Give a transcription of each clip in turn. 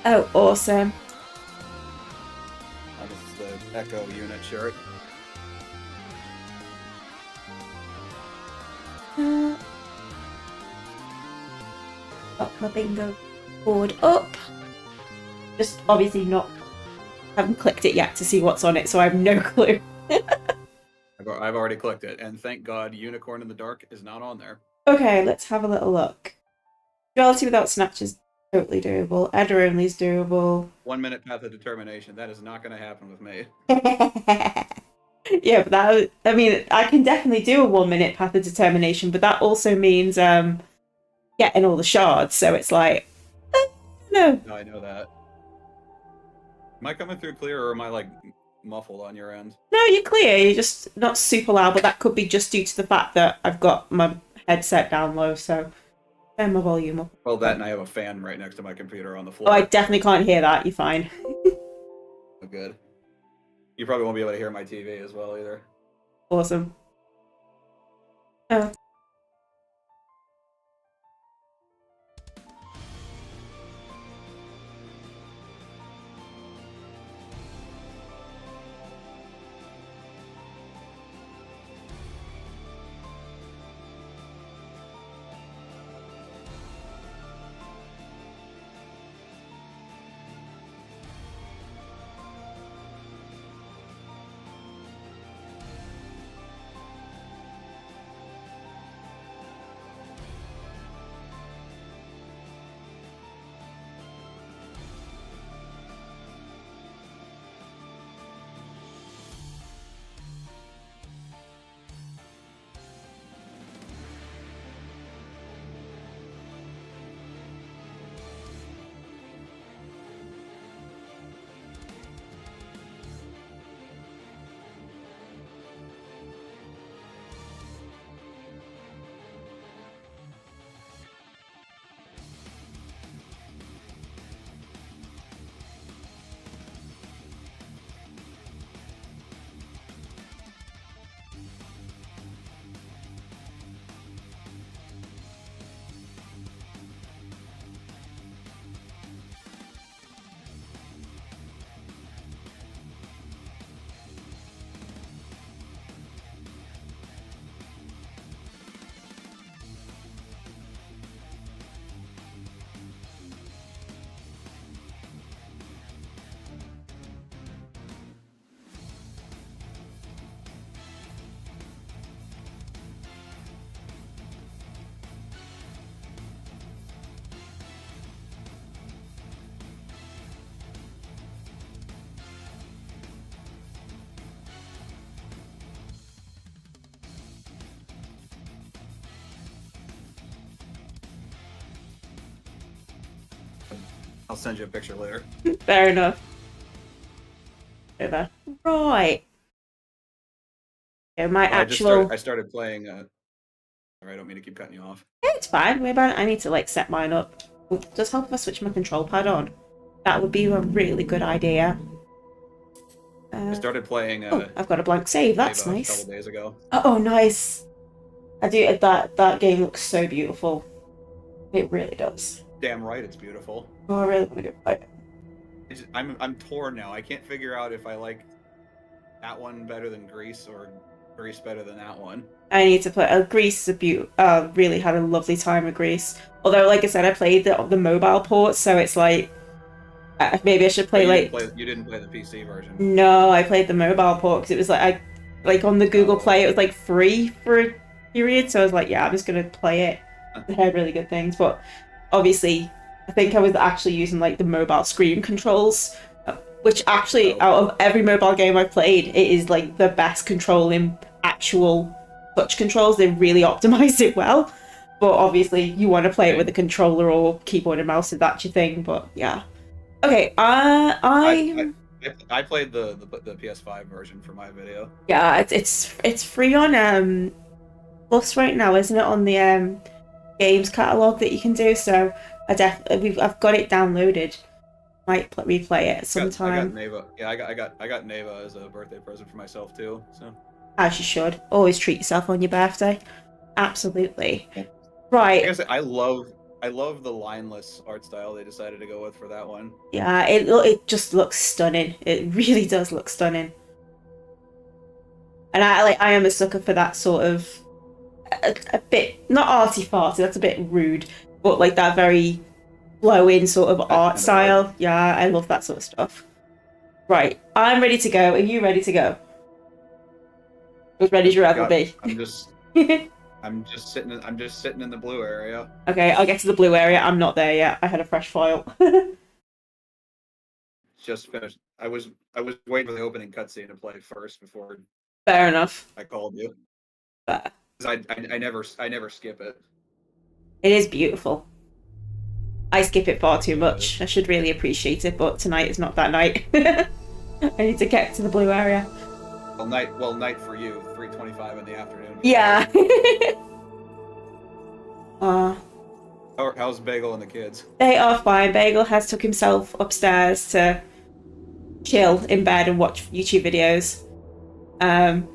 Oh, awesome. This is the Echo unit shirt. Got my bingo board up. Just obviously not, haven't clicked it yet to see what's on it, so I have no clue. I've already clicked it, and thank God Unicorn in the Dark is not on there. Okay, let's have a little look. Duality without snatch is totally doable. Eder only is doable. 1 minute path of determination. That is not going to happen with me. Yeah, but that, I mean, I can definitely do a 1 minute path of determination, but that also means getting all the shards, so it's like, no. No, I know that. Am I coming through clear, or am I like muffled on your end? No, you're clear. You're just not super loud, but that could be just due to the fact that I've got my headset down low, so turn my volume up. Well, that and I have a fan right next to my computer on the Oh, floor. I definitely can't hear that. You're fine. Oh, good. You probably won't be able to hear my TV as well either. Awesome. Oh. I'll send you a picture later. Fair enough. Over. Right. Yeah, my actual. I started playing. Sorry, I don't mean to keep cutting you off. Yeah, it's fine. We're about. I need to like set mine up. Does help if I switch my control pad on? That would be a really good idea. I started playing. Oh, I've got a blank save. That's a nice. couple days ago. Oh, nice. I do. That game looks so beautiful. It really does. Damn right, it's beautiful. Oh, I really want to play it. I'm torn now. I can't figure out if I like that one better than Greece or Greece better than that one. I need to play. Greece is a really had a lovely time with Greece. Although, like I said, I played the mobile port, so it's like maybe I should play You didn't play the PC version. No, I played the mobile port because it was like on the Google Play, it was like free for a period. So I was like, yeah, I'm just gonna play it. I heard really good things, but obviously, I think I was actually using like the mobile screen controls, which actually out of every mobile game I've played, it is like the best controlling actual touch controls. They really optimized it well. But obviously, you want to play it with a controller or keyboard and mouse if that's your thing. But yeah. Okay, I played the PS5 version for my video. Yeah, it's free on Plus right now, isn't it? On the games catalog that you can do. So I've got it downloaded. Might replay it sometime. I got Neva. Yeah, I got Neva as a birthday present for myself too. So as you should. Always treat yourself on your birthday. Absolutely. Right. I love I love the lineless art style they decided to go with for that one. Yeah, it just looks stunning. It really does look stunning. And I am a sucker for that sort of a bit not arty farty. That's a bit rude, but like that very flowing sort of art style. Yeah, I love that sort of stuff. Right, I'm ready to go. Are you ready to go? As ready as you ever be. I'm just sitting in the blue area. Okay, I'll get to the blue area. I'm not there yet. I had a fresh file. Just finished. I was waiting for the opening cutscene to play first before. Fair enough. I called you. Fair. I never skip it. It is beautiful. I skip it far too much. I should really appreciate it, but tonight is not that night. I need to get to the blue area. Well, night for you. 3:25 in the afternoon. Yeah. How's Bagel and the kids? They are fine. Bagel has took himself upstairs to chill in bed and watch YouTube videos.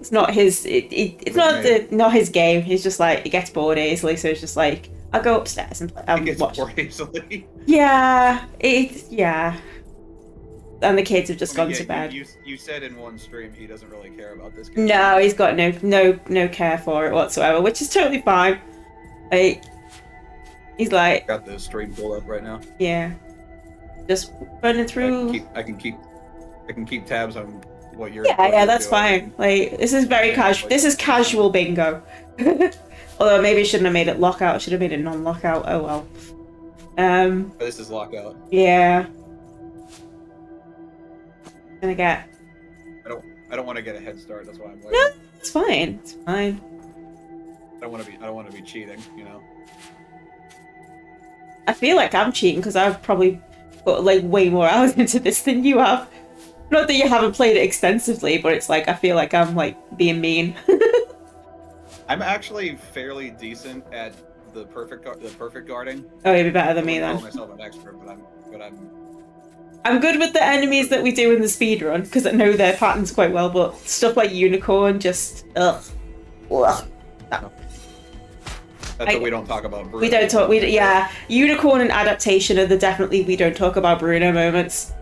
It's not his. It's not his game. He's just like he gets bored easily, so it's just like I'll go upstairs and play. He gets watch. bored easily. Yeah, yeah. And the kids have just gone to bed. You said in one stream he doesn't really care about this game. No, he's got no care for it whatsoever, which is totally fine. Like he's like got the stream pulled up right now. Yeah, just running through. I can keep tabs on what you're. Yeah, that's fine. Like this is very casual. This is casual bingo. Although maybe I shouldn't have made it lockout. I should have made it non-lockout. Oh well. This is lockout. Yeah. Gonna get. I don't want to get a head start. That's why I'm waiting. No, it's fine. It's fine. I don't want to be cheating. You know. I feel like I'm cheating because I've probably put like way more hours into this than you have. Not that you haven't played it extensively, but it's like I feel like I'm like being mean. I'm actually fairly decent at the perfect guarding. Oh, you'd be better than me I then. call myself an expert, but I'm good with the enemies that we do in the speedrun because I know their patterns quite well, but stuff like unicorn just ugh. No. That's what we don't talk about. Bruno. We don't talk. Yeah, unicorn and adaptation are the definitely we don't talk about Bruno moments.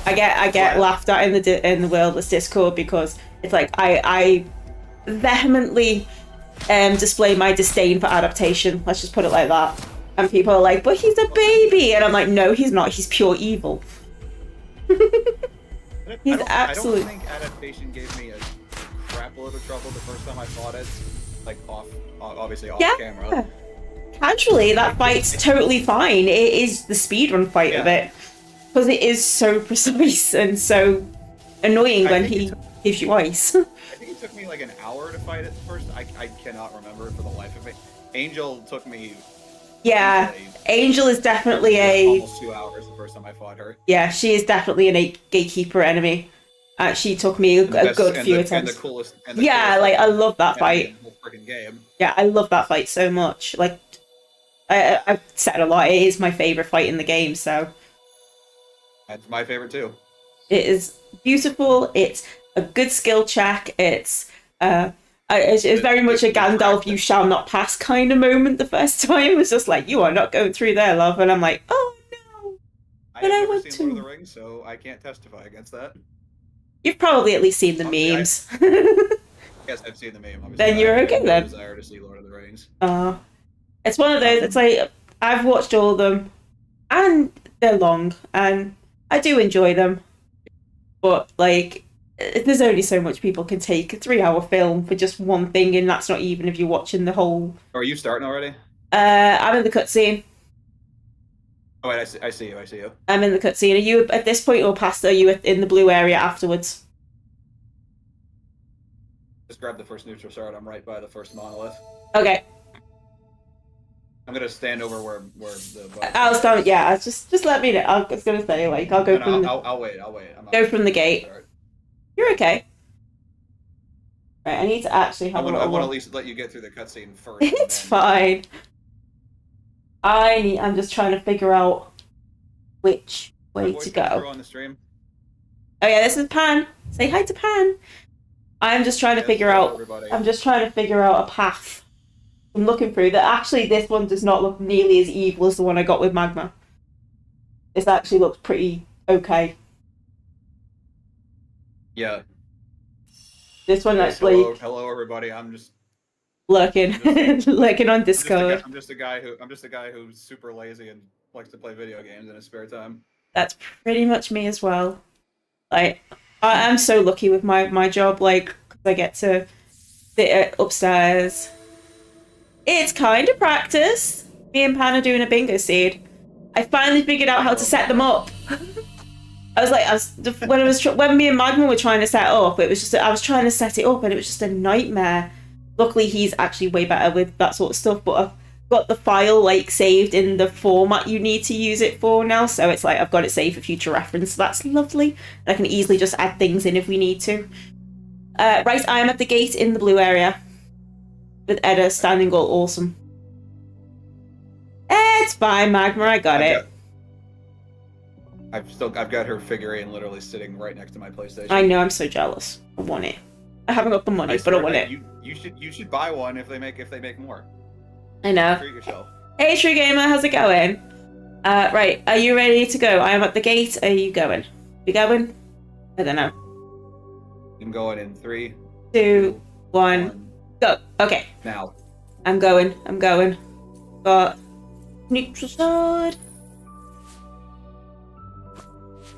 I get laughed at in the Worldess Discord because it's like I vehemently display my disdain for adaptation. Let's just put it like that. And people are like, "But he's a baby," and I'm like, "No, he's not. He's pure evil." He's absolute. I don't think adaptation gave me a crap load of trouble the first time I fought it, like obviously off camera. Casually, that fight's totally fine. It is the speedrun fight of it. Because it is so precise and so annoying when he gives you ice. I think it took me like an hour to fight it first. I cannot remember it for the life of me. Angel took me. Yeah, Angel is definitely almost 2 hours the first time I fought her. Yeah, she is definitely a gatekeeper enemy. She took me a good few attempts. Like I love that fight. Freaking game. Yeah, I love that fight so much. Like I've said a lot. It is my favorite fight in the game. So. That's my favorite too. It is beautiful. It's a good skill check. It's very much a Gandalf "you shall not pass" kind of moment. The first time it was just like, "You are not going through there, love," and I'm like, "Oh no!" But I went to Lord of the Rings, so I can't testify against that. You've probably at least seen the memes. Yes, I've seen the meme. Obviously, then you're okay then. Desire to see Lord of the Rings. It's one of those. It's like I've watched all of them, and they're long, and I do enjoy them, but like there's only so much people can take. A 3-hour film for just one thing, and that's not even if you're watching the whole. Oh, are you starting already? I'm in the cutscene. Oh wait, I see you. I'm in the cutscene. Are you at this point or past? Are you in the blue area afterwards? Just grab the first neutral shard. I'm right by the first monolith. Okay. I'm gonna stand over where the. I'll stand. Yeah, just let me know. I was gonna say like I'll go from. I'll wait. Go from the gate. You're okay. Right, I need to actually have. I want to at least let you get through the cutscene first. It's fine. I'm just trying to figure out which way to go. On the stream. Oh yeah, this is Pan. Say hi to Pan. I'm just trying to figure out. Everybody. I'm just trying to figure out a path I'm looking through that. Actually, this one does not look nearly as evil as the one I got with Magma. This actually looks pretty okay. Yeah. This one, Yes, like, hello everybody. I'm just lurking, lurking on I'm just Discord. a guy who's super lazy and likes to play video games in his spare time. That's pretty much me as well. Like, I am so lucky with my job. Like, 'cause I get to sit upstairs. It's kind of practice. Me and Pan are doing a bingo seed. I finally figured out how to set them up. When me and Magma were trying to set up, it was just I was trying to set it up and it was just a nightmare. Luckily, he's actually way better with that sort of stuff. But I've got the file like saved in the format you need to use it for now, so it's like I've got it saved for future reference. So that's lovely. And I can easily just add things in if we need to. Right, I am at the gate in the blue area with Edda standing all awesome. It's fine, Magma. I got it. I've got her figurine literally sitting right next to my PlayStation. I know. I'm so jealous. I want it. I haven't got the money, but I want it. You should buy one if they make more. I know. Treat yourself. Hey, True Gamer, how's it going? Right, are you ready to go? I am at the gate. Are you going? You going? I don't know. I'm going in 3, 2, 1, go. Okay. Now. I'm going. Got neutral sword.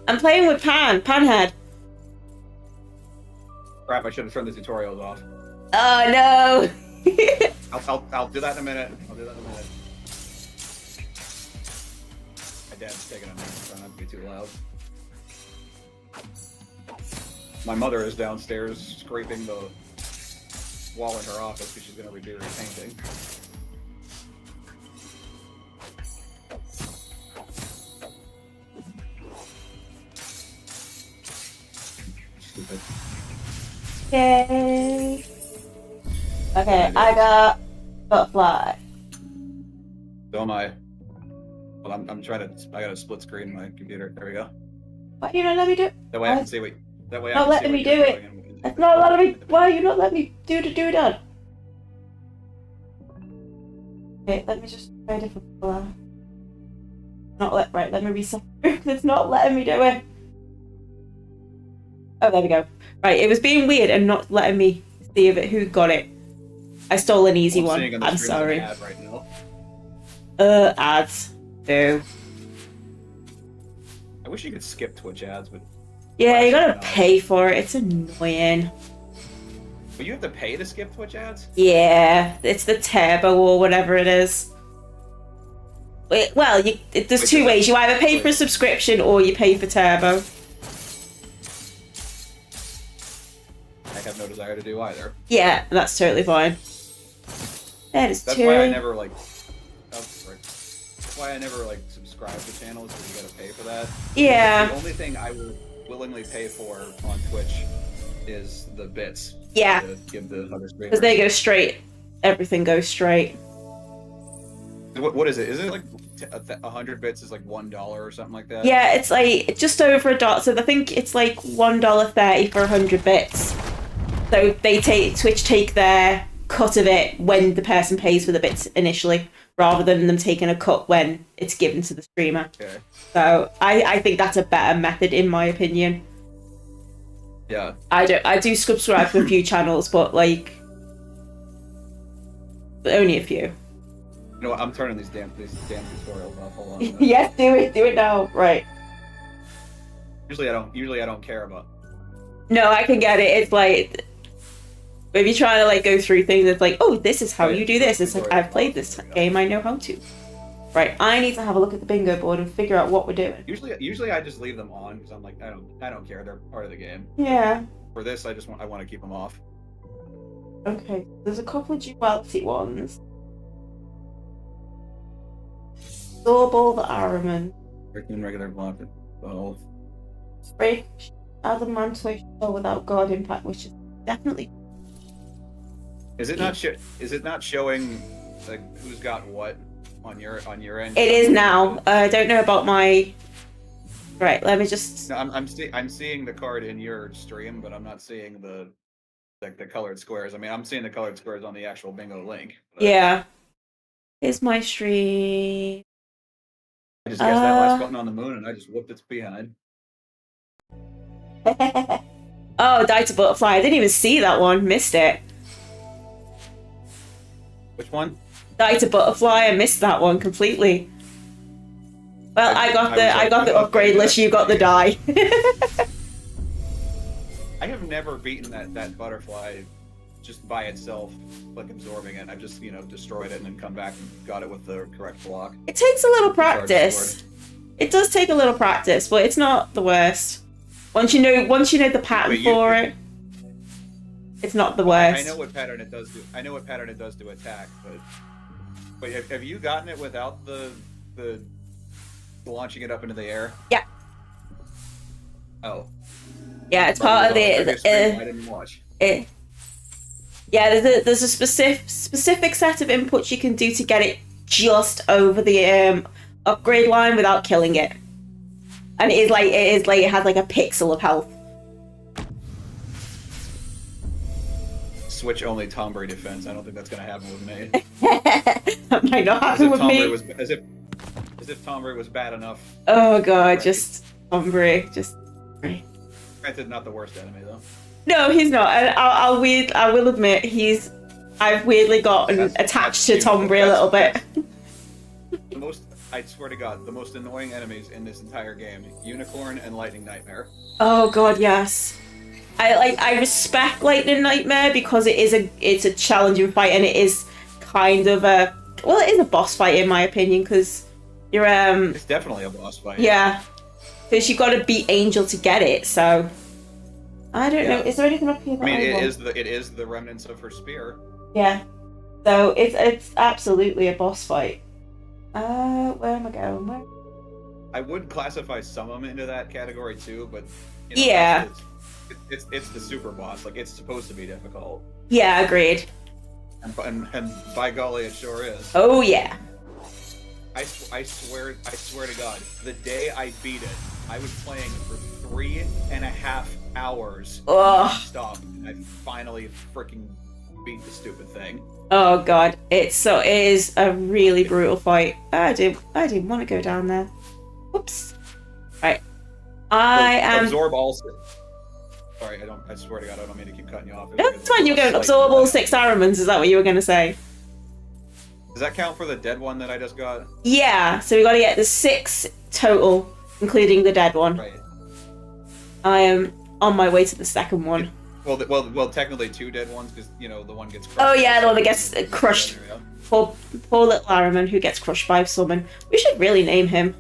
I'm playing with Panhead. Crap! I should have turned the tutorials off. Oh no! I'll do that in a minute. My dad's taking a minute, trying not to be too loud. My mother is downstairs scraping the wall in her office because she's going to redo her painting. Stupid. Yay! Okay, I got butterfly. So am I. Well, I'm trying to. I got a split screen in my computer. There we go. Why do you not let me do it? That way I can see what. That way I Not can letting see me what do you're it. doing It's not letting me. Why are you not letting me do that? Okay, let me just try a different color. Right, let me reset. It's not letting me do it. Oh, there we go. Right, it was being weird and not letting me see if who got it. I stole an easy one. I'm sorry. Ad right now. Ads. Boo. I wish you could skip Twitch ads, but yeah, you gotta pay for it. It's annoying. But you have to pay to skip Twitch ads? Yeah, it's the turbo or whatever it is. Well, there's two ways. You either pay for a subscription or you pay for turbo. I have no desire to do either. Yeah, that's totally fine. That's why I never like. Oh, sorry. That's why I never like subscribe to channels because you gotta pay for that. Yeah. The only thing I will willingly pay for on Twitch is the bits. Yeah. To give the other streamers. Because they go straight. Everything goes straight. What is it? Is it like 100 bits is like $1 or something like that? Yeah, it's like just over $1. So I think it's like $1.30 for 100 bits. So Twitch take their cut of it when the person pays for the bits initially, rather than them taking a cut when it's given to the streamer. Okay. So I think that's a better method in my opinion. Yeah. I do subscribe to a few channels, but like only a few. You know what? I'm turning these damn tutorials off. Hold on. Yes, do it now. Right. Usually I don't care about. No, I can get it. It's like if you try to like go through things, it's like, oh, this is how you do this. It's like I've played this game, I know how to. Right, I need to have a look at the bingo board and figure out what we're doing. Usually I just leave them on because I'm like I don't care. They're part of the game. Yeah. For this, I want to keep them off. Okay, there's a couple of duality ones. Doorball the Araman. Regular block. Both. Break other mantle without guard impact, which is definitely. Is it not showing like who's got what on your end? It is now. I don't know about my. Right, let me just. No, I'm seeing the card in your stream, but I'm not seeing the like the colored squares. I mean, I'm seeing the colored squares on the actual bingo link. Yeah. Here's my stream. I just guessed that last button on the moon, and I just whooped its behind. Oh, die to butterfly. I didn't even see that one. Missed it. Which one? Die to butterfly. I missed that one completely. Well, I got the upgrade list. You got the die. I have never beaten that butterfly just by itself, like absorbing it. I've just destroyed it and then come back and got it with the correct block. It takes a little practice. It does take a little practice, but it's not the worst. Once you know the pattern for it, it's not the worst. I know what pattern it does do. I know what pattern it does to attack, but have you gotten it without the launching it up into the air? Yeah. Oh. Yeah, it's part of the. I didn't watch. Yeah, there's a specific set of inputs you can do to get it just over the upgrade line without killing it, and it has like a pixel of health. Switch only Tombury defense. I don't think that's gonna happen with me. That might not happen with me. As if Tombury was bad enough. Oh god, just Tombury, just. Granted, not the worst enemy though. No, he's not. And I will admit, I've weirdly gotten attached to Tombury a little bit. I swear to God, the most annoying enemies in this entire game: Unicorn and Lightning Nightmare. Oh god, yes. I respect Lightning Nightmare because it's a challenging fight, and it is kind of it is a boss fight in my opinion, because you're It's definitely a boss fight. Yeah, because you got to beat Angel to get it. So I don't know. Is there anything up here? It is the remnants of her spear. Yeah. So it's absolutely a boss fight. Where am I going? I would classify some of them into that category too, but yeah, it's the super boss. Like, it's supposed to be difficult. Yeah, agreed. And by golly, it sure is. Oh yeah. I swear to God, the day I beat it, I was playing for 3.5 hours stop, and I finally freaking beat the stupid thing. Oh god, it is a really brutal fight. I didn't want to go down there. Whoops. Right. I am absorb all. Sorry, I swear to God, I don't mean to keep cutting you off. That's fine. You're going to absorb all 6 Aramans. Is that what you were going to say? Does that count for the dead one that I just got? Yeah. So we got to get the 6 total, including the dead one. Right. I am on my way to the second one. Well, technically 2 dead ones, because the one gets crushed. Oh yeah, the one that gets crushed. Poor little Araman who gets crushed by summon. We should really name him.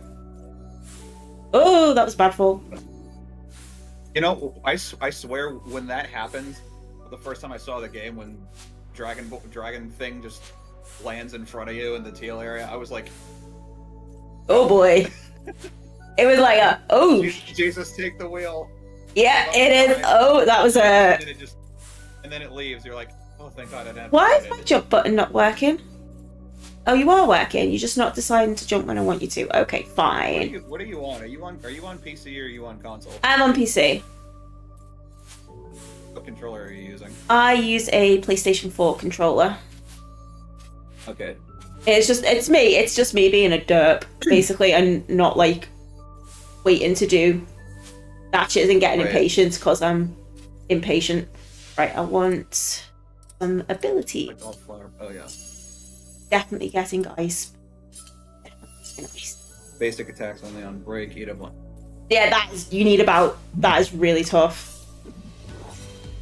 Oh, that was bad fall. I swear when that happened, the first time I saw the game, when dragon thing just lands in front of you in the teal area, I was like, oh boy. It was like Jesus, take the wheel. Yeah, it is. Oh, that was a. And then it leaves. You're like, oh, thank God I didn't. Why is my jump button not working? Oh, you are working. You're just not deciding to jump when I want you to. Okay, fine. What are you on? Are you on PC or are you on console? I'm on PC. What controller are you using? I use a PlayStation 4 controller. Okay. It's just me being a derp, basically, and not like waiting to do batches and getting impatient because I'm impatient. Right, I want some ability. Oh yeah. Definitely getting ice. Nice. Basic attacks only on break, eat up one. Yeah, that is really tough.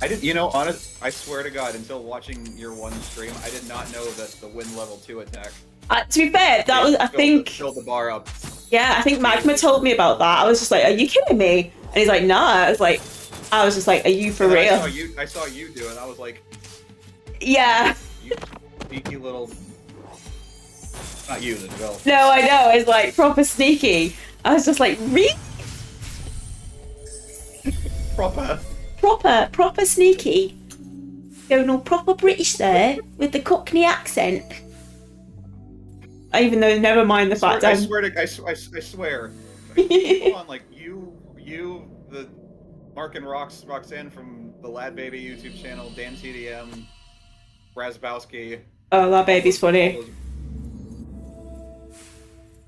I didn't, I swear to God, until watching your one stream, I did not know that the wind level 2 attack. To be fair, that was, I think... Filled the bar up. Yeah, I think Magma told me about that. I was just like, are you kidding me? And he's like, nah. I was just like, are you for real? I saw you do it. I was like... Yeah. You sneaky little... Not you, the developer. No, I know. It's like proper sneaky. I was just like, really? Proper sneaky. Going all proper British there with the Cockney accent. Even though, never mind the fact I swear. Come on, like you, Mark and Roxanne from the Lad Baby YouTube channel, Dan TDM, Razbowski. Oh, that baby's funny.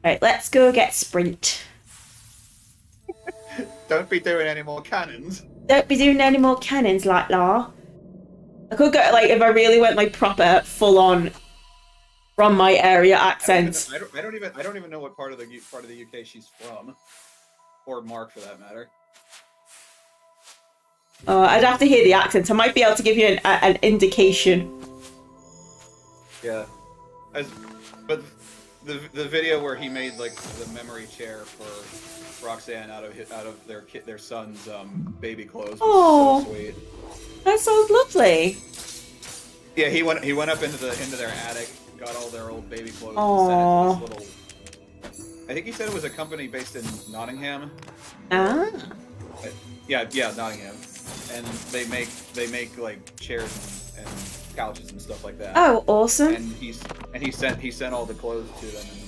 Right, let's go get Sprint. Don't be doing any more cannons. Don't be doing any more cannons like that. I could go, like, if I really went, like, proper, full-on, from my area accents. I don't even know what part of the UK she's from. Or Mark, for that matter. I'd have to hear the accent. I might be able to give you an indication. Yeah. But the video where he made like the memory chair for Roxanne out of their son's baby clothes was so sweet. That sounds lovely. Yeah, he went up into their attic, got all their old baby clothes, and sent it to this little. I think he said it was a company based in Nottingham. Ah. Yeah, Nottingham, and they make like chairs and couches and stuff like that. Oh, awesome! And he sent all the clothes to them, and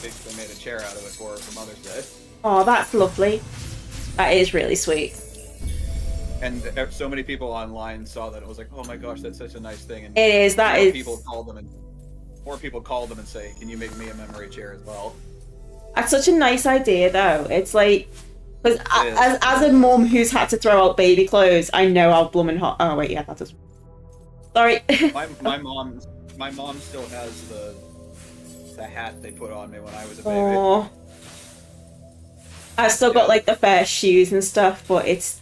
basically made a chair out of it for Mother's Day. Oh, that's lovely. That is really sweet. And so many people online saw that. It was like, oh my gosh, that's such a nice thing. And it is. That is. More people called them and say, can you make me a memory chair as well? That's such a nice idea, though. It's like, because as a mum who's had to throw out baby clothes, I know how blooming hot. Oh wait, yeah, that does. Sorry. my mom still has the hat they put on me when I was a baby. Aww. I've still got like the fair shoes and stuff, but it's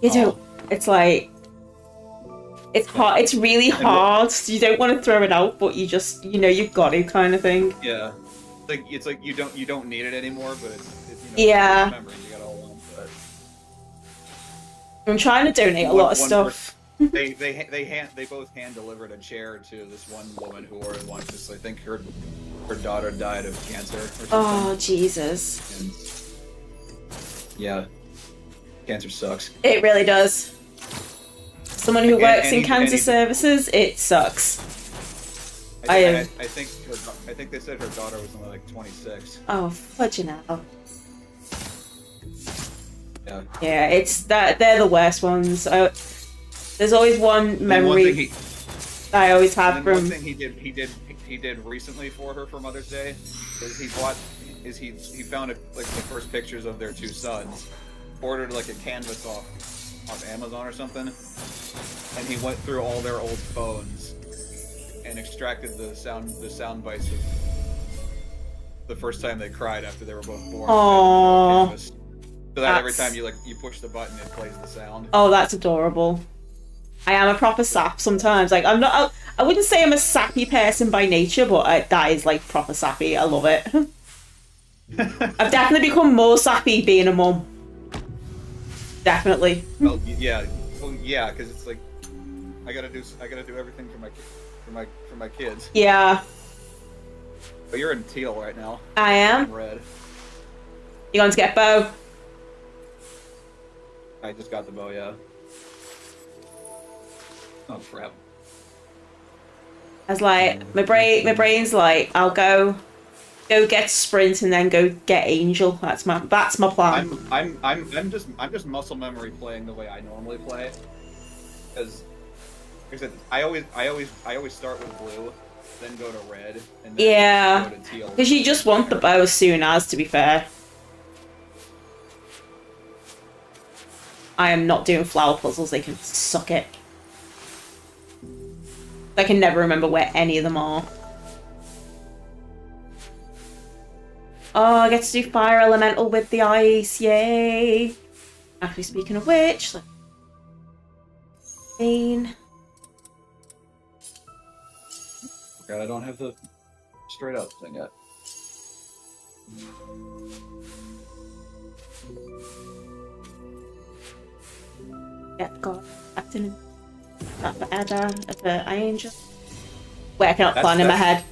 it's like it's hard. It's really hard. You don't want to throw it out, but you just you've got to kind of thing. Yeah. It's like you don't need it anymore, but it's yeah. Memories you got all along, but I'm trying to donate a lot of stuff. They both hand delivered a chair to this one woman who ordered one because I think her daughter died of cancer or something. Oh Jesus! And, yeah, cancer sucks. It really does. Someone who works in cancer services, it sucks. I think they said her daughter was only like 26. Oh, fudging hell. Yeah. Yeah, it's that they're the worst ones. There's always one memory that I always have from. One thing he did recently for her for Mother's Day is he found like the first pictures of their two sons, ordered like a canvas off Amazon or something, and he went through all their old phones and extracted the sound bites of the first time they cried after they were both born. Aww. So that every time you push the button, it plays the sound. Oh, that's adorable. I am a proper sap sometimes. Like I wouldn't say I'm a sappy person by nature, but that is like proper sappy. I love it. I've definitely become more sappy being a mum. Definitely. Well, yeah, because it's like I gotta do everything for my kids. Yeah. But you're in teal right now. I am. I'm red. You going to get bow? I just got the bow, yeah. Oh crap. I was like, my brain's like, I'll go get Sprint and then go get Angel. That's my plan. I'm just muscle memory playing the way I normally play. Because like I said, I always start with blue, then go to red, and then go to teal. Because you just want the bow as soon as, to be fair. I am not doing flower puzzles, they can suck it. I can never remember where any of them are. Oh, I get to do fire elemental with the ice, yay! Actually, speaking of which, like... God, I don't have the straight up thing yet. Yeah, God, Captain. Ada, the Angel. Wait, I cannot plan in my head.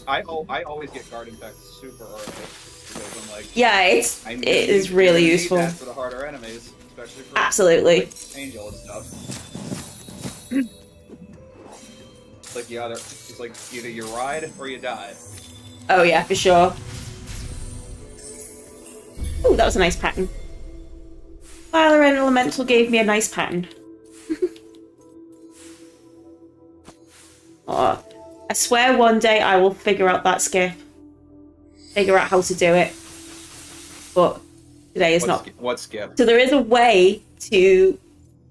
I always get guard impact super early because I'm like. Yeah, it is really useful. That for the harder enemies, especially for absolutely like, Angel and stuff. It's like either you ride or you die. Oh yeah, for sure. Oh, that was a nice pattern. Fire Elemental gave me a nice pattern. Oh, I swear one day I will figure out that skip. Figure out how to do it. But today is not. What skip? So there is a way to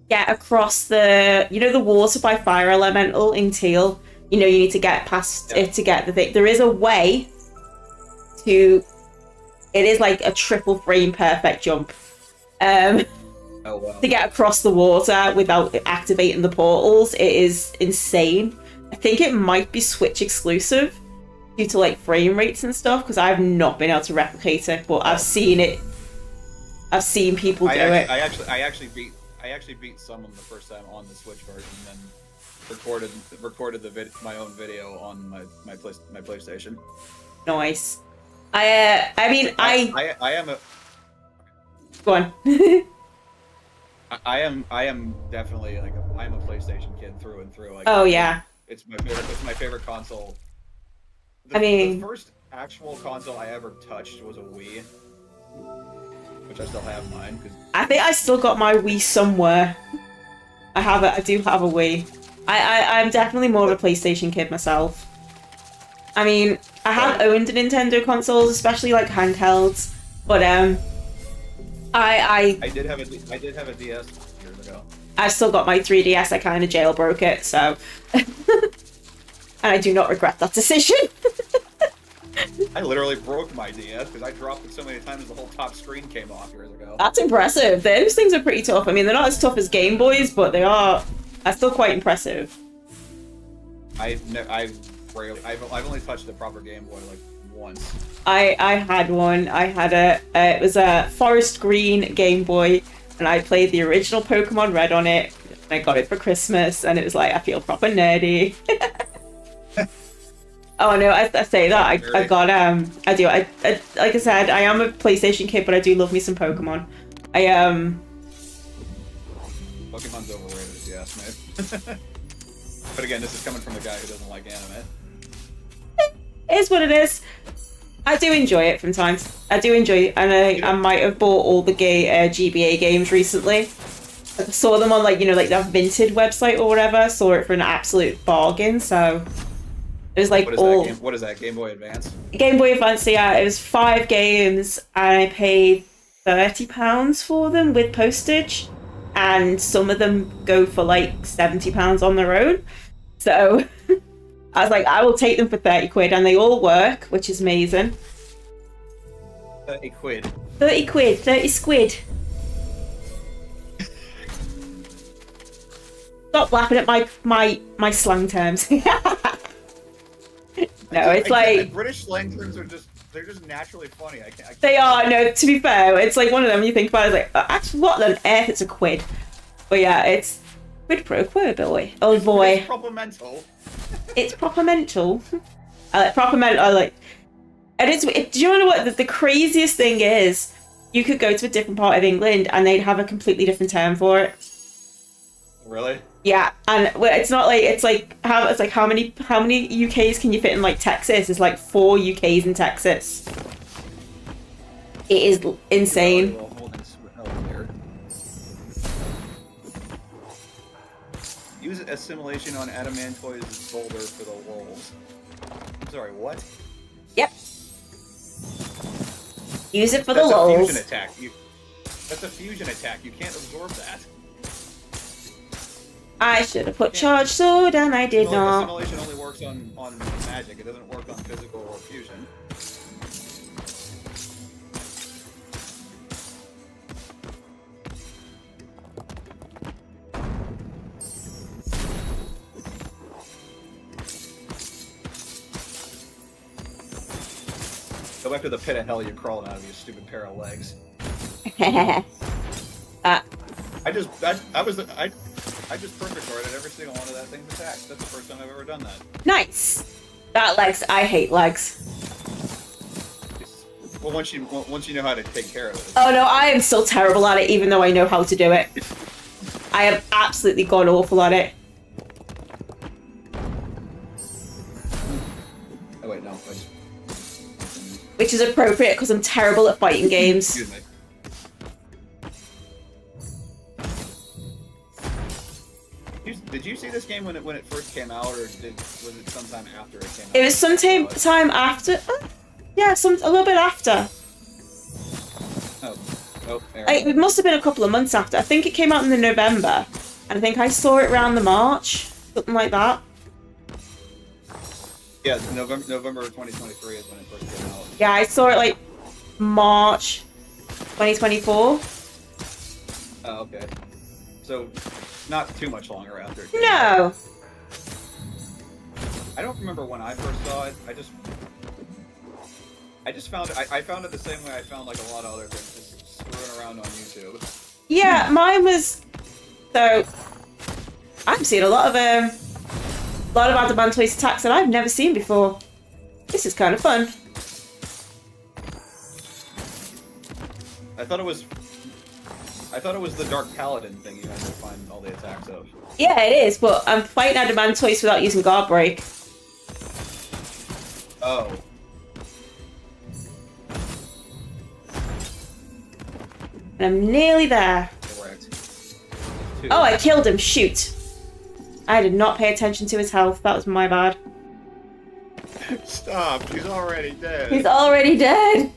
get across the, you know, the water by Fire Elemental in Teal. You know, you need to get past it to get the thing. There is a way to. It is like a triple frame perfect jump. Oh, wow. To get across the water without activating the portals. It is insane. I think it might be Switch exclusive due to like frame rates and stuff, because I've not been able to replicate it, but I've seen it. I've seen people do it. I actually beat someone the first time on the Switch version, and then recorded my own video on my PlayStation. Nice. I am a. Go on. I am definitely like I'm a PlayStation kid through and through. Like, oh yeah. It's my favorite. It's my favorite console. The first actual console I ever touched was a Wii, which I still have mine. I think I still got my Wii somewhere. I have it. I do have a Wii. I'm definitely more of a PlayStation kid myself. I mean, I have owned Nintendo consoles, especially like handhelds, but I did have a DS years ago. I still got my 3DS. I kind of jailbroke it, so and I do not regret that decision. I literally broke my DS because I dropped it so many times the whole top screen came off years ago. That's impressive. Those things are pretty tough. I mean, they're not as tough as Game Boys, but they are still quite impressive. I've only touched the proper Game Boy like once. I had one. I had it was a forest green Game Boy, and I played the original Pokemon Red on it. I got it for Christmas, and it was like, I feel proper nerdy. Oh no, I say that. I got I do. I like I said, I am a PlayStation kid, but I do love me some Pokemon. Pokemon's overrated if you ask me. But again, this is coming from the guy who doesn't like anime. It is what it is. I do enjoy it from times. I do enjoy it, and I might have bought all the GBA games recently. I saw them on like, you know, like that Vinted website or whatever. Saw it for an absolute bargain, so it was like what is that? Game Boy Advance? Game Boy Advance, yeah. It was 5 games, and I paid £30 for them with postage, and some of them go for like £70 on their own. So I was like, I will take them for 30 quid, and they all work, which is amazing. 30 quid. 30 quid, 30 squid. Stop laughing at my slang terms. No, it's like British slang terms are they're just naturally funny. I can't. They are. No, to be fair, it's like one of them. You think about it, it's like, actually, what on earth? It's a quid. But yeah, it's quid pro quo, boy. Oh boy. It's proper mental. It's proper mental. I like proper mental. I like. And do you know what the craziest thing is? You could go to a different part of England and they'd have a completely different term for it. Really? Yeah, and it's not like it's like how many UKs can you fit in like Texas? It's like 4 UKs in Texas. It is insane. Use assimilation on Adamantoy's boulder for the wolves. I'm sorry, what? Yep. Use it for That's the lulz. A fusion attack. That's a fusion attack. You can't absorb that. I should have put charge sword, and I did not. Assimilation only works on magic. It doesn't work on physical or fusion. Go back to the pit of hell you're crawling out of, you stupid pair of legs. I just perfect ordered every single one of that thing's attacks. That's the first time I've ever done that. Nice. That legs. I hate legs. Well, once you know how to take care of it. Oh no, I am still terrible at it, even though I know how to do it. I am absolutely god awful at it. Oh wait, no. Please. Which is appropriate because I'm terrible at fighting games. Excuse me. Did you see this game when it first came out, or was it sometime after it came out? It was sometime after. Yeah, a little bit after. It must have been a couple of months after. I think it came out in the November, and I think I saw it around the March, something like that. Yeah, November 2023 is when it first came out. Yeah, I saw it like March 2024. Oh, okay. So, not too much longer after it came No. out. I don't remember when I first saw it. I just found it. I found it the same way I found like a lot of other things, just screwing around on YouTube. Yeah, mine was. So, I'm seeing a lot of adamantoise attacks that I've never seen before. This is kind of fun. I thought it was the Dark Paladin thing you had to find all the attacks of. Yeah, it is, but I'm fighting adamantoise without using guard break. Oh. And I'm nearly there. Correct. Oh, I killed him. Shoot. I did not pay attention to his health. That was my bad. Stop. He's already dead. He's already dead.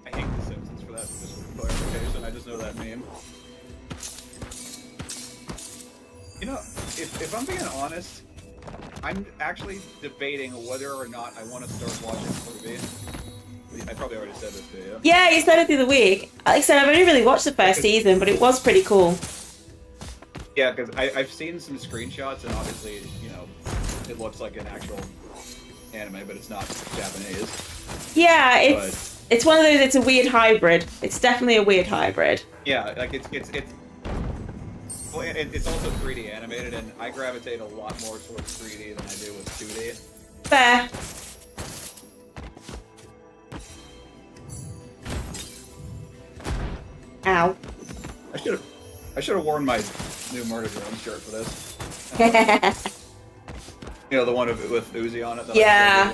I hate The Simpsons for that, just for clarification. I just know that meme. You know, if I'm being honest, I'm actually debating whether or not I want to start watching TV. I probably already said this to you. Yeah, you said it the other week. Like I said, I've only really watched the first season, but it was pretty cool. Yeah, because I've seen some screenshots, and obviously, you know, it looks like an actual anime, but it's not Japanese. Yeah, it's one of those. It's a weird hybrid. It's definitely a weird hybrid. Yeah, like it's also 3D animated, and I gravitate a lot more towards 3D than I do with 2D. Fair. Ow. I should have worn my new Murder Drone shirt for this. You know, the one with Uzi on it. Yeah.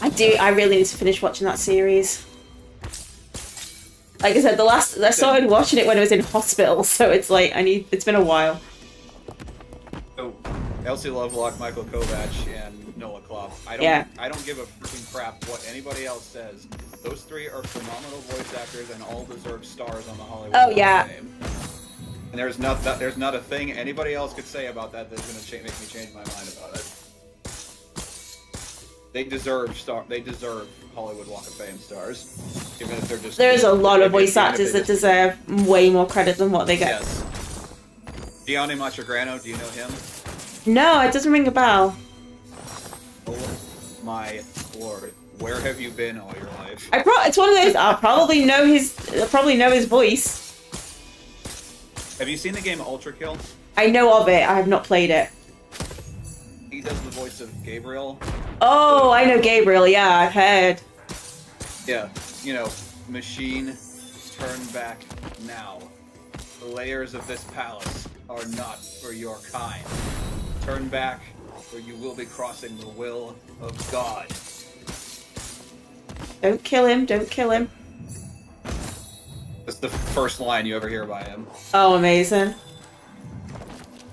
I do. I really need to finish watching that series. Like I said, I started watching it when I was in hospital, so it's like it's been a while. So, Elsie Lovelock, Michael Kovac, and Noah Klopp. I don't give a freaking crap what anybody else says. Those three are phenomenal voice actors and all deserve stars on the Hollywood Walk of Fame. And there's not a thing anybody else could say about that that's going to make me change my mind about it. They deserve Hollywood Walk of Fame stars, even if they're just. There's a lot of voice actors that deserve way more credit than what they get. Yes. Gianni Matrigrano, do you know him? No, it doesn't ring a bell. Oh my lord, where have you been all your life? It's one of those. I'll probably know his voice. Have you seen the game Ultra Kill? I know of it. I have not played it. He does the voice of Gabriel. Oh, I know Gabriel. Yeah, I've heard. Yeah, you know, machine, turn back now. The layers of this palace are not for your kind. Turn back, or you will be crossing the will of God. Don't kill him. Don't kill him. That's the first line you ever hear by him. Oh, amazing.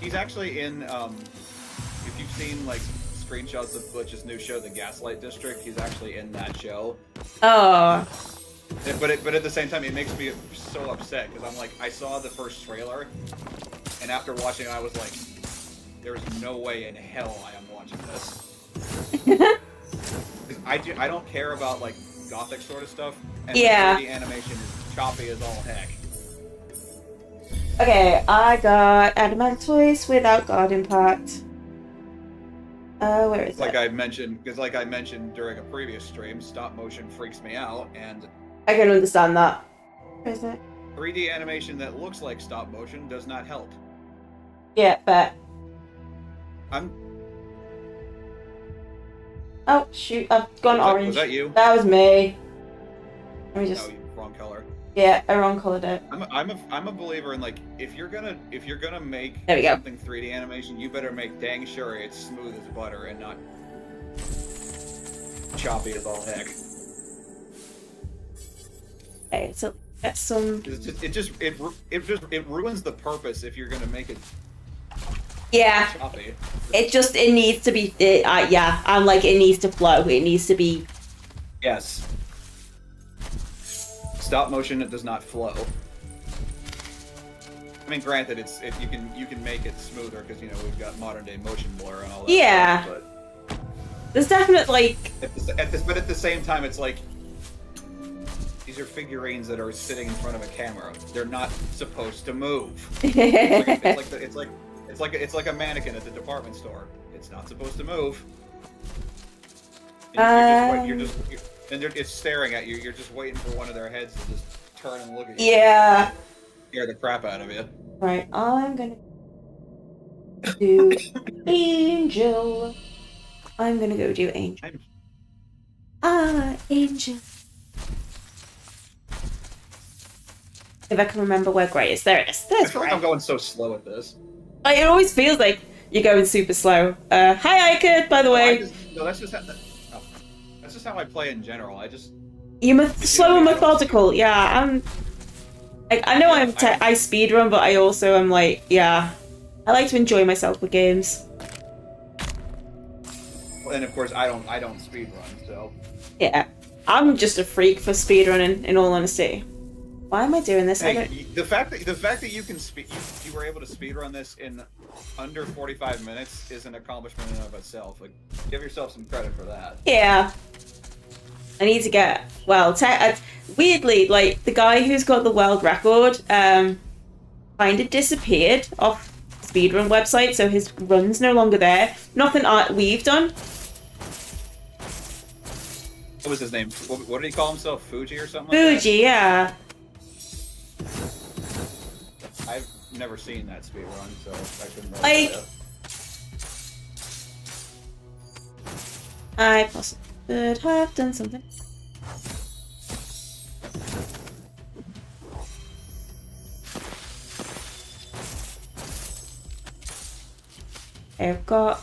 He's actually in, if you've seen, like, screenshots of Butch's new show, The Gaslight District, he's actually in that show. Oh. But at the same time, it makes me so upset, because I'm like, I saw the first trailer, and after watching it, I was like, there's no way in hell I am watching this. I don't care about, like, gothic sort of stuff, and the 3D animation is choppy as all heck. Okay, I got adamantoise without guard impact. Where is it? Like I mentioned during a previous stream, stop motion freaks me out, and I can understand that. Where is it? 3D animation that looks like stop motion does not help. Yeah, bet. I'm. Oh shoot! I've gone orange. Was that you? That was me. Let me just. No, wrong color. Yeah, I wrong colored it. I'm a believer in, like, if you're gonna make something 3D animation, you better make dang sure it's smooth as butter and not choppy as all heck. Okay, so get some. It ruins the purpose if you're gonna make it Yeah. choppy. It needs to be, yeah, I'm like, it needs to flow. It needs to be. Yes. Stop motion, it does not flow. I mean, granted, you can make it smoother because we've got modern day motion blur and all that. Yeah. Stuff, There's definitely like. But at the same time, it's like these are figurines that are sitting in front of a camera. They're not supposed to move. It's like a mannequin at the department store. It's not supposed to move. It's staring at you. You're just waiting for one of their heads to just turn and look at you. Yeah. Scare the crap out of you. Right, I'm gonna do Angel. I'm gonna go do Angel. Angel. If I can remember where Gray is. There it is. There's Gray. I'm going so slow at this. It always feels like you're going super slow. Hi, Ike, by the way. That's just how I play in general. You're slow and methodical. Yeah, I'm. Like, I know I speedrun, but I also am like, yeah, I like to enjoy myself with games. Well, and of course, I don't speedrun, so. Yeah, I'm just a freak for speedrunning. In all honesty, why am I doing this? Hey, the fact that you can you were able to speedrun this in under 45 minutes is an accomplishment in and of itself. Like, give yourself some credit for that. Yeah. I need to get, weirdly, like, the guy who's got the world record, kind of disappeared off the speedrun website, so his run's no longer there. Nothing we've done. What was his name? What did he call himself? Fuji or something? Fuji, yeah. I've never seen that speedrun, so I couldn't Like, really tell you. I possibly could have done something. I've got.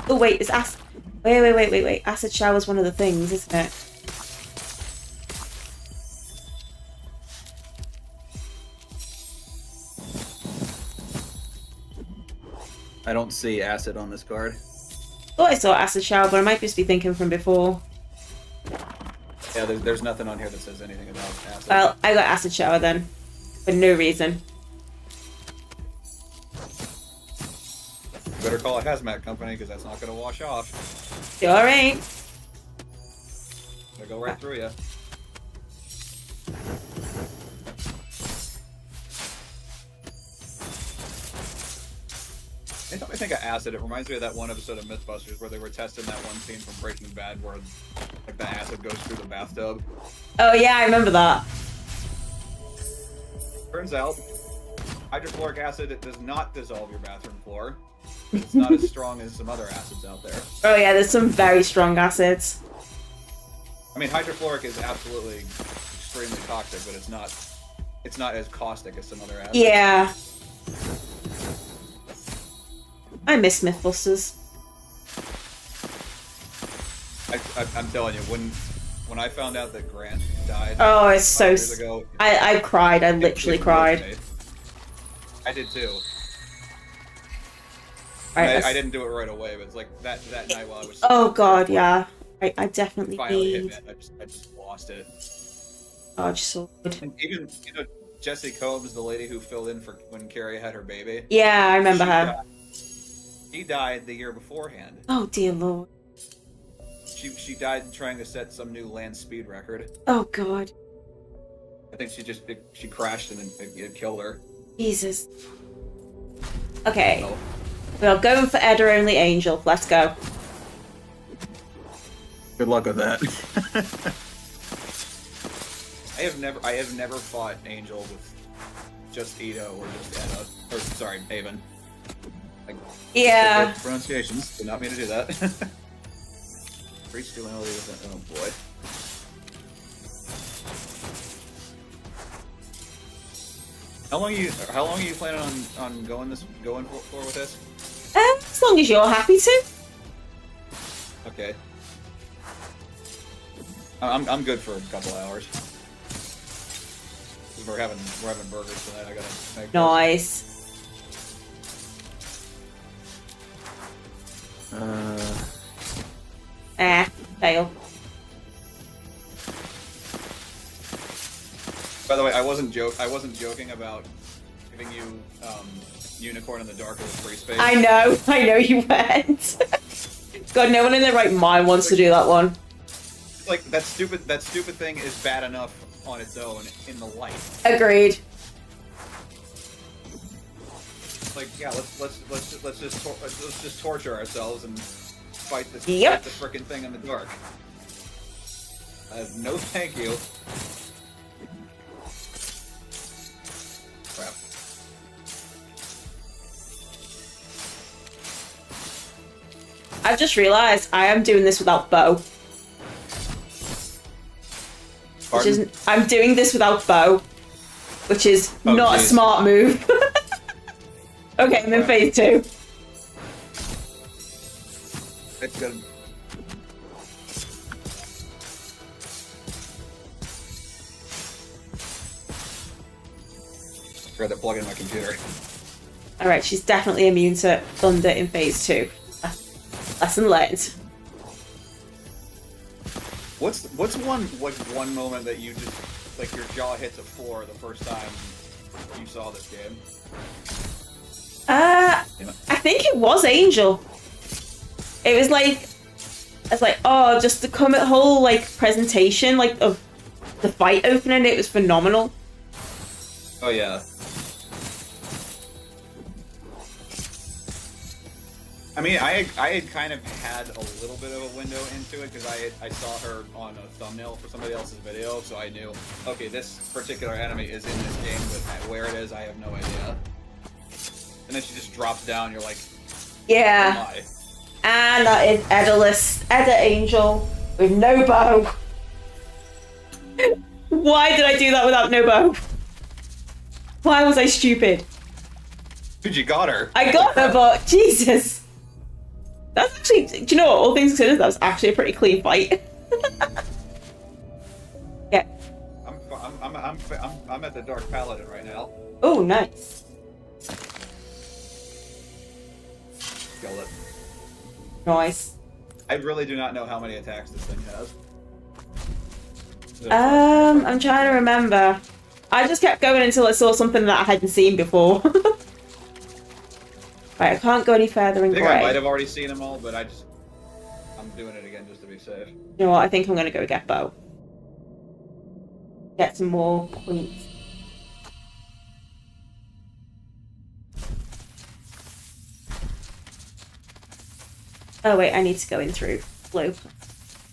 Oh wait, it's acid. Wait. Acid shower's one of the things, isn't it? I don't see acid on this card. Thought I saw acid shower, but I might just be thinking from before. Yeah, there's nothing on here that says anything about acid. Well, I got acid shower then, for no reason. Better call a hazmat company because that's not going to wash off. You alright? They'll go right through you. Anytime I think of acid, it reminds me of that one episode of Mythbusters where they were testing that one scene from Breaking Bad where like the acid goes through the bathtub. Oh yeah, I remember that. Turns out, hydrochloric acid, it does not dissolve your bathroom floor. It's not as strong as some other acids out there. Oh yeah, there's some very strong acids. I mean, hydrochloric is absolutely extremely toxic, but it's not as caustic as some other acids. Yeah. I miss Mythbusters. I'm telling you, when I found out that Grant died, oh, it's so. Years ago, I cried. I literally cried. I did too. Right, I didn't do it right away, but it's like that night while I was. Oh God, yeah. I definitely finally need. hit me. I just lost it. Oh, just so good. And even Jessie Combs, the lady who filled in for when Carrie had her baby. Yeah, I remember her. She died the year beforehand. Oh dear Lord. She died trying to set some new land speed record. Oh God. I think she crashed and it killed her. Jesus. Okay. Oh. Well, going for Edda only Angel. Let's go. Good luck with that. I have never fought Angel with just Ida or just Edda. Or sorry, Haven. Yeah. Pronunciations. Did not mean to do that. Reach duality with that. Oh boy. How long are you planning on going for with this? As long as you're happy to. Okay. I'm good for a couple hours. We're having burgers tonight. I gotta make Nice. Fail. By the way, I wasn't joking about giving you Unicorn in the Dark as a free space. I know you went. God, no one in their right mind wants to do that one. Like that stupid thing is bad enough on its own in the light. Agreed. Like, yeah, let's just torture ourselves and fight this Yep. fight the frickin' thing in the dark. No, thank you. Crap. I've just realised I am doing this without bow. Pardon? I'm doing this without bow, which is not a smart move. Okay, I'm in phase 2. It's good. Forgot to plug in my computer. Alright, she's definitely immune to thunder in phase 2. Lesson learned. What's one moment that you just like your jaw hits the floor the first time you saw this game? I think it was Angel. It was like, I was like, oh, just the whole like presentation like of the fight opening. It was phenomenal. Oh yeah. I mean, I had kind of had a little bit of a window into it because I saw her on a thumbnail for somebody else's video, so I knew, okay, this particular enemy is in this game, but where it is, I have no idea. And then she just drops down. You're like, yeah. oh my. And that is Edda Angel with no bow. Why did I do that without no bow? Why was I stupid? Dude, you got her. I got her, but Jesus. That's actually, do you know what? All things considered, that was actually a pretty clean fight. Yeah. I'm at the Dark Paladin right now. Oh, nice. Kill it. Nice. I really do not know how many attacks this thing has. I'm trying to remember. I just kept going until I saw something that I hadn't seen before. Right, I can't go any further in I think grey. I might have already seen them all, but I'm doing it again just to be safe. You know what? I think I'm going to go get bow. Get some more points. Oh wait, I need to go in through blue.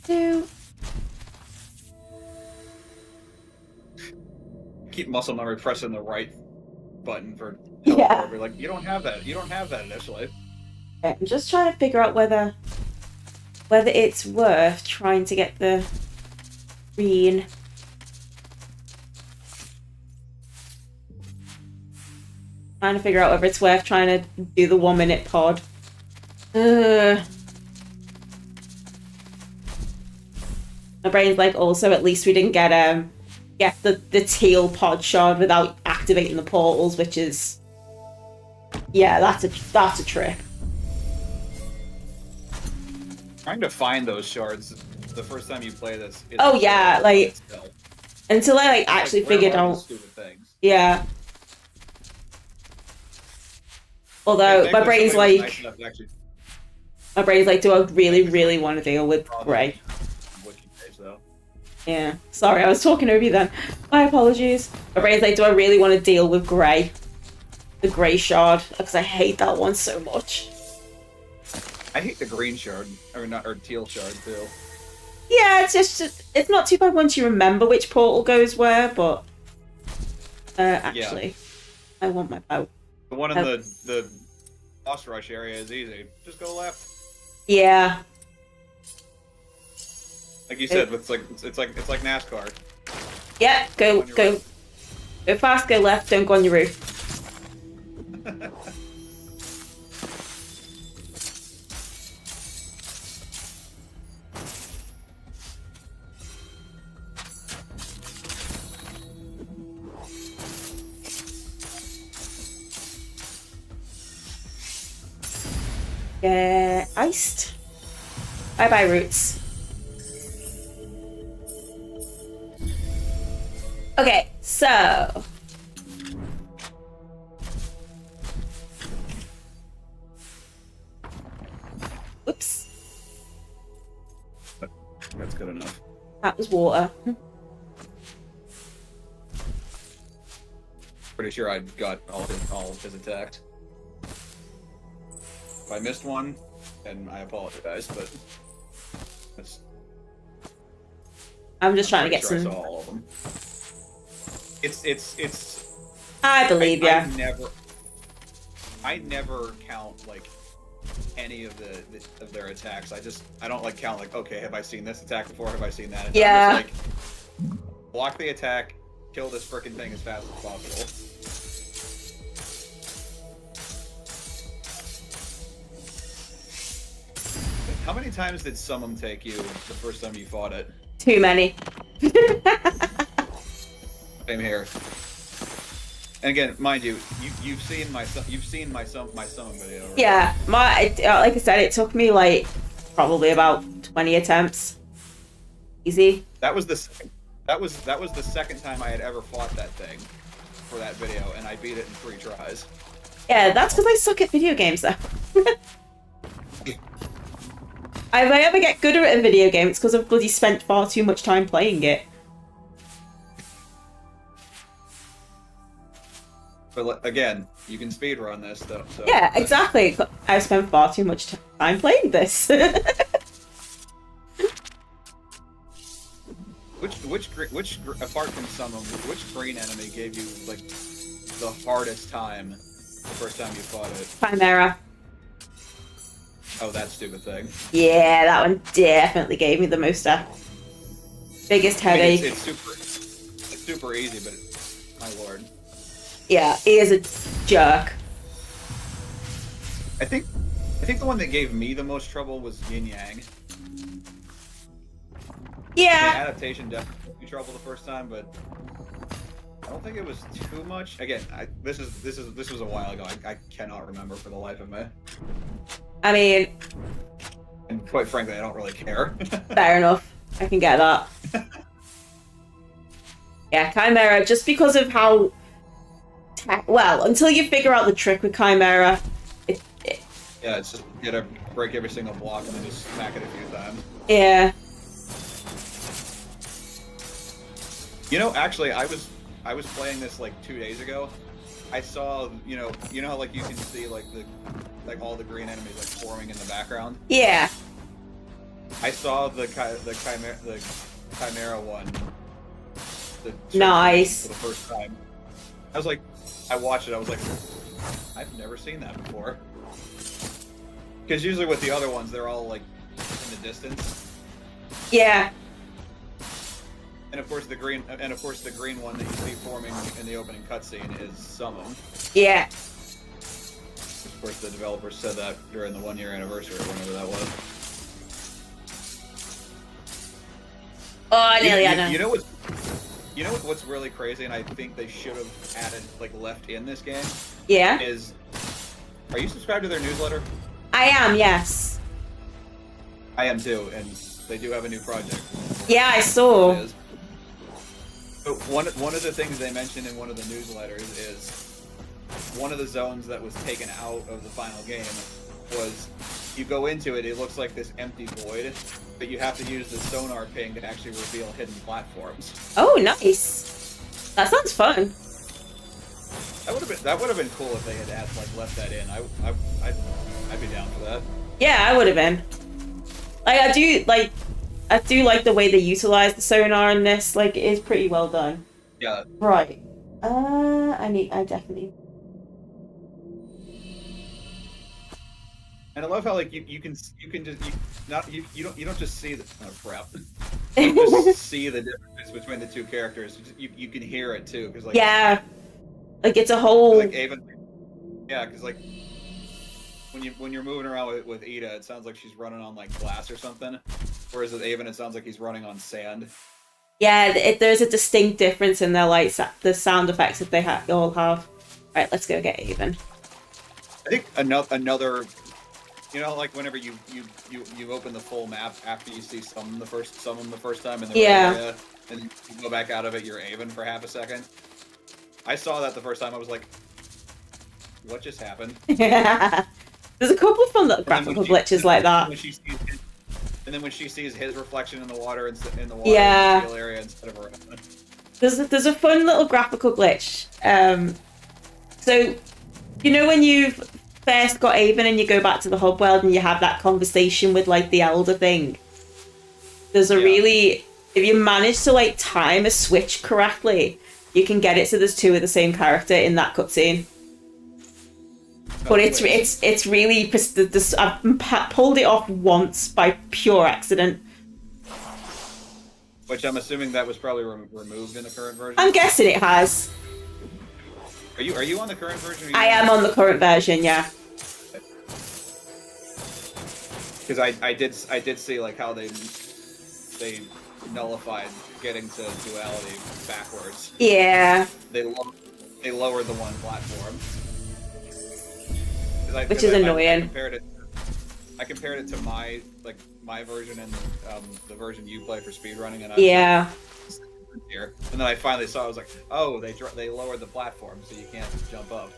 2. Keep muscle memory pressing the right button for Yeah. teleport. Like, you don't have that. You don't have that initially. I'm just trying to figure out whether it's worth trying to get the green. Trying to figure out whether it's worth trying to do the 1 minute pod. My brain's like, also at least we didn't get the teal pod shard without activating the portals, which is, yeah, that's a trip. Trying to find those shards the first time you play this. Oh yeah, like until I like actually figured where are out. the stupid things? Yeah. Although my brain's like, do I really want to deal with grey? Yeah. Sorry, I was talking over you then. My apologies. My brain's like, do I really want to deal with grey? The grey shard, because I hate that one so much. I hate the green shard, or teal shard too. Yeah, it's just it's not too bad once you remember which portal goes where, but actually, I want my bow. The one in the boss rush area is easy. Just go left. Yeah. Like you said, it's like NASCAR. Yeah, go fast, go left, don't go on your roof. Iced. Bye-bye, Roots. Okay, so... Oops. That's good enough. That was water. Pretty sure I got all of his attacks. If I missed one, then I apologize, but that's... I'm just trying to get sure some... I saw all of them. It's... I believe you. I never count, like, any of their attacks. I don't, like, count, like, okay, have I seen this attack before? Have I seen that? Yeah. I'm just, like, block the attack, kill this frickin' thing as fast as possible. How many times did Summon take you the first time you fought it? Too many. Same here. And again, mind you, you've seen my Summon video. Right? Yeah, like I said, it took me like probably about 20 attempts. Easy. That was the second time I had ever fought that thing for that video, and I beat it in 3 tries. Yeah, that's because I suck at video games, though. If I ever get good at a video game, it's because I've bloody spent far too much time playing it. But again, you can speedrun this stuff. So yeah, exactly. I've spent far too much time playing this. which apart from some of them, which green enemy gave you like the hardest time the first time you fought it? Chimera. Oh, that stupid thing. Yeah, that one definitely gave me the most biggest headache. It's super easy, but my lord. Yeah, he is a jerk. I think the one that gave me the most trouble was Yin Yang. Yeah. The adaptation definitely gave me trouble the first time, but I don't think it was too much. Again, this was a while ago. I cannot remember for the life of me. I mean, and quite frankly, I don't really care. Fair enough. I can get that. Yeah, Chimera, just because of how... well, until you figure out the trick with Chimera, yeah, it's just you gotta break every single block and then just smack it a few times. Yeah. You know, actually, I was playing this like 2 days ago. I saw, you know how like you can see like all the green enemies like forming in the background. Yeah. I saw the Chimera one. Nice. For the first time. I was like, I watched it. I was like, I've never seen that before. Because usually with the other ones, they're all like in the distance. Yeah. And of course the green one that you see forming in the opening cutscene is Summon. Yeah. Of course, the developers said that during the 1-year anniversary, or whenever that was. Oh, nearly, I know. You know what's really crazy, and I think they should have added, like, left in this game? Yeah? Are you subscribed to their newsletter? I am, yes. I am too, and they do have a new project. Yeah, I saw. So one of the things they mentioned in one of the newsletters is one of the zones that was taken out of the final game was you go into it, it looks like this empty void, but you have to use the sonar ping to actually reveal hidden platforms. Oh, nice. That sounds fun. That would have been cool if they had left that in. I'd be down for that. Yeah, I would have been. I do like the way they utilize the sonar in this. Like, it is pretty well done. Yeah. Right. I definitely. And I love how like you don't just see the crap. You don't just see the difference between the two characters. You can hear it too, because like yeah, like it's a whole. Like Ava, yeah, because like when you're moving around with Ida, it sounds like she's running on like glass or something, whereas with Avon, it sounds like he's running on sand. Yeah, there's a distinct difference in their like the sound effects that they all have. Right, let's go get Avon. I think another like whenever you open the full map after you see some the first time in the area, and you go back out of it, you're Avon for half a second. I saw that the first time. I was like, "What just happened?" Yeah. There's a couple of fun little graphical glitches like that. And then when she sees his reflection in the water in the water Yeah. in the steel area instead of her own. There's a fun little graphical glitch. So when you've first got Avon and you go back to the hub world and you have that conversation with like the elder thing. There's a really, if you manage to like time a switch correctly, you can get it so there's two of the same character in that cutscene. But it's really, I've pulled it off once by pure accident. Which I'm assuming that was probably removed in the current version. I'm guessing it has. Are you on the current version? I am on the current version, yeah. Because I did see like how they nullified getting to duality backwards. Yeah. They lowered the one platform. Which is annoying. I compared it to my version and the version you play for speedrunning, and here. And then I finally saw. I was like, oh, they lowered the platform, so you can't jump up.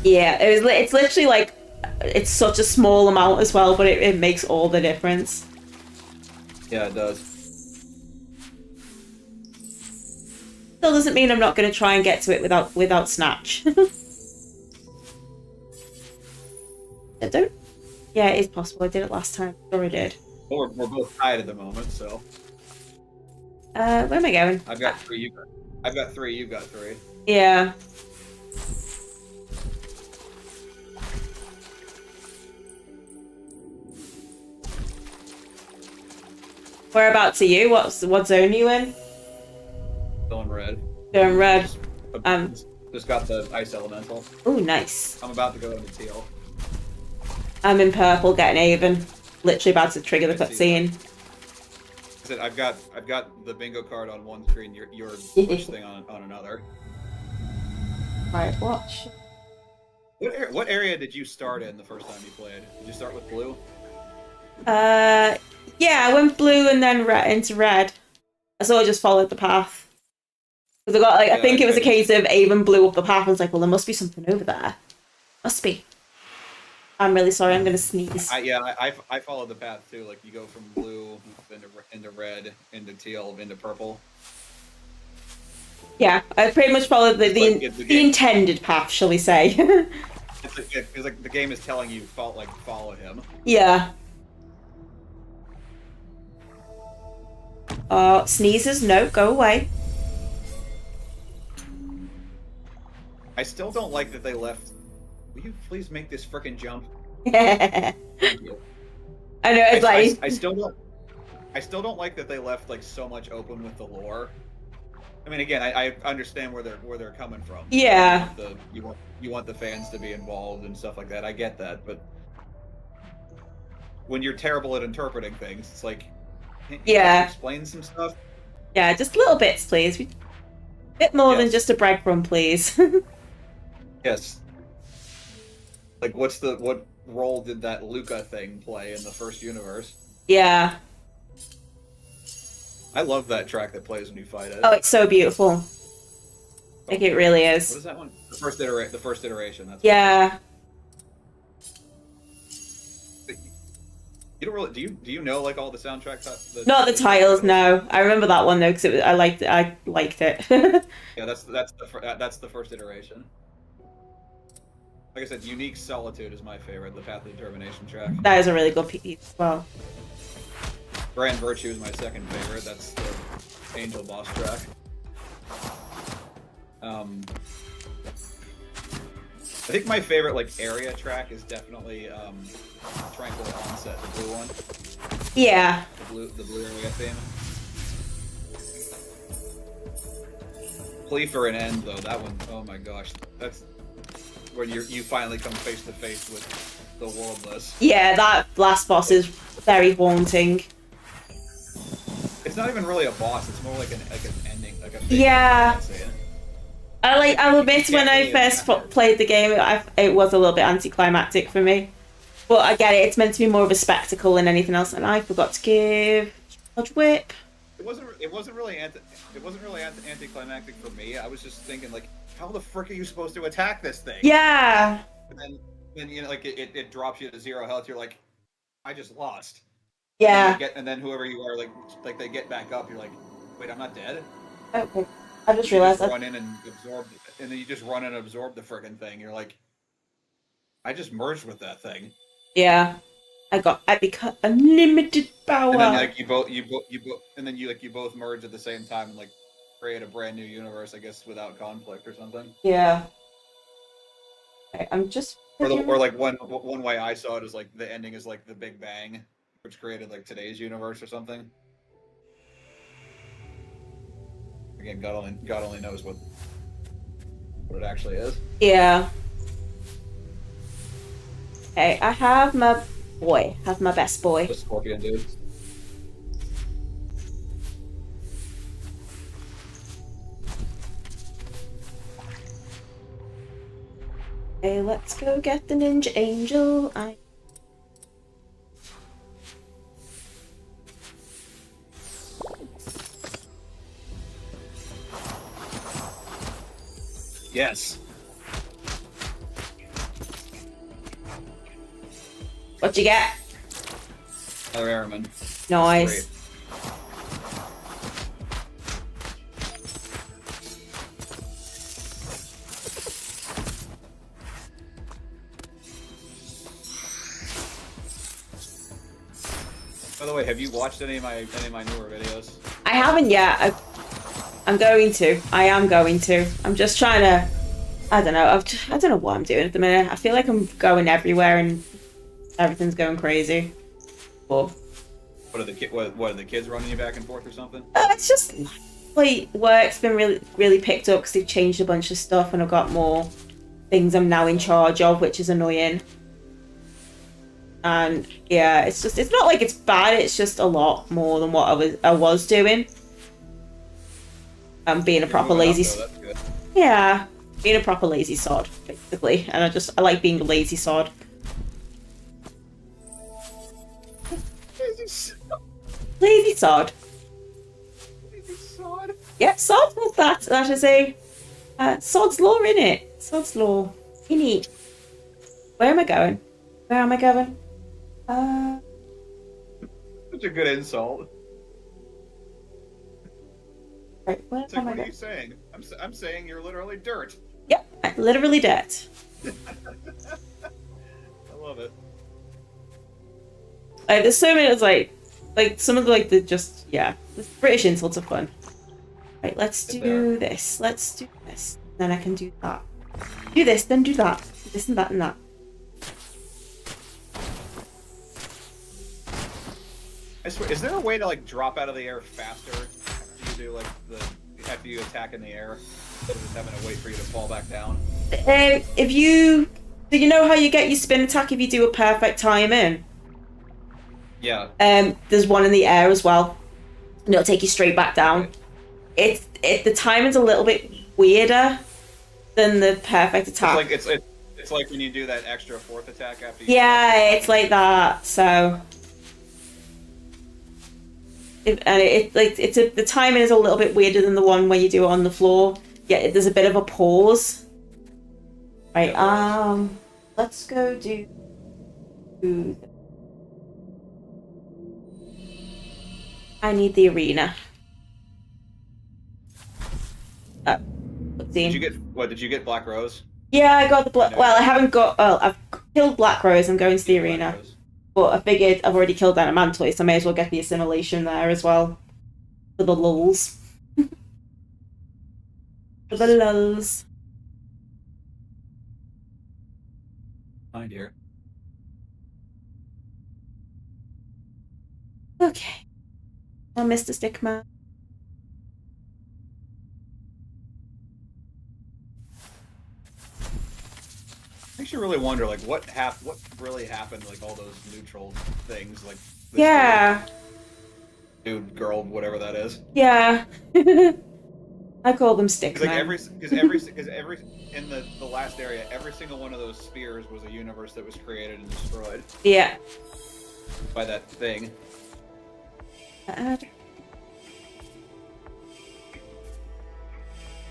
Yeah, it's literally like it's such a small amount as well, but it makes all the difference. Yeah, it does. Still doesn't mean I'm not going to try and get to it without Snatch. I don't. Yeah, it is possible. I did it last time. Sure, I did. Well, we're both tied at the moment, so. Where am I going? I've got 3. I've got 3. You've got 3. Yeah. Whereabouts are you? What zone are you in? Still in red. You're in red. Just got the ice elemental. Oh, nice. I'm about to go into teal. I'm in purple, getting Avon. Literally about to trigger the cutscene. I've got the bingo card on one screen. Your Switch thing on another. Right, watch. What area did you start in the first time you played? Did you start with blue? Yeah, I went blue and then into red. So I just followed the path. Because I think it was a case of Avon blew up the path and was like, well, there must be something over there. Must be. I'm really sorry, I'm gonna sneeze. I followed the path too. Like you go from blue into red, into teal, into purple. Yeah, I pretty much followed the intended path, shall we say? It's like the game is telling you follow him. Yeah. Sneezes, no, go away. I still don't like that they left. Will you please make this frickin' jump? I know, it's like I still don't like that they left like so much open with the lore. I mean, again, I understand where they're coming from. Yeah. You want the fans to be involved and stuff like that. I get that, but when you're terrible at interpreting things, it's like, can't you explain some stuff? Yeah, just little bits, please. A bit more than just a breadcrumb, please. Yes. Like, what role did that Luca thing play in the first universe? Yeah. I love that track that plays when you fight it. Oh, it's so beautiful. Like, it really is. What is that one? The first iteration. That's yeah. You don't really do you know like all the soundtrack? Not the titles, no. I remember that one though because I liked it. Yeah, that's the first iteration. Like I said, Unique Solitude is my favorite, the Path of Determination track. That is a really good piece as well. Grand Virtue is my second favorite. That's the Angel boss track. I think my favorite like area track is definitely Tranquil Onset, the blue one. Yeah. The blue area theme. Plea for an End though, that one, oh my gosh, that's when you finally come face to face with the Worldess. Yeah, that last boss is very haunting. It's not even really a boss. It's more like an ending, like a big ending, I'll admit when I first played the game, it was a little bit anticlimactic for me. But I get it. It's meant to be more of a spectacle than anything else. And I forgot to give Charge Whip. It wasn't really anticlimactic for me. I was just thinking like, how the frick are you supposed to attack this thing? Yeah. And then you know, like it drops you to 0 health. You're like, I just lost. Yeah. And then whoever you are, like they get back up. You're like, wait, I'm not dead. Okay. I just realized run in and absorb, and then you just run and absorb the friggin' thing. You're like, I just merged with that thing. Yeah. I become unlimited power. And then like you both merge at the same time and like create a brand new universe, I guess, without conflict or something. Yeah. Okay, I'm just. Or like one way I saw it is like the ending is like the Big Bang, which created like today's universe or something. Again, God only knows what it actually is. Yeah. Okay, I have my best boy. The scorpion dude. Okay, let's go get the Ninja Angel. Yes. What'd you get? Another airman. Nice. By the way, have you watched any of my newer videos? I haven't yet. I'm going to. I am going to. I'm just trying to. I don't know. I don't know what I'm doing at the minute. I feel like I'm going everywhere and everything's going crazy. But what are the kids running you back and forth or something? It's just like work's been really picked up because they've changed a bunch of stuff and I've got more things I'm now in charge of, which is annoying. And yeah, it's not like it's bad. It's just a lot more than what I was doing. Being a proper lazy. That's good. Yeah, being a proper lazy sod, basically. And I like being a lazy sod. Lazy sod. Lazy sod. Yep, sod. That is a sod's law, innit? Sod's law. Innit. Where am I going? Where am I going? Such a good insult. Right, where It's like, am I what are going? you saying? I'm saying you're literally dirt. Yep, literally dirt. I love it. Like, there's so many. It's like some of the just the British insults are fun. Right, let's do this. Let's do this. Then I can do that. Do this, then do that. Do this and that and that. I swear, is there a way to like drop out of the air faster after you do like after you attack in the air, instead of just having to wait for you to fall back down? If you do, you know how you get your spin attack if you do a perfect timing? Yeah. There's one in the air as well, and it'll take you straight back down. Right. The timing's a little bit weirder than the perfect attack. It's like when you do that extra fourth attack after you. Yeah, it's like that. So. The timing is a little bit weirder than the one where you do it on the floor. Yeah, there's a bit of a pause. Right, let's go do I need the arena. Did you get Black Rose? Yeah, I got the Black. Well, I haven't got. Well, I've killed Black Rose. I'm going to the arena. But I figured I've already killed Adamantoid, so I may as well get the assimilation there as well. For the lulz. For the lulz. Hi, dear. Okay. Oh, Mr. Stickman. Makes you really wonder, like, what really happened, like all those neutral things, like. Yeah. Dude, girl, whatever that is. Yeah. I call them stick Like men. because every in the last area, every single one of those spheres was a universe that was created and destroyed. Yeah. By that thing.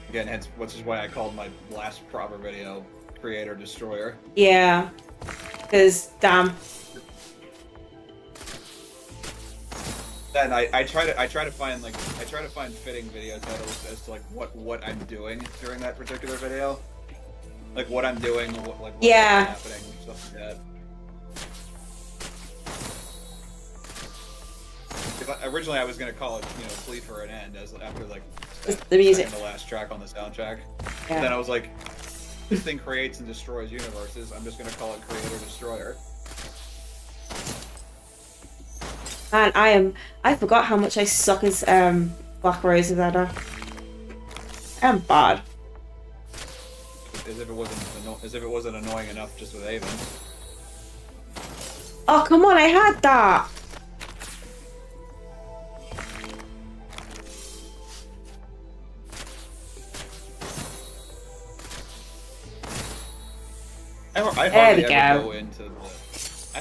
Again, hence which is why I called my last proper video Creator Destroyer. Yeah. Because damn. Then I try to find fitting video titles as to like what I'm doing during that particular video, like what I'm doing, what's happening, stuff like that. Originally, I was gonna call it "Plea for an End" after like the music, the last track on the soundtrack. Yeah. Then I was like, this thing creates and destroys universes. I'm just gonna call it Creator Destroyer. Man, I forgot how much I suck as Black Rose's Adder. I am bad. As if it wasn't annoying enough just with Avon. Oh come on, I had that. I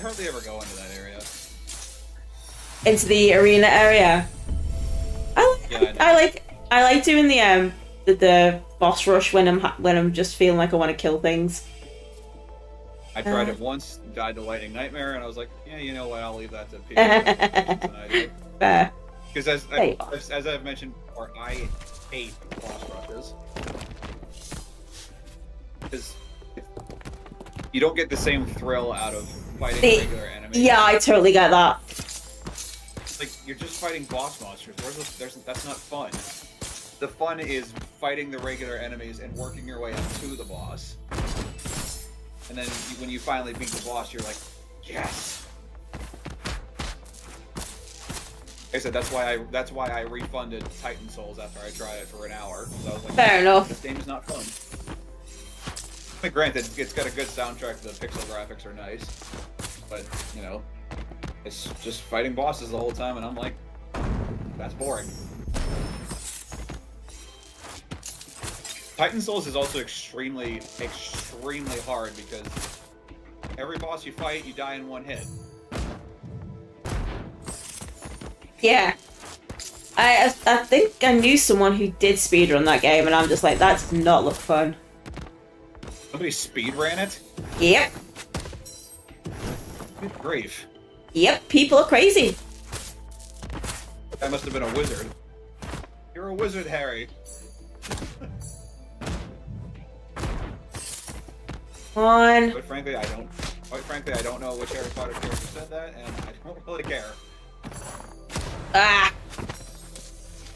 hardly ever go into that area. Into the arena area. I like doing the boss rush when I'm just feeling like I want to kill things. I tried it once, died to Lightning Nightmare, and I was like, yeah, you know what? I'll leave that to people. Fair. Because as I've mentioned before, I hate boss rushes. Because you don't get the same thrill out of fighting regular enemies. Yeah, I totally get that. Like, you're just fighting boss monsters. That's not fun. The fun is fighting the regular enemies and working your way up to the boss. And then when you finally beat the boss, you're like, yes! Like I said, that's why I refunded Titan Souls after I tried it for an hour. So I was like, fair enough. This game is not fun. But granted, it's got a good soundtrack, the pixel graphics are nice. But, it's just fighting bosses the whole time, and I'm like, that's boring. Titan Souls is also extremely, extremely hard because every boss you fight, you die in one hit. Yeah. I think I knew someone who did speedrun that game, and I'm just like, that does not look fun. Somebody speedran it? Yep. Good grief. Yep, people are crazy. That must have been a wizard. You're a wizard, Harry. On. Quite frankly, I don't know which Harry Potter character said that, and I don't really care. Ah!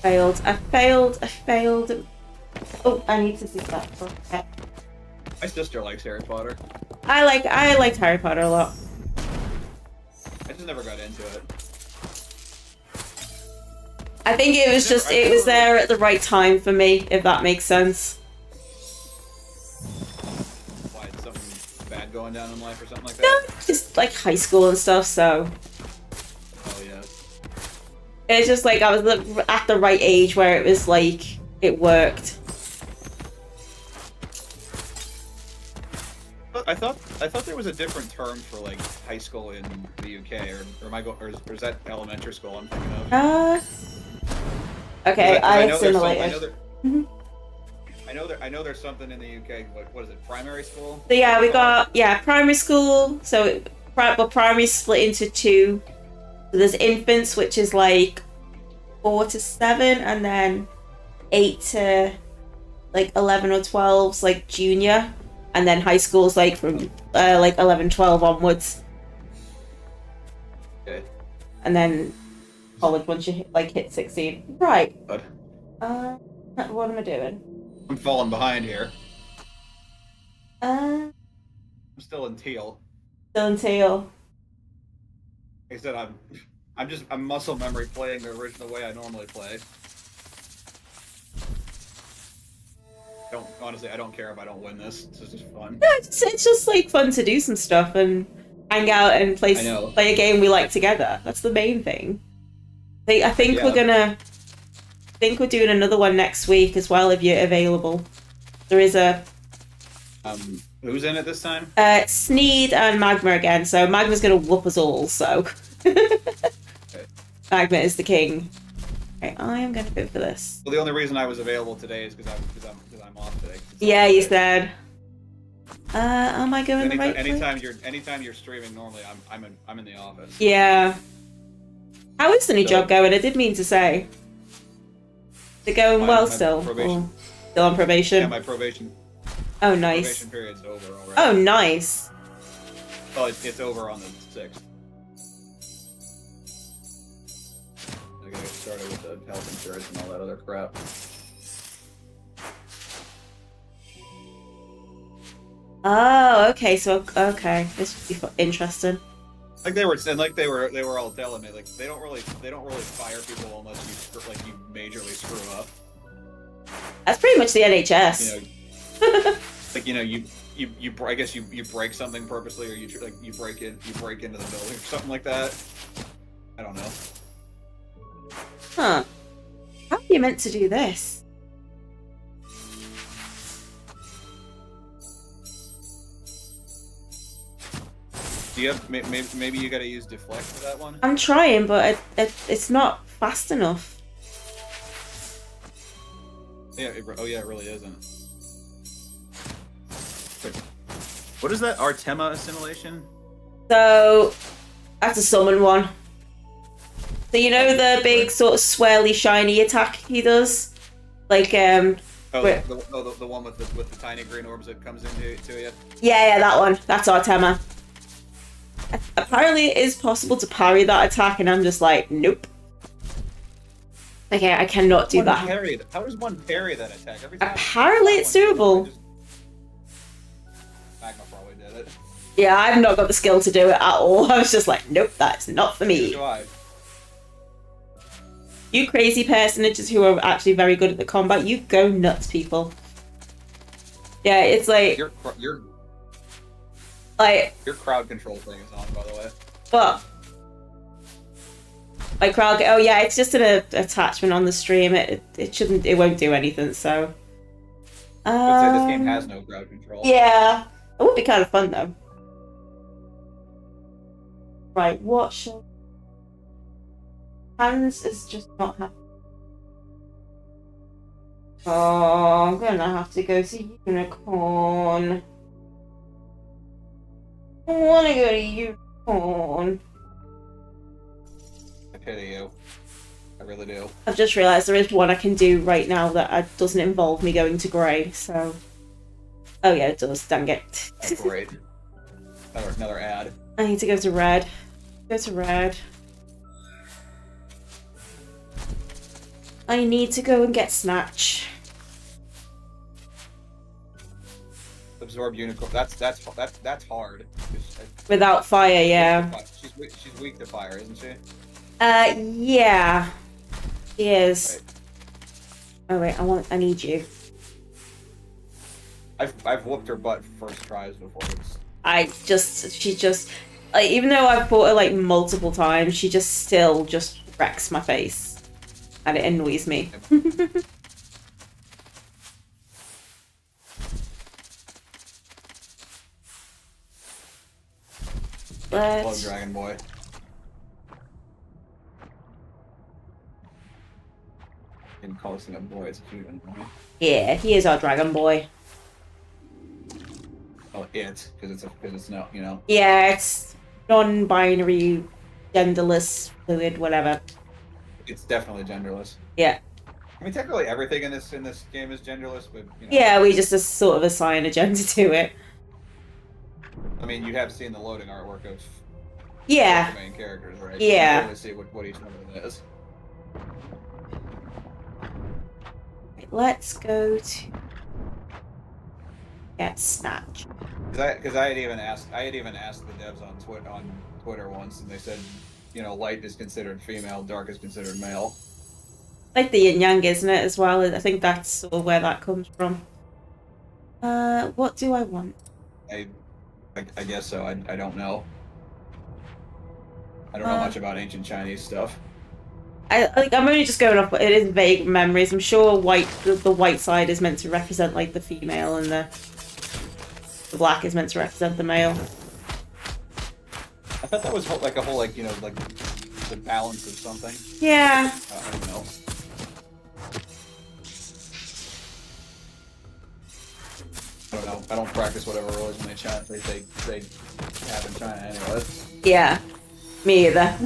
Failed. I failed. Oh, I need to do that for okay. My sister likes Harry Potter. I liked Harry Potter a lot. I just never got into it. I think it was there at the right time for me, if that makes sense. Why, something bad going down in life or something like that? No, it's like high school and stuff, so. Oh yeah. It's just like I was at the right age where it was like, it worked. I thought there was a different term for like high school in the UK, or is that elementary school I'm thinking of? Okay, I assimilated. I know there's something in the UK. What is it? Primary school? So yeah, we got primary school. So primary split into two. So there's infants, which is like 4 to 7, and then 8 to like 11 or 12's like junior. And then high school's like from like 11, 12 onwards. Okay. And then college once you hit 16. Right. What? What am I doing? I'm falling behind here. I'm still in teal. still in teal. Like I said, I'm muscle memory playing the original way I normally play. Honestly, I don't care if I don't win this. This is just fun. No, it's just like fun to do some stuff and hang out and play a game we like together. That's the main thing. I think we're gonna think we're doing another one next week as well if you're available. There is a who's in it this time? Sneed and Magma again. So Magma's gonna whoop us all. So Magma is the king. Okay, I am gonna go for this. Well, the only reason I was available today is because I'm off today. Yeah, you said. Am I going the right way? Anytime you're streaming normally, I'm in the office. Yeah. How is the new job going? I did mean to say. Is it going well still? Or still on probation? Yeah, my probation. Oh, nice. Probation period's over already. Oh, nice. Oh, it's over on the 6th. I gotta get started with the health insurance and all that other crap. Oh, okay. So, okay, this would be interesting. Like they were all telling me, like they don't really fire people unless you majorly screw up. That's pretty much the NHS. You know, I guess you break something purposely, or you break into the building or something like that. I don't know. Huh? How are you meant to do this? Do you have maybe you got to use deflect for that one? I'm trying, but it's not fast enough. Yeah. It really isn't. What is that? Artema assimilation? So that's a summon one. So you know the big sort of swirly shiny attack he does, like the one with the tiny green orbs that comes into you. Yeah, that one. That's Artema. Apparently, it is possible to parry that attack, and I'm just like, nope. Okay, I cannot do that. How does one parry that attack? Every time apparently, it's doable. Magma probably did it. Yeah, I've not got the skill to do it at all. I was just like, nope, that's not for me. You crazy personages who are actually very good at the combat, you go nuts, people. Yeah, it's like your crowd control thing is on, by the way. What? My crowd. Oh yeah, it's just an attachment on the stream. It won't do anything. So. This game has no crowd control. Yeah, it would be kind of fun though. Right, what should? Hands is just not happy. Oh, I'm gonna have to go to Unicorn. I wanna go to Unicorn. I pity you. I really do. I've just realised there is one I can do right now that doesn't involve me going to Grey, so... Oh yeah, it does, dang it. That's great. Another ad. I need to go to Red. Go to Red. I need to go and get Snatch. Absorb unicorn. That's hard. Without fire, yeah. She's weak to fire, isn't she? Yeah. She is. Right. Oh wait, I need you. I've whooped her butt first tries before. She just like, even though I've fought her like multiple times, she just still just wrecks my face, and it annoys me. Hello, Dragon Boy. You can call this thing a boy, it's a cute one. Yeah, he is our Dragon Boy. Oh, because it's no, you know. Yeah, it's non-binary, genderless, fluid, whatever. It's definitely genderless. Yeah. I mean, technically everything in this game is genderless, but you know. Yeah, we just sort of assign a gender to it. I mean, you have seen the loading artwork of the main characters, right? Yeah. You can see what each one of them is. Let's go to get Snatch. Because I had even asked the devs on Twitter once, and they said, you know, light is considered female, dark is considered male. Like the yin yang, isn't it, as well? I think that's sort of where that comes from. What do I want? I guess so. I don't know. I don't know much about ancient Chinese stuff. I'm only just going off, but it is vague memories. I'm sure the white side is meant to represent like the female, and the black is meant to represent the male. I thought that was like a whole like like the balance of something. Yeah. I don't know. I don't know. I don't practice whatever religion they have in China anyway. Yeah. Me either.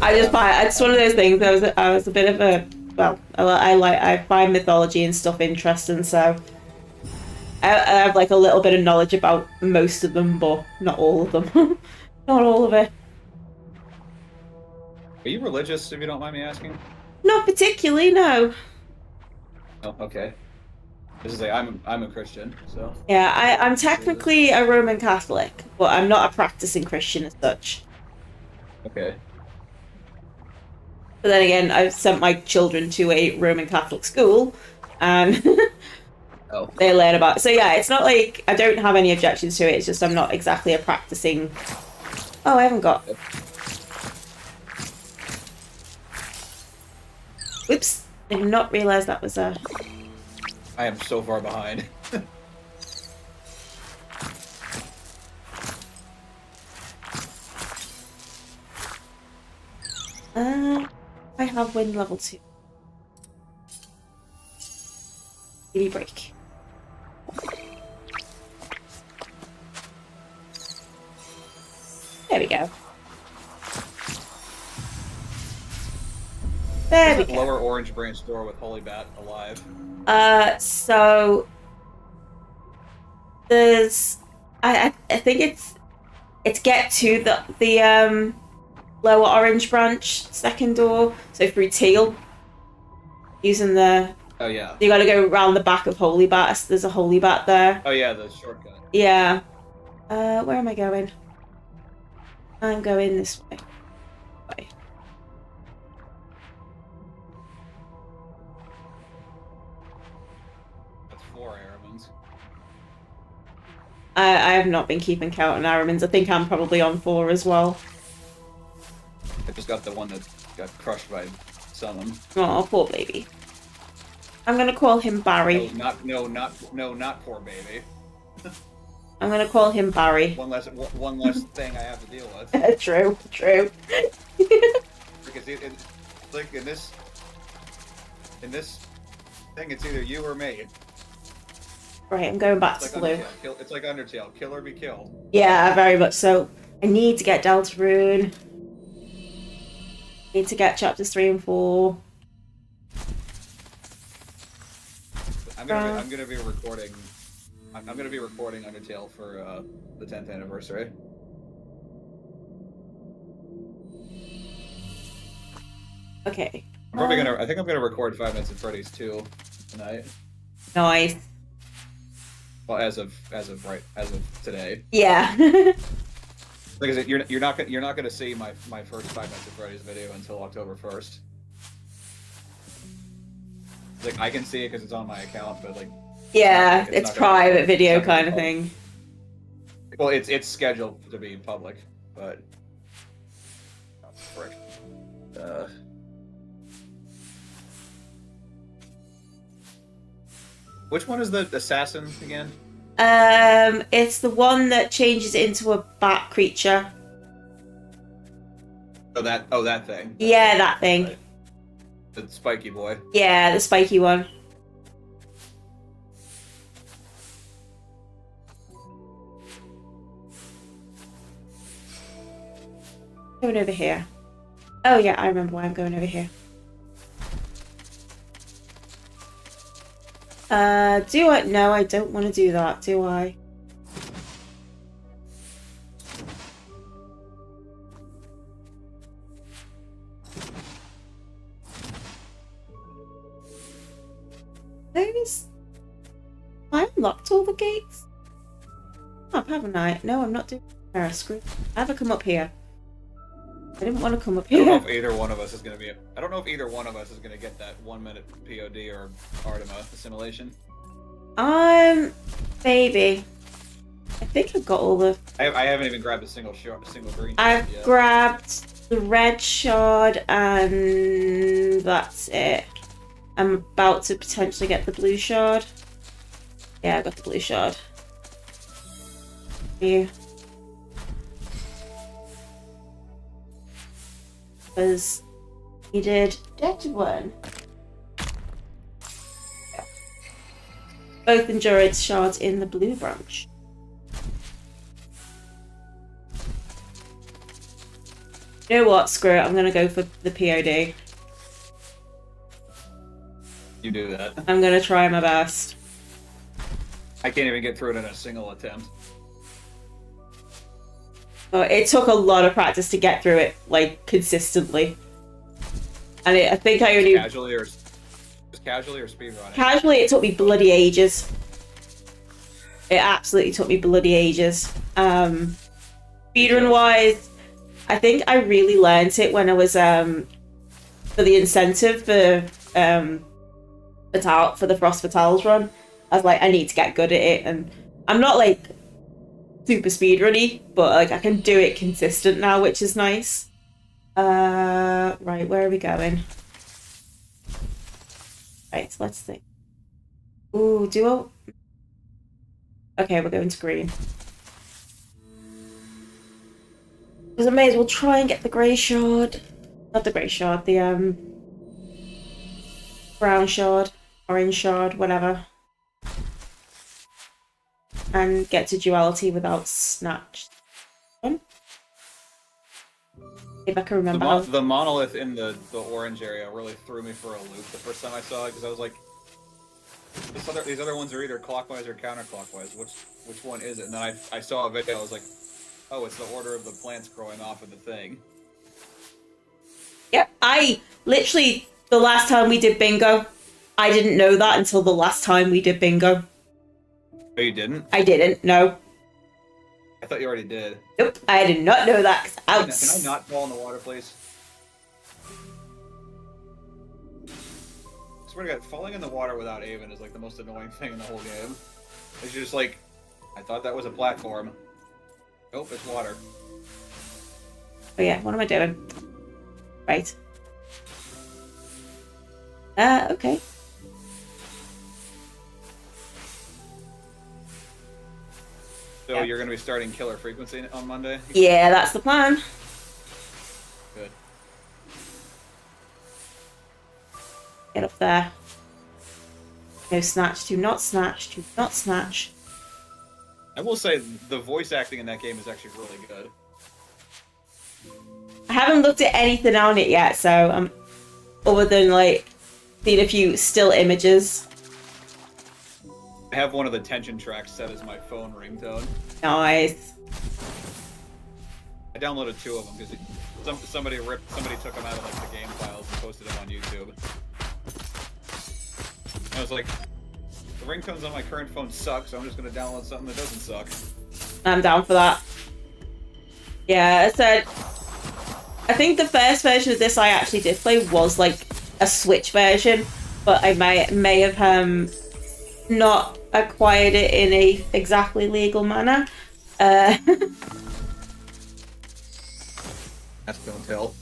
It's one of those things. I was a bit of a I find mythology and stuff interesting, so I have like a little bit of knowledge about most of them, but not all of them. Not all of it. Are you religious, if you don't mind me asking? Not particularly, no. Oh, okay. This is I'm a Christian, so. Yeah, I'm technically a Roman Catholic, but I'm not a practicing Christian as such. Okay. But then again, I've sent my children to a Roman Catholic school, and Oh. they learn about. So yeah, it's not like I don't have any objections to it. It's just I'm not exactly a practicing. Oh, I haven't got. Oops! I did not realize that was a. I am so far behind. I have wind level 2. Give me a break. There we go. There we go. Lower Orange Branch door with Holy Bat alive. So there's I think it's get to the lower Orange Branch second door. So through Teal, using the. Oh yeah. You got to go around the back of Holy Bat. There's a Holy Bat there. Oh yeah, the shortcut. Yeah. Where am I going? I'm going this way. That's 4 Aramans. I have not been keeping count on Aramans. I think I'm probably on 4 as well. I just got the one that got crushed by someone. Oh, poor baby. I'm gonna call him Barry. No, not poor baby. I'm gonna call him Barry. One less thing I have to deal with. True. Because it's like in this thing, it's either you or me. Right, I'm going back to blue. It's like Undertale. Kill or be killed. Yeah, very much so. I need to get Deltarune. Need to get chapters 3 and 4. I'm gonna be recording. I'm gonna be recording Undertale for the 10th anniversary. Okay. I'm probably gonna. I think I'm gonna record 5 Nights at Freddy's 2 tonight. Nice. Well, as of today. Yeah. Because you're not gonna see my first 5 Nights at Freddy's video until October 1st. Like I can see it because it's on my account, but like. Yeah, it's private video kind of thing. Well, it's scheduled to be public, but. Oh, frick. Which one is the assassin again? It's the one that changes into a bat creature. Oh, that thing. Yeah, that thing. Right. The spiky boy. Yeah, the spiky one. Going over here. Oh yeah, I remember why I'm going over here. Do I? No, I don't want to do that, do I? I unlocked all the gates? Oh, haven't I? No, I'm not doing it. Screw. I have to come up here. I didn't want to come up here. I don't know if either one of us is gonna be. I don't know if either one of us is gonna get that 1 minute POD or Artima assimilation. Maybe. I think I've got all the. I haven't even grabbed a single green. I've grabbed the red shard, and that's it. I'm about to potentially get the blue shard. Yeah, I got the blue shard. You. Because he did that one. Both endurance shards in the blue branch. You know what? Screw it. I'm gonna go for the POD. You do that. I'm gonna try my best. I can't even get through it in a single attempt. Oh, it took a lot of practice to get through it, like, consistently. And I think I only... Casually or speedrunning? Casually, it took me bloody ages. It absolutely took me bloody ages. Speedrun-wise, I think I really learnt it when I was, for the incentive for the Frost Fatales run. I was like, I need to get good at it, and I'm not, like, super speedrunny, but like I can do it consistent now, which is nice. Right, where are we going? Right, let's think. Ooh, duo. Okay, we're going to green. Because I may as well try and get the grey shard. Not the grey shard, the brown shard, orange shard, whatever. And get to duality without snatch. If I can remember. The monolith in the orange area really threw me for a loop the first time I saw it, because I was like, these other ones are either clockwise or counterclockwise. Which one is it? And then I saw a video. I was like, oh, it's the order of the plants growing off of the thing. Yeah, I literally, the last time we did bingo, I didn't know that until the last time we did bingo. Oh, you didn't? I didn't, no. I thought you already did. Nope, I did not know that. Can I not fall in the water, please? I swear to God, falling in the water without Avon is like the most annoying thing in the whole game. It's just like, I thought that was a platform. Nope, it's water. Oh yeah, what am I doing? Right. Okay. So yeah. You're going to be starting Killer Frequency on Monday? Yeah, that's the plan. Good. Get up there. No snatch, do not snatch, do not snatch. I will say, the voice acting in that game is actually really good. I haven't looked at anything on it yet, so other than like seeing a few still images. I have one of the tension tracks set as my phone ringtone. Nice. I downloaded 2 of them because somebody took them out of like the game files and posted them on YouTube. I was like, the ringtones on my current phone suck, so I'm just gonna download something that doesn't suck. I'm down for that. Yeah, I said, I think the first version of this I actually did play was like a Switch version, but I may have not acquired it in a exactly legal manner. That's don't tell.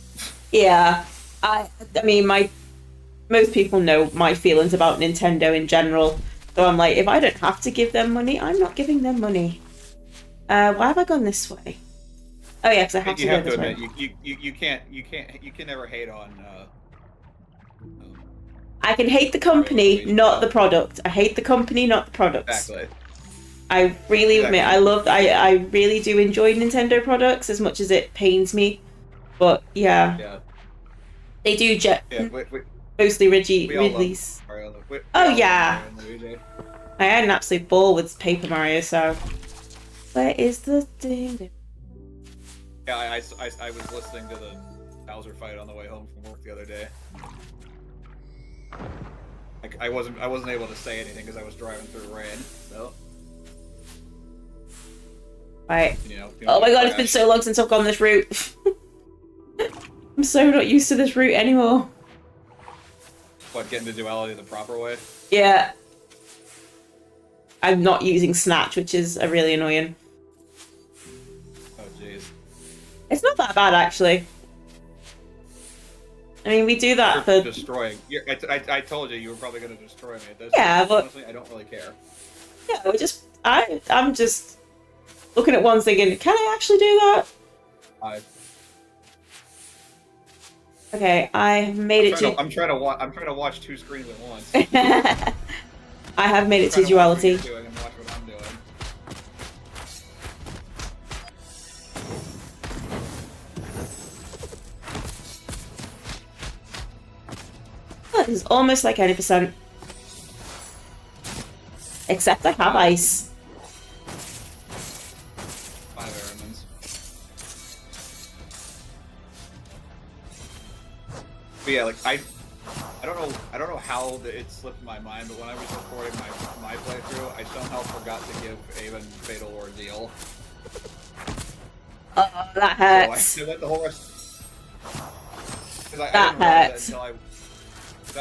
Yeah, I mean, most people know my feelings about Nintendo in general, so I'm like, if I don't have to give them money, I'm not giving them money. Why have I gone this way? Oh yeah, because I have to go this way. You can never hate on. I can hate the company, not the product. I hate the company, not the products. Exactly. I really admit, I really do enjoy Nintendo products as much as it pains me. But yeah. They do mostly release. Oh yeah. I had an absolute ball with Paper Mario, so where is the thing? Yeah, I was listening to the Bowser fight on the way home from work the other day. Like I wasn't able to say anything because I was driving through rain. So. Right. Oh my god, it's been so long since I've gone this route. I'm so not used to this route anymore. What, getting the duality the proper way? Yeah. I'm not using Snatch, which is really annoying. Oh jeez. It's not that bad, actually. I mean, we do that You're for... destroying. I told you were probably going to destroy me at this Yeah, point. but... Honestly, I don't really care. Yeah, we're just... I'm just looking at one thinking, can I actually do that? Okay, I made it to... I'm trying to watch two screens at once. I have made it to duality. Watch what I'm doing. Oh, this is almost like 80%. Except I have ice. 5 airmans. But yeah, like I don't know how it slipped my mind, but when I was recording my playthrough, I somehow forgot to give Avon Fatal Ordeal. Oh, that hurts. So I went the whole rest. That hurts.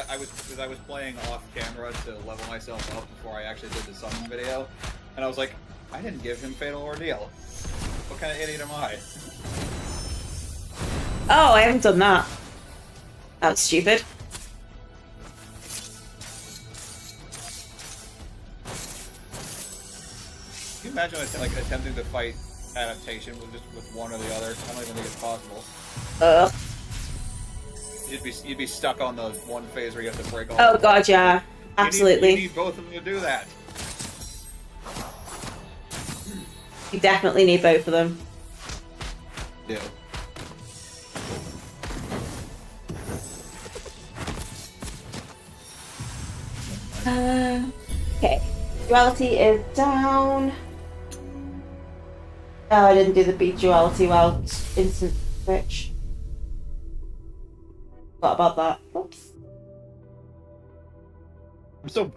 I was playing off camera to level myself up before I actually did the summon video, and I was like, I didn't give him Fatal Ordeal. What kind of idiot am I? Oh, I haven't done that. That was stupid. Can you imagine attempting to fight adaptation with one or the other? I don't even think it's possible. Ugh. You'd be stuck on the one phase where you have to break all. Oh god, yeah, absolutely. You need both of them to do that. You definitely need both of them. Yeah. Okay. Duality is down. Oh, I didn't do the beat duality well. Instant switch. What about that? Oops.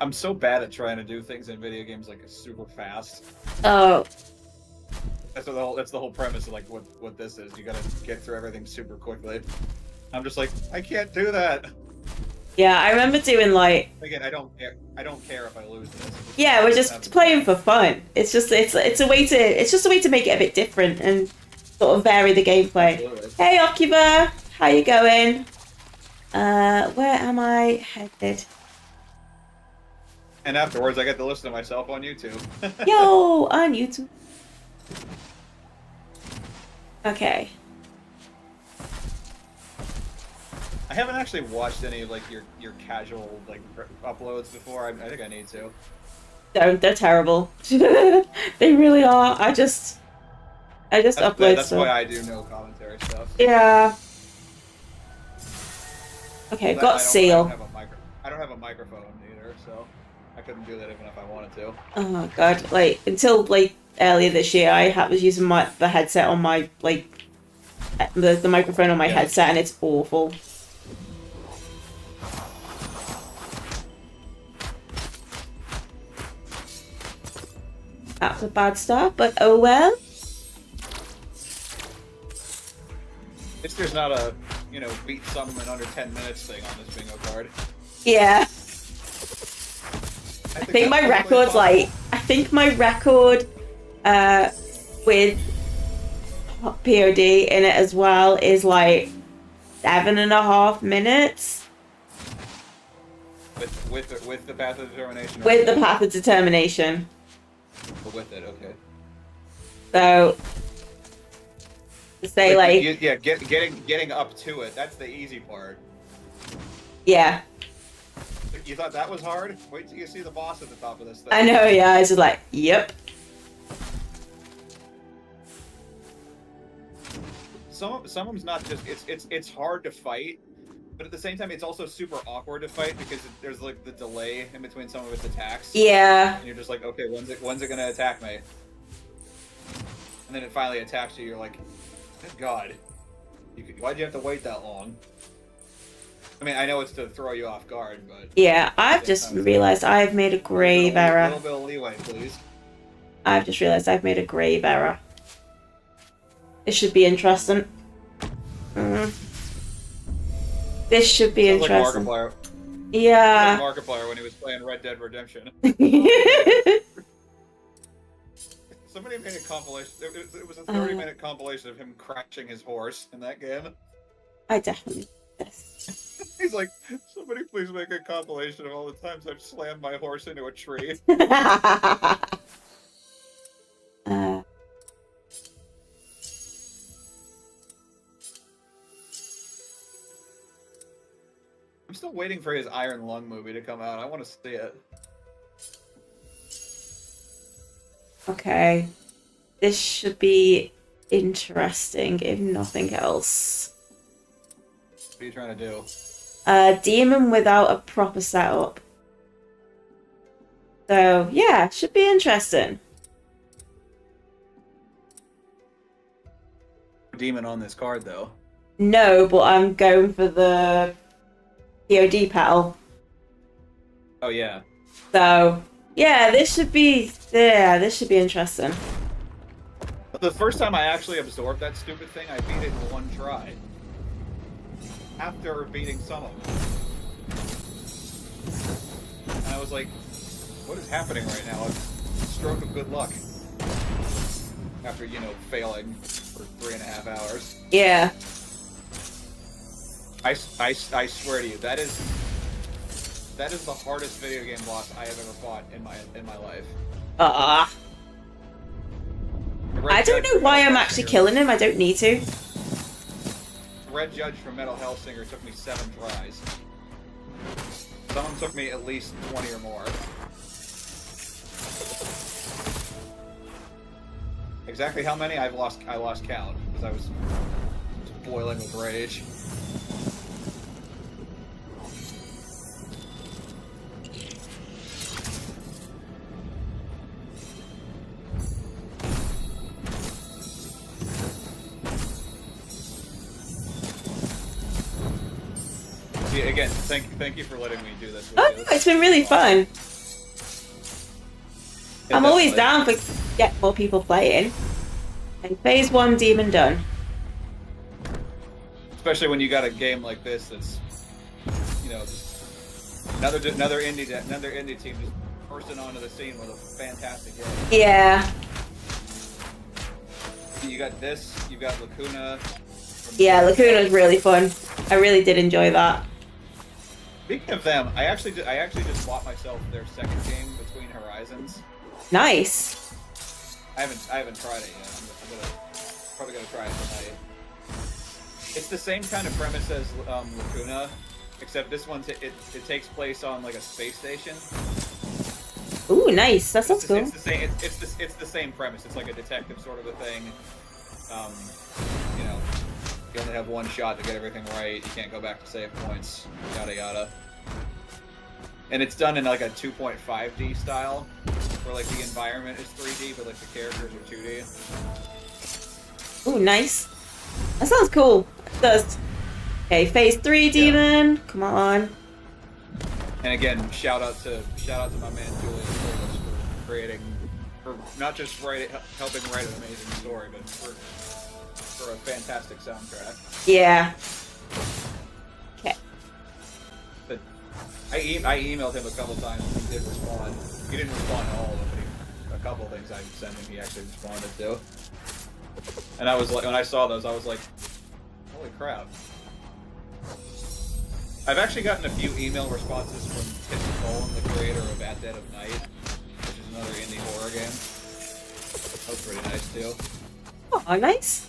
I'm so bad at trying to do things in video games like super fast. Oh. That's the whole premise of like what this is. You gotta get through everything super quickly. I'm just like, I can't do that. Yeah, I remember doing like... Again, I don't care if I lose this. Yeah, we're just playing for fun. It's just it's a way to make it a bit different and sort of vary the gameplay. Absolutely. Hey Ocuba, how you going? Where am I headed? And afterwards, I get to listen to myself on YouTube. Yo, on YouTube. Okay. I haven't actually watched any of like your casual like uploads before. I think I need to. They're terrible. They really are. I just upload That's stuff. why I do no commentary stuff. Yeah. Okay, got seal. I don't have a microphone either, so I couldn't do that even if I wanted to. Oh god, like until like earlier this year, I was using the headset on my like the microphone on my headset, and it's awful. That's a bad start, but oh well. If there's not a, beat something in under 10 minutes thing on this bingo card. Yeah. I think my record's like... I think my record with POD in it as well is like 7.5 minutes. With the path of determination? With the path of determination. With it, okay. So... Say like... Yeah, getting up to it, that's the easy part. Yeah. You thought that was hard? Wait till you see the boss at the top of this thing. I know, yeah, I was just like, yep. Some of them's not just it's hard to fight, but at the same time it's also super awkward to fight because there's like the delay in between some of its attacks. Yeah. And you're just like, okay, when's it gonna attack me? And then it finally attacks you. You're like, good God, why'd you have to wait that long? I mean, I know it's to throw you off guard, but... Yeah, I've just realised I've made a grave error. A little bit of leeway, please. I've just realised I've made a grave error. This should be interesting. This should be interesting. Like yeah. Like Markiplier when he was playing Red Dead Redemption. Somebody made a compilation. It was a 30-minute compilation of him crashing his horse in that game. I definitely did this. He's like, somebody please make a compilation of all the times I've slammed my horse into a tree. I'm still waiting for his Iron Lung movie to come out. I want to see it. Okay. This should be interesting, if nothing else. What are you trying to do? Demon without a proper setup. So, yeah, should be interesting. Demon on this card, though. No, but I'm going for the POD petal. Oh, yeah. So, yeah, this should be interesting. The first time I actually absorbed that stupid thing, I beat it in one try. After beating some of them. And I was like, what is happening right now? A stroke of good luck. After, you know, failing for 3.5 hours. Yeah. I swear to you, that is the hardest video game boss I have ever fought in my life. I don't know why I'm actually killing him. I don't need to. Red Judge from Metal Hellsinger took me 7 tries. Some of them took me at least 20 or more. Exactly how many I lost count because I was boiling with rage. Again, thank you for letting me do this. Oh, it's been really fun. I'm always down for get more people playing. And phase 1 demon done. Especially when you got a game like this that's, you know, just another indie team just bursting onto the scene with a fantastic game. Yeah. You got this. You got Lacuna. Yeah, Lacuna's really fun. I really did enjoy that. Speaking of them, I actually just bought myself their second game, Between Horizons. Nice. I haven't tried it yet. I'm probably gonna try it tonight. It's the same kind of premise as Lacuna, except this one it takes place on like a space station. Ooh, nice. That sounds cool. It's the same premise. It's like a detective sort of a thing. You know, you only have one shot to get everything right. You can't go back to save points. Yada yada. And it's done in like a 2.5D style, where like the environment is 3D, but like the characters are 2D. Ooh, nice. That sounds cool. It does. Okay, phase 3 demon. Yeah. Come on. And again, shout out to my man Julian Worldess for creating, for not just helping write an amazing story, but for a fantastic soundtrack. Yeah. Okay. But I emailed him a couple times and he did respond. He didn't respond to all of them, but a couple of things I sent him he actually responded to. And I was like, when I saw those, I was like, holy crap. I've actually gotten a few email responses from Tim Cullen, the creator of At Dead of Night, which is another indie horror game. That was pretty nice too. Oh, nice.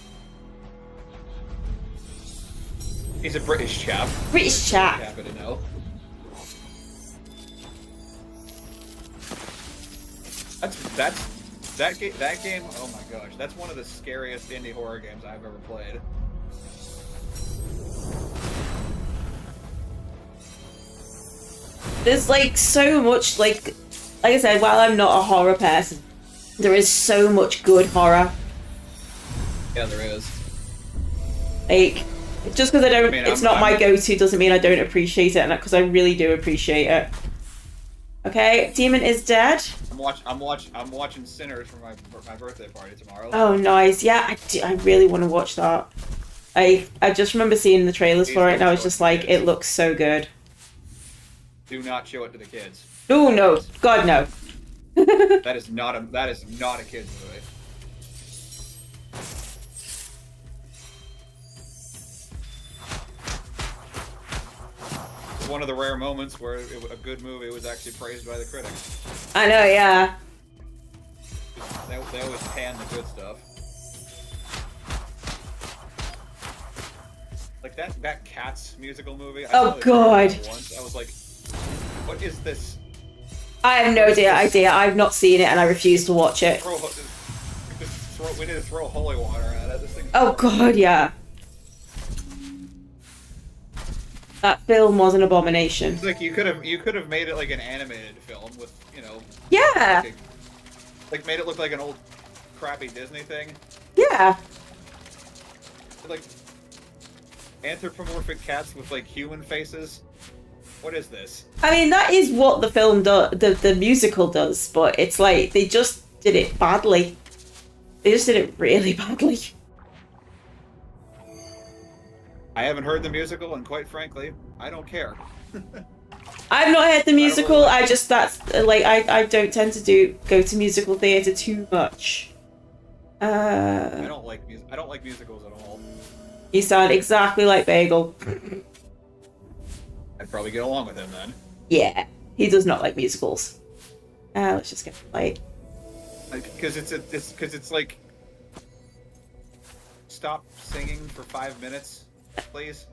He's a British chap. British chap. Happy to know. That game. Oh my gosh, that's one of the scariest indie horror games I've ever played. There's like so much like I said, while I'm not a horror person, there is so much good horror. Yeah, there is. Like, just because it's not my go-to doesn't mean I don't appreciate it, and because I really do appreciate it. Okay, demon is dead. I'm watching Sinners for my birthday party tomorrow. Oh, nice. Yeah, I really want to watch that. I just remember seeing the trailers for it, and I was just like, it looks so good. Do not show it to the kids. Oh no, God no. That is not a kid's movie. one of the rare moments where a good movie was actually praised by the critics. I know, yeah. They always pan the good stuff. Like that Cats musical movie. I Oh God! Once. I was like, what is this? I have no idea. I've not seen it, and I refuse to watch it. We need to throw holy water at it. This thing's oh God, yeah. That film was an abomination. It's like you could have made it like an animated film with, you know. Yeah. Like made it look like an old crappy Disney thing. Yeah. Like anthropomorphic cats with like human faces. What is this? I mean, that is what the film does, the musical does, but it's like they just did it badly. They just did it really badly. I haven't heard the musical, and quite frankly, I don't care. I've not heard the musical. I just that's like I don't tend to go to musical theatre too much. I don't like musicals at all. You sound exactly like Bagel. I'd probably get along with him then. Yeah, he does not like musicals. Let's just get played. Because it's like, stop singing for 5 minutes, please.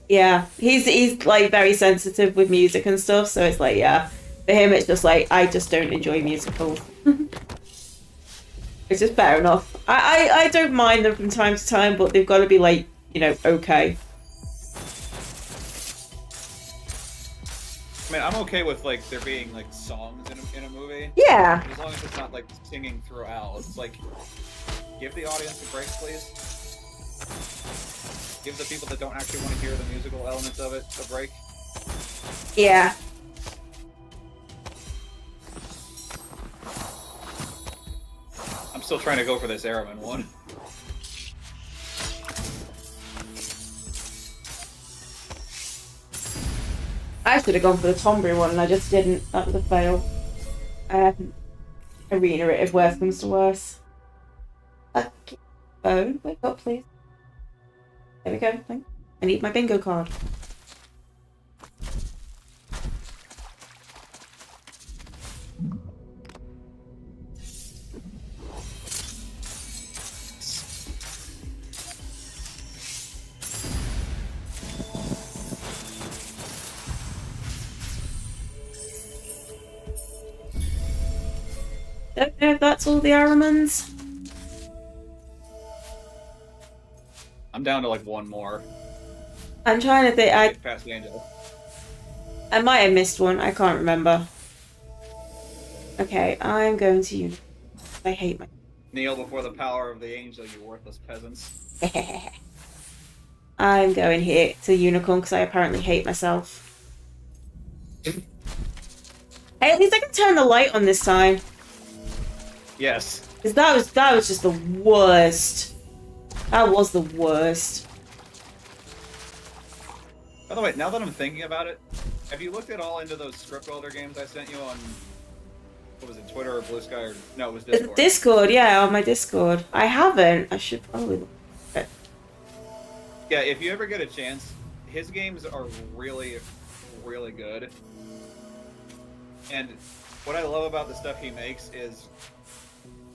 Yeah, he's like very sensitive with music and stuff, so it's like, yeah, for him it's just like, I just don't enjoy musicals. It's just fair enough. I don't mind them from time to time, but they've got to be like, you know, okay. I mean, I'm okay with like there being like songs in a movie. Yeah. As long as it's not like singing throughout. It's like, give the audience a break, please. Give the people that don't actually want to hear the musical elements of it a break. Yeah. I'm still trying to go for this Araman one. I should have gone for the Tombury one and I just didn't. That was a fail. Arena it if worse comes to worse. Okay. Phone, wake up please. There we go. Thanks. I need my bingo card. Don't know if that's all the Aramans. I'm down to like one more. I'm trying to think. Past the angel. I might have missed one. I can't remember. Okay, I'm going to you. I hate my. Kneel before the power of the angel, you worthless peasants. I'm going here to Unicorn because I apparently hate myself. Hey, at least I can turn the light on this time. Yes. Because that was just the worst. That was the worst. By the way, now that I'm thinking about it, have you looked at all into those script builder games I sent you on, what was it, Twitter or Blue Sky, or no, it was Discord. Discord, yeah, on my Discord. I haven't. I should probably look at it. Yeah, if you ever get a chance, his games are really, really good. And what I love about the stuff he makes is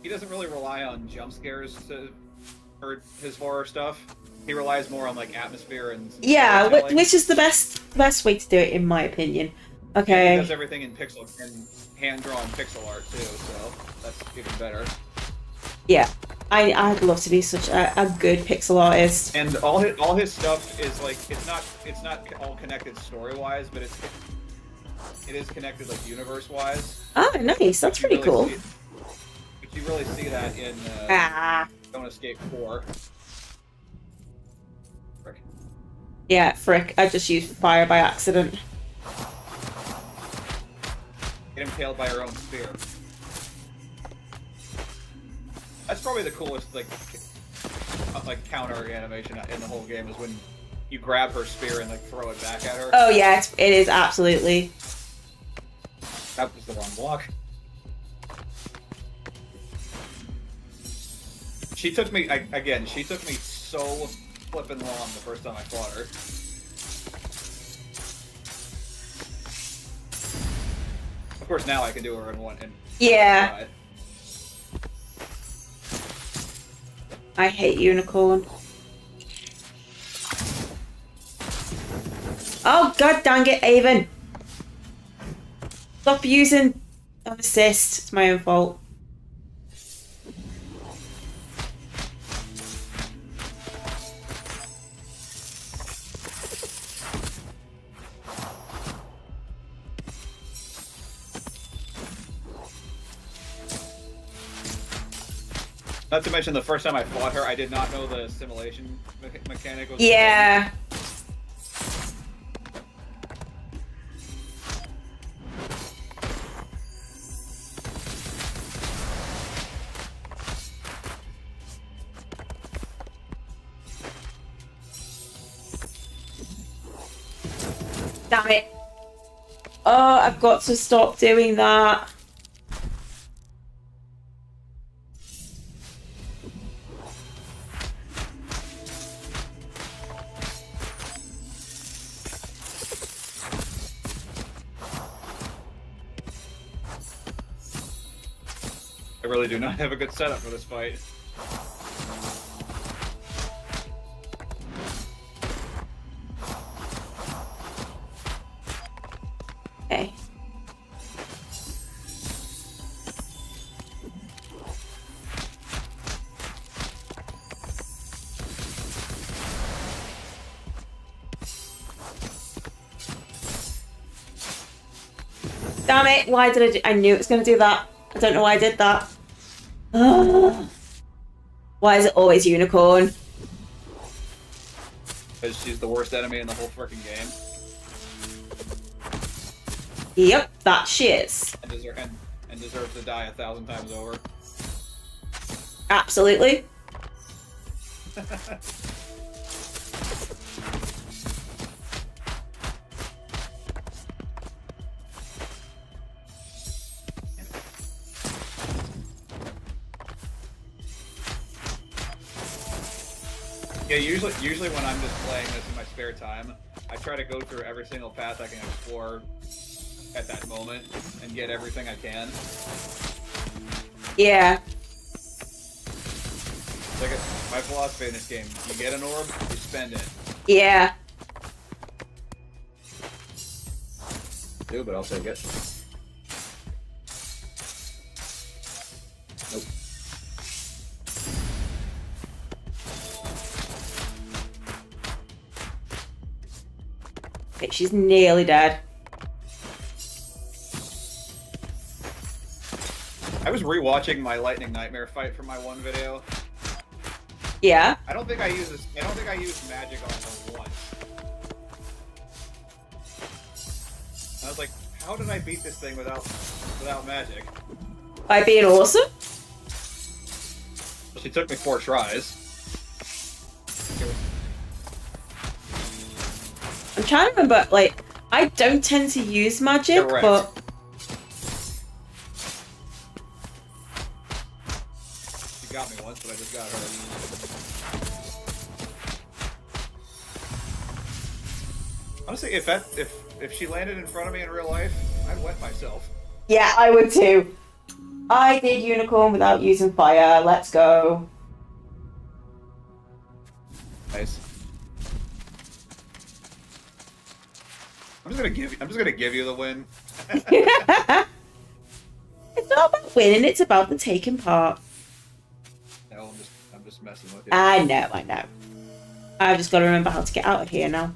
he doesn't really rely on jump scares for his horror stuff. He relies more on like atmosphere and which is the best way to do it in my opinion. Okay. And he does everything in hand-drawn pixel art too, so that's even better. Yeah, I'd love to be such a good pixel artist. And all his stuff is like it's not all connected story-wise, but it is connected like universe-wise. Oh, nice. That's pretty cool. You really see that in Don't Escape 4. Frick. Yeah, frick. I just used fire by accident. Get impaled by her own spear. That's probably the coolest like counter animation in the whole game is when you grab her spear and like throw it back at her. Oh yeah, it is absolutely. That was the wrong block. She took me so flippin' long the first time I fought her. Of course, now I can do her in one. Yeah. I hate unicorn. Oh god dang it, Avon! Stop using an assist. It's my own fault. Not to mention, the first time I fought her, I did not know the assimilation mechanic was. Yeah. Damn it. Oh, I've got to stop doing that. I really do not have a good setup for this fight. Okay. Damn it, why did I do— I knew it was going to do that. I don't know why I did that. Ugh. Why is it always unicorn? Because she's the worst enemy in the whole freaking game. Yep, that she is. And deserves to die 1,000 times over. Absolutely. Yeah, usually when I'm just playing this in my spare time, I try to go through every single path I can explore at that moment and get everything I can. Yeah. Like my philosophy in this game: you get an orb, you spend it. Yeah. Do, but I'll take it. Nope. Okay, she's nearly dead. I was rewatching my Lightning Nightmare fight from my one video. Yeah. I don't think I used magic on her once. I was like, how did I beat this thing without magic? By being awesome? She took me 4 tries. I'm trying to remember, like, I don't tend to use magic, Correct. but... She got me once, but I just got her. Honestly, if she landed in front of me in real life, I'd wet myself. Yeah, I would too. I did unicorn without using fire. Let's go. Nice. I'm just gonna give you the win. It's not about winning, it's about the taking part. No, I'm just messing with you. I know. I've just got to remember how to get out of here now.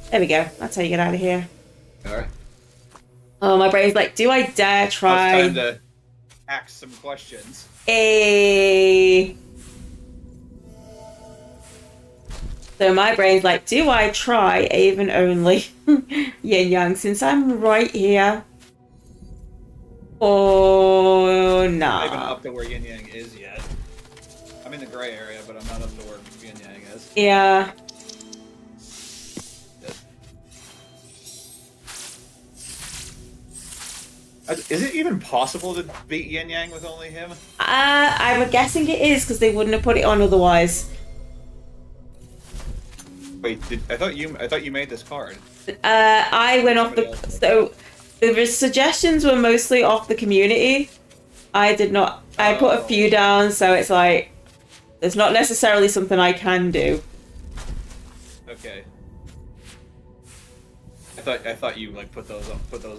There we go. That's how you get out of here. Alright. Oh, my brain's like, do I dare try? It's time to ask some questions. So my brain's like, do I try Avon only yin yang since I'm right here? Or I'm not even nah? up to where yin yang is yet. I'm in the gray area, but I'm not up to where yin yang is. Yeah. Is it even possible to beat yin yang with only him? I'm guessing it is because they wouldn't have put it on otherwise. Wait, I thought you made this card. I went off the... So The suggestions were mostly off the community. I did not. I put a few down, so it's like it's not necessarily something I can do. Okay. I thought you like put those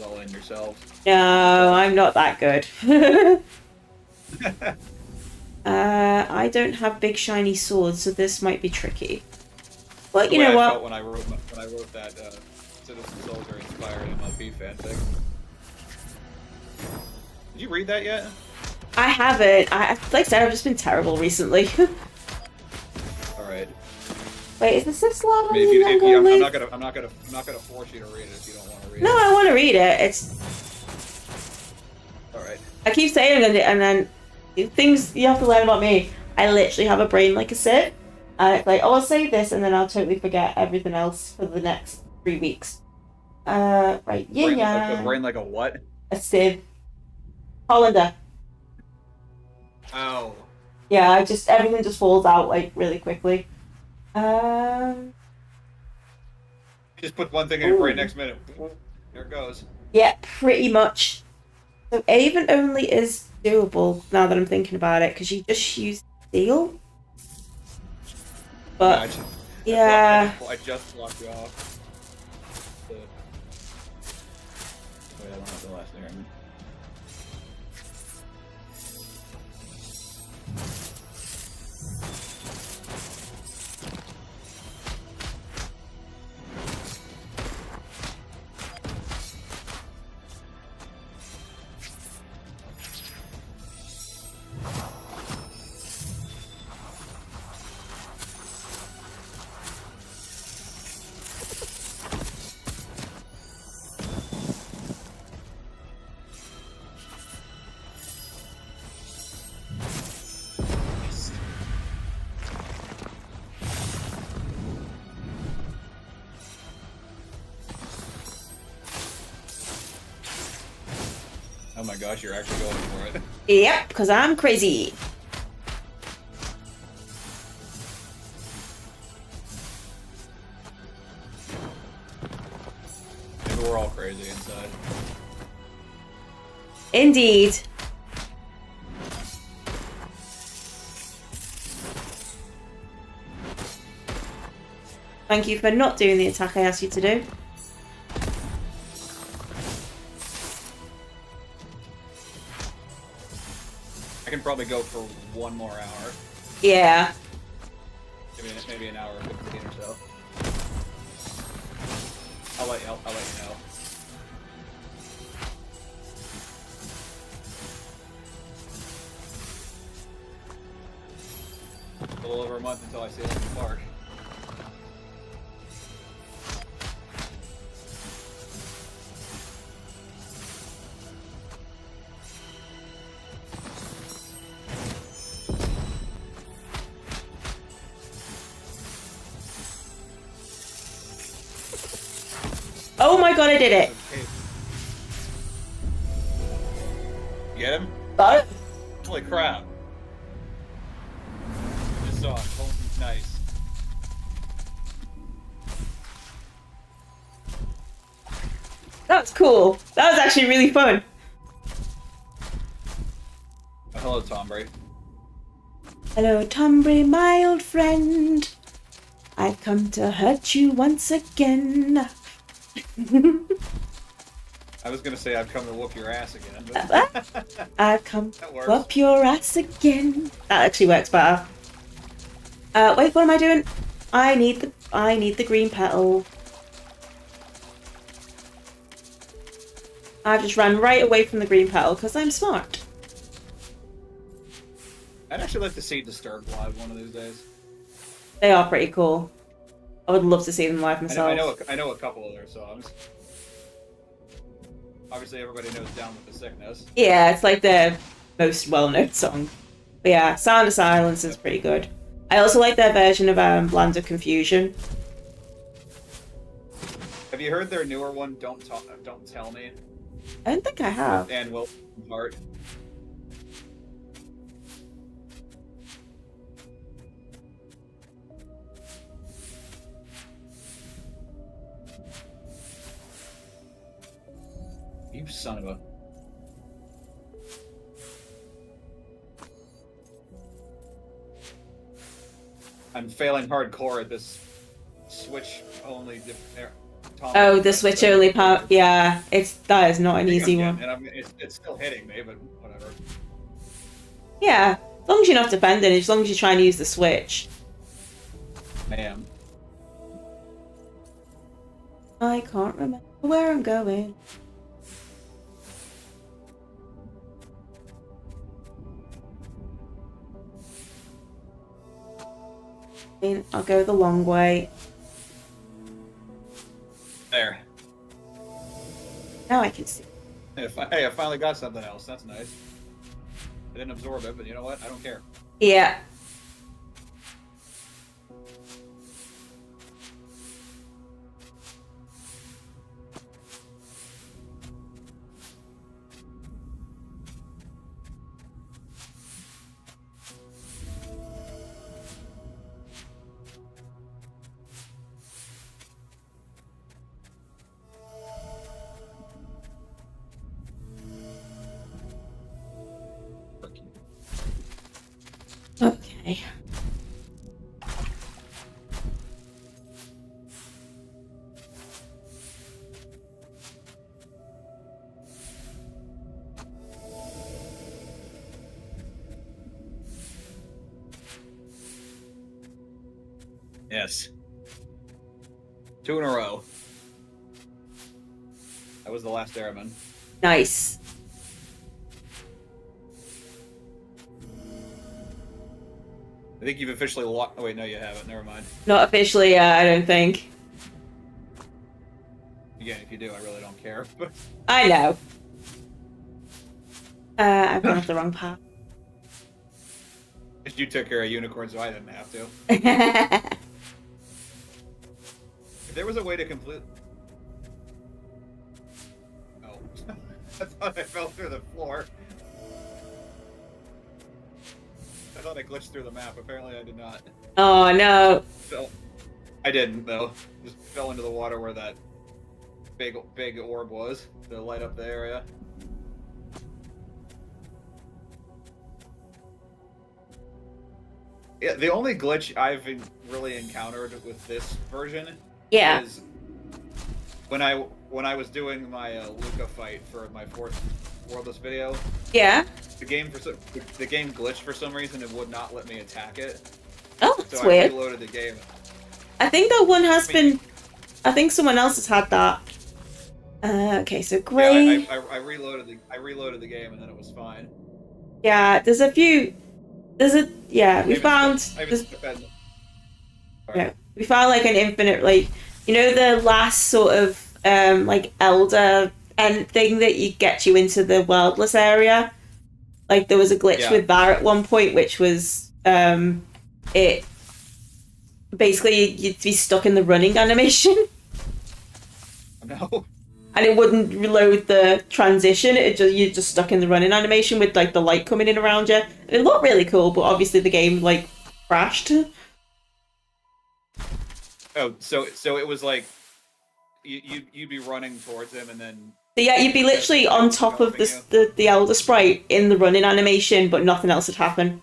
all in yourself. No, I'm not that good. I don't have big shiny swords, so this might be tricky. But you know what? I felt when I wrote that Citizen Soldier inspired MLP fanfic. Did you read that yet? I haven't. Like I said, I've just been terrible recently. All right. Wait, is this slot? I mean, I'm not gonna force you to read it if you don't want to read it. No, I want to read it. It's. All right. I keep saying it, and then things you have to learn about me. I literally have a brain like a sieve. And it's like, oh, I'll say this, and then I'll totally forget everything else for the next 3 weeks. Right, yeah. A brain like a what? A sieve. Hollander. Oh. Yeah, everything just falls out like really quickly. Just put one thing in your brain next minute. There it goes. Yeah, pretty much. So Avon only is doable now that I'm thinking about it, because you just use steel. But yeah, I just blocked you off. Wait, I don't have the last name. Oh my gosh, you're actually going for it. yep, because I'm crazy. Maybe we're all crazy inside. Indeed. Thank you for not doing the attack I asked you to do. I can probably go for 1 more hour. Yeah. Maybe an hour and 15 or so. I'll let you know. A little over a month until I see it in the park. Oh my god, I did it! Get him? Got it? Holy crap. I just saw him. Oh, nice. That's cool. That was actually really fun. Oh, hello, Tombre. Hello, Tombre, my old friend. I've come to hurt you once again. I was gonna say I've come to whoop your ass again, but... I've come to whoop your ass again. That actually works better. Wait, what am I doing? I need the green petal. I've just ran right away from the green petal because I'm smart. I'd actually like to see Disturbed live one of these days. They are pretty cool. I would love to see them live myself. I know a couple of their songs. Obviously, everybody knows "Down with the Sickness." Yeah, it's like their most well-known song. But yeah, "Sound of Silence" is pretty good. I also like their version of "Land of Confusion." Have you heard their newer one? Don't Tell Me. I don't think I have. And Will Hart. You son of a... I'm failing hardcore at this Switch only. Oh, the Switch only part. Yeah, that is not an easy one. And it's still hitting me, but whatever. Yeah, as long as you're not defending, as long as you're trying to use the Switch. Ma'am. I can't remember where I'm going. I'll go the long way. There. Now I can see. Hey, I finally got something else. That's nice. I didn't absorb it, but you know what? I don't care. Yeah. Okay. Yes. 2 in a row. That was the last airman. Nice. I think you've officially locked... Oh, wait, no, you haven't. Never mind. Not officially, I don't think. Again, if you do, I really don't care. I know. I've gone off the wrong path. You took care of unicorns, so I didn't have to. If there was a way to complete... Oh. I thought I fell through the floor. I thought I glitched through the map. Apparently I did not. Oh, no. So, I didn't, though. Just fell into the water where that big orb was to light up the area. Yeah, the only glitch I've really encountered with this version is when I was doing my Luca fight for my 4th Worldess video. Yeah. The game glitched for some reason and would not let me attack it. Oh, that's so weird. I reloaded the game. I think that one has been... I think someone else has had that. Okay, so Gray... Yeah, I reloaded the game and then it was fine. Yeah, there's a few... Yeah, we found... Yeah, we found like an infinite, like... You know the last sort of, like, elder end thing that gets you into the Worldless area? Like, there was a glitch with that at one point, which was, it... Basically, you'd be stuck in the running animation. No. And it wouldn't reload the transition, you're just stuck in the running animation with, like, the light coming in around you. And it looked really cool, but obviously the game, like, crashed. Oh, so it was like you'd be running towards him and then... So yeah, you'd be literally on top of the Elder Sprite in the running animation, but nothing else would happen.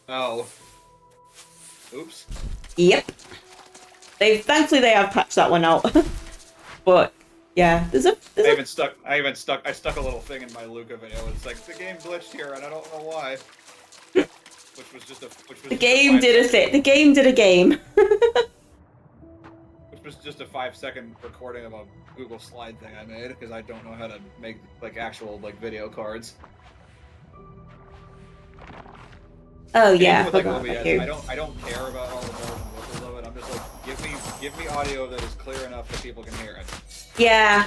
Oh. Oops. Yep. Thankfully they have patched that one out. But yeah, I stuck a little thing in my Luca video. It's like the game glitched here and I don't know why. The game did a game. Which was just a 5-second recording of a Google slide thing I made because I don't know how to make like actual like video cards. Oh yeah, with, like, OBS, I don't care about all the bells and whistles of it. I'm just like, give me audio that is clear enough that people can hear it. Yeah,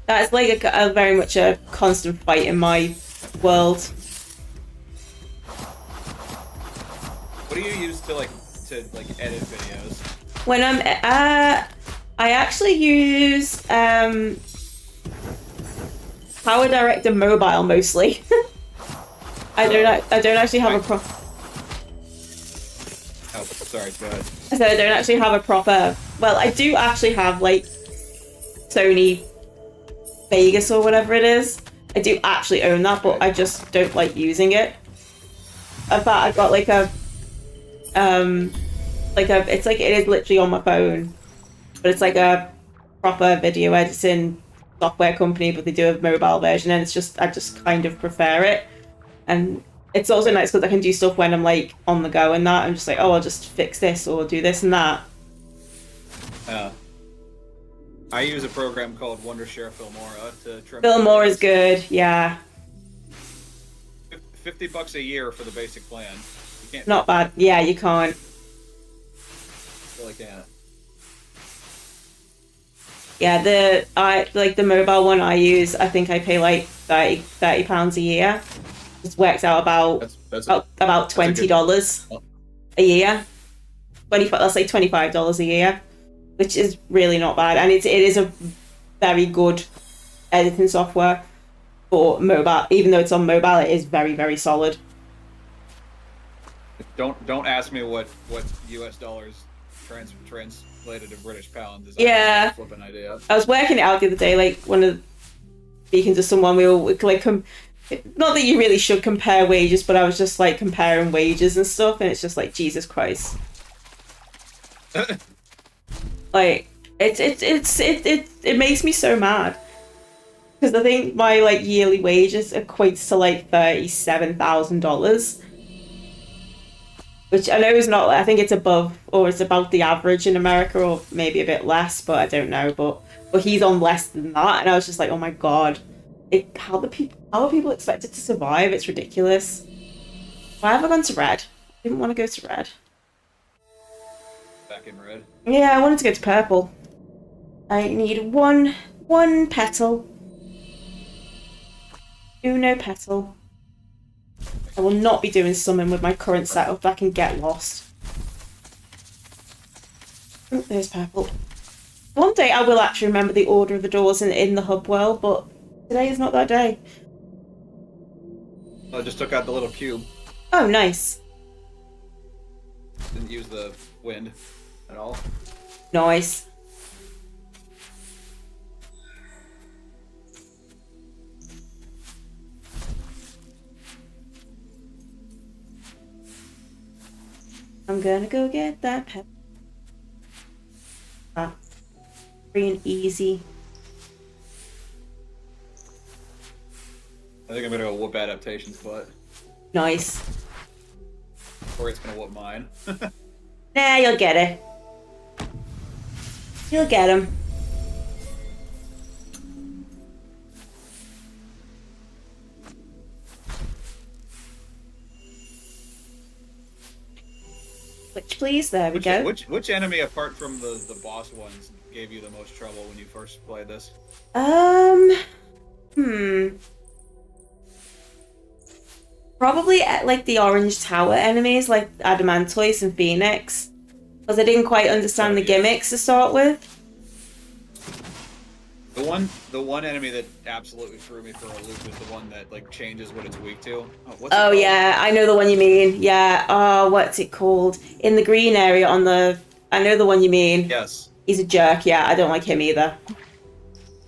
that's like a very much a constant fight in my world. What do you use to edit videos? When I actually use Power Director Mobile mostly. I don't actually have a proper. Oh, sorry, go ahead. So I don't actually have a proper. Well, I do actually have like Sony Vegas or whatever it is. I do actually own that, but I just don't like using it. In fact, I've got like a it's like, it is literally on my phone, but it's like a proper video editing software company, but they do a mobile version, and it's just, I just kind of prefer it. And it's also nice because I can do stuff when I'm like on the go and that. I'm just like, oh, I'll just fix this or do this and that. I use a program called Wondershare Filmora to trim. Filmora is good, yeah. $50 a year for the basic plan. You can't. Not bad. Yeah, you can't. Really can't. Yeah, the mobile one I use, I think I pay like £30 a year. It works out about about $20 a year. That's like $25 a year, which is really not bad, and it is a very good editing software for mobile. Even though it's on mobile, it is very, very solid. Don't ask me what US dollars translated to British pounds is. Yeah, a flipping idea. I was working it out the other day. Like, speaking to someone, we were like, not that you really should compare wages, but I was just like comparing wages and stuff, and it's just like, Jesus Christ. Like, it makes me so mad, because I think my like yearly wages equates to like $37,000, which I know is not. I think it's above, or it's about the average in America, or maybe a bit less, but I don't know. But he's on less than that, and I was just like, oh my god, how are people expected to survive? It's ridiculous. Why have I gone to red? I didn't want to go to red. Back in red. Yeah, I wanted to go to purple. I need one petal. Uno petal. I will not be doing summon with my current setup. That can get lost. Oh, there's purple. One day I will actually remember the order of the doors in the hub world, but today is not that day. I just took out the little cube. Oh, nice. Didn't use the wind at all. Nice. I'm gonna go get that pep. Free and easy. I think I'm gonna go whoop adaptation's butt. Nice. Or it's gonna whoop mine. Nah, you'll get it. You'll get him. Which, please? There we go. Which enemy, apart from the boss ones, gave you the most trouble when you first played this? Probably at like the orange tower enemies, like Adamantoise and Phoenix, because I didn't quite understand the gimmicks to start with. The one enemy that absolutely threw me for a loop was the one that like changes what it's weak to. Oh yeah, I know the one you mean. Yeah. Oh, what's it called? In the green area on the. I know the one you mean. Yes. He's a jerk. Yeah, I don't like him either.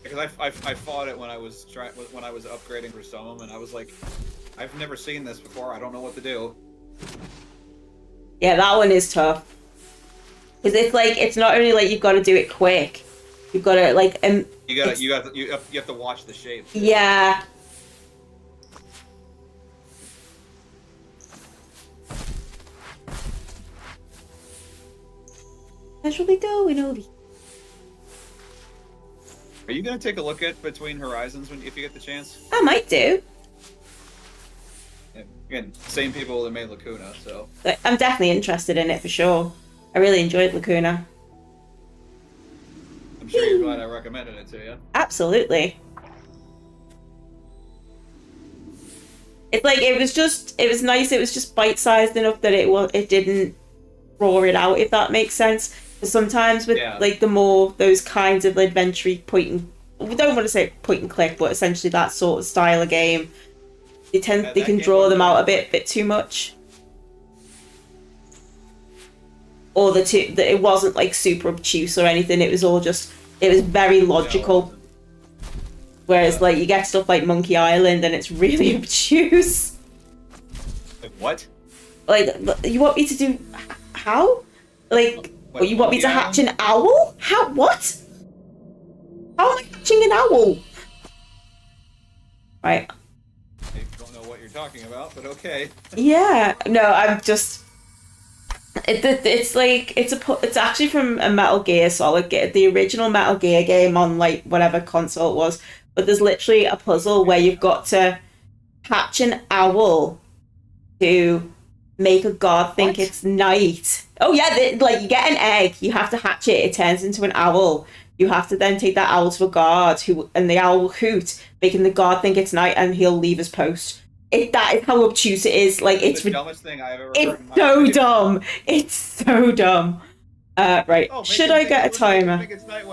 Because I fought it when I was upgrading for Summum, and I was like, I've never seen this before. I don't know what to do. Yeah, that one is tough. Because it's like, it's not only like you've got to do it quick, you've got to like you have to watch the shape. Yeah. Casually going over. Are you gonna take a look at Between Horizons if you get the chance? I might do. Yeah, again, same people that made Lacuna, so. I'm definitely interested in it for sure. I really enjoyed Lacuna. I'm sure you're glad I recommended it to you. Absolutely. It's like, it was nice. It was just bite-sized enough that it didn't roar it out, if that makes sense. Because sometimes with like those kinds of adventure we don't want to say point and click, but essentially that sort of style of game, they can draw them out a bit too much. Or that it wasn't like super obtuse or anything. It was all just, it was very logical. Whereas, like, you get stuff like Monkey Island and it's really obtuse. Like what? Like, you want me to do... How? Like, What, you want me to Monkey hatch an owl? How? What? How am I hatching an owl? Right. I don't know what you're talking about, but okay. Yeah. No, I'm just... It's actually from a Metal Gear Solid game, the original Metal Gear game on, like, whatever console it was. But there's literally a puzzle where you've got to hatch an owl to make a god think it's night. Oh yeah, like you get an egg, you have to hatch it, it turns into an owl. You have to then take that owl to a guard and the owl will hoot, making the guard think it's night and he'll leave his post. That is how obtuse it is. Like it's the dumbest thing I've ever heard in my so life. dumb. It's so dumb. Right. Should I get a timer? Think it's night.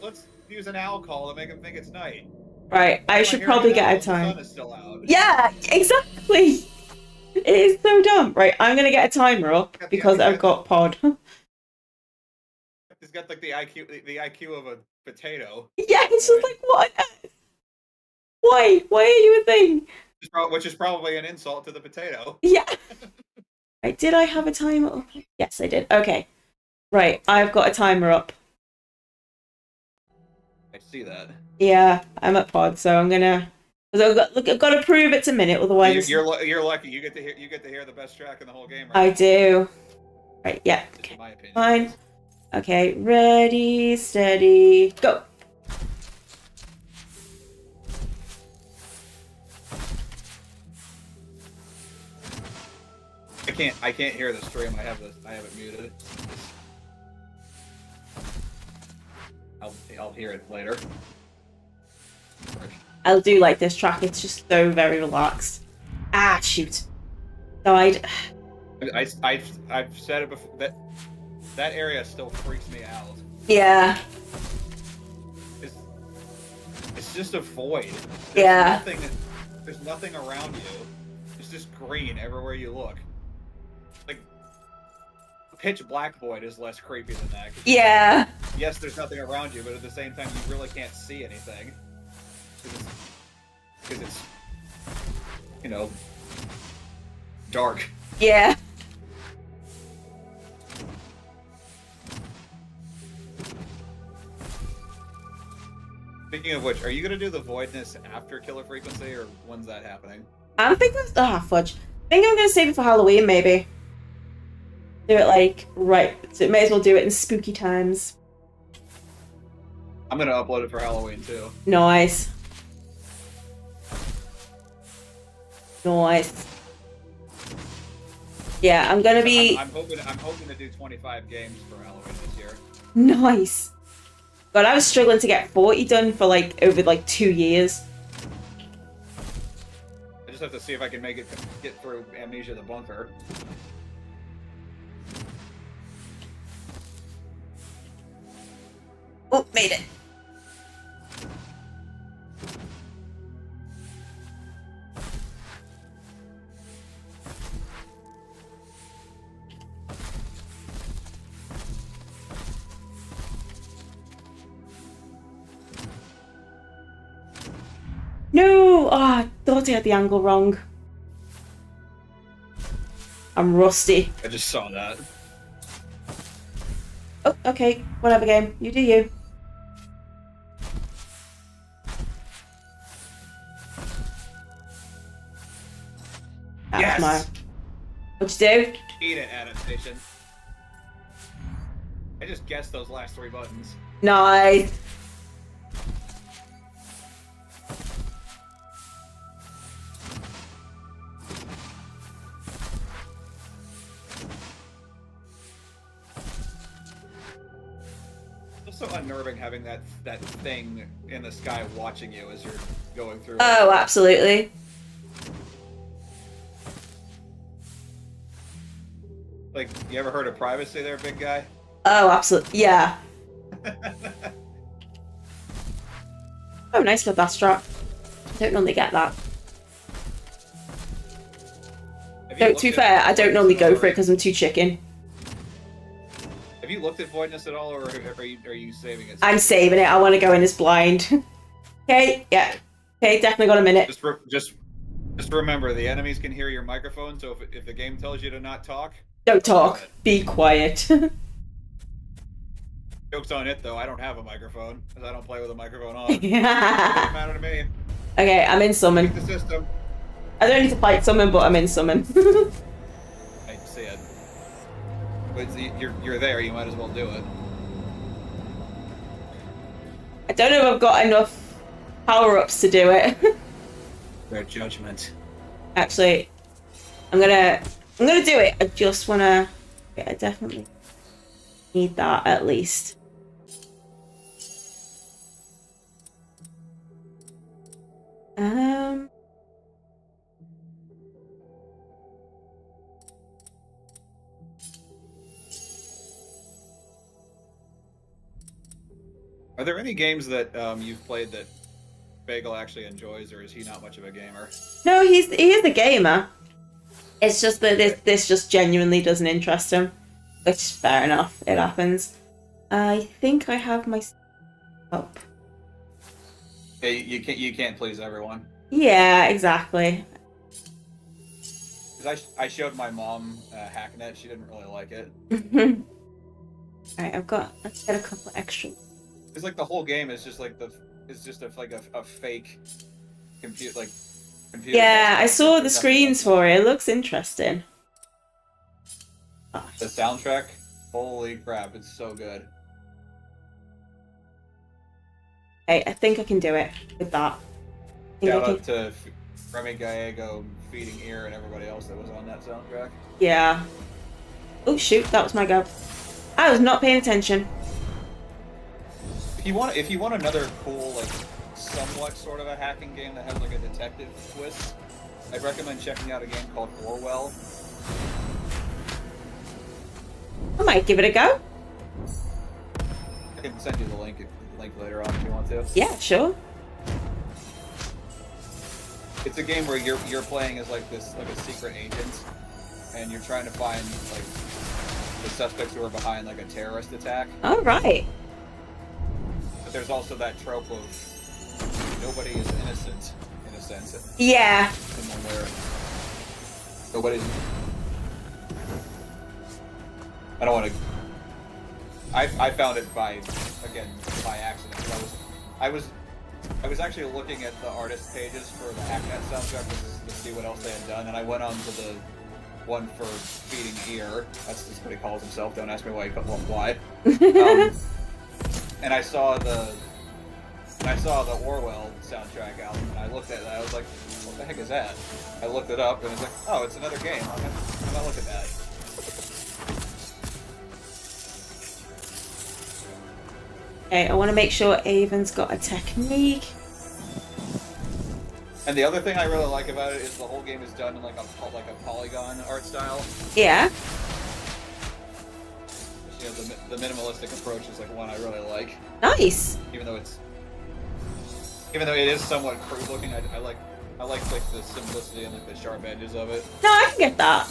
Let's use an owl call to make him think it's night. Right. I should probably get a timer. The sun is still out. Yeah, exactly. It is so dumb. Right, I'm gonna get a timer up because I've got pod. He's got like the IQ of a potato. Yeah, it's just like what on earth? Why? Why are you a thing? Which is probably an insult to the potato. Yeah. Right, did I have a timer up? Yes, I did. Okay. Right, I've got a timer up. I see that. Yeah, I'm at pod, so I'm gonna. I've got to prove it's a minute, otherwise. You're lucky. You get to hear the best track in the whole game. Right I now. do. Right. Yeah. Okay. In my opinion. Fine. Okay. Ready. Steady. Go. I can't hear the stream. I have it muted. I'll hear it later. I'll do like this track. It's just so very relaxed. Ah, shoot. Died. I've said it before that area still freaks me out. Yeah. It's just a void. There's nothing around you. It's just green everywhere you look. Like pitch black void is less creepy than that. Yeah. Yes, there's nothing around you, but at the same time, you really can't see anything. Because it's, you know, dark. Yeah. Speaking of which, are you gonna do the voidness after Killer Frequency, or when's that happening? I think fudge. I think I'm gonna save it for Halloween, maybe. Do it like right. So may as well do it in spooky times. I'm gonna upload it for Halloween too. Nice. Nice. Yeah, I'm gonna be. I'm hoping to do 25 games for Halloween this year. Nice. God, I was struggling to get 40 done for like over like 2 years. I just have to see if I can get through Amnesia the Bunker. Oh, made it. No! Ah, I thought I had the angle wrong. I'm rusty. I just saw that. Oh, okay. Whatever game. You do you. Yes! My... What'd you do? Eat it, adaptation. I just guessed those last 3 buttons. Nice. It's so unnerving having that thing in the sky watching you as you're going through. Oh, absolutely. Like, you ever heard of privacy there, big guy? Oh, absolutely. Yeah. Oh, nice with that strap. Don't normally get that. No, to be fair, I don't normally go for it because I'm too chicken. Have you looked at Voidness at all, or are you saving it? I'm saving it. I want to go in as blind. Okay, yeah. Okay, definitely got a minute. Just remember, the enemies can hear your microphone, so if the game tells you to not talk, Don't don't do talk. it. Be quiet. Joke's on it, though. I don't have a microphone, because I don't play with a microphone on. It doesn't Okay, matter to me. I'm in summon. Beat the system. I don't need to fight summon, but I'm in summon. I see it. But you're there, you might as well do it. I don't know if I've got enough power-ups to do it. Their judgment. Actually, I'm gonna do it. I just wanna. Okay, I definitely need that at least. Are there any games that you've played that Bagel actually enjoys, or is he not much of a gamer? No, he is a gamer. It's just that this just genuinely doesn't interest him, which is fair enough. It happens. I think I have my up. Yeah, you can't please everyone. Yeah, exactly. Because I showed my mom Hacknet, she didn't really like it. Alright, let's get a couple extra. It's like the whole game is just like a fake computer Yeah, I saw the screens for it. It looks interesting. The soundtrack, holy crap, it's so good. Hey, I think I can do it with that. Shout out to Remy Gallego, Feeding Ear, and everybody else that was on that soundtrack. Yeah. Oh shoot, that was my go. I was not paying attention. If you want another cool, like, somewhat sort of a hacking game that has like a detective twist, I'd recommend checking out a game called Orwell. I might give it a go. I can send you the link later on if you want to. Yeah, sure. It's a game where you're playing as like a secret agent, and you're trying to find like the suspects who are behind like a terrorist attack. All right. But there's also that trope of nobody is innocent in a sense. Yeah. And then where nobody's. I don't want to. I found it by accident. I was actually looking at the artist pages for the Hacknet soundtrack to see what else they had done, and I went on to the one for Feeding Ear. That's what he calls himself. Don't ask me why. And I saw the Orwell soundtrack album, and I looked at it. I was like, "What the heck is that?" I looked it up, and it's like, "Oh, it's another game. I'm gonna look at that." Okay, I want to make sure Avon's got a technique. And the other thing I really like about it is the whole game is done in like a polygon art style. Yeah. You know, the minimalistic approach is like one I really like. Nice. Even though it is somewhat crude looking, I like the simplicity and like the sharp edges of it. No, I can get that.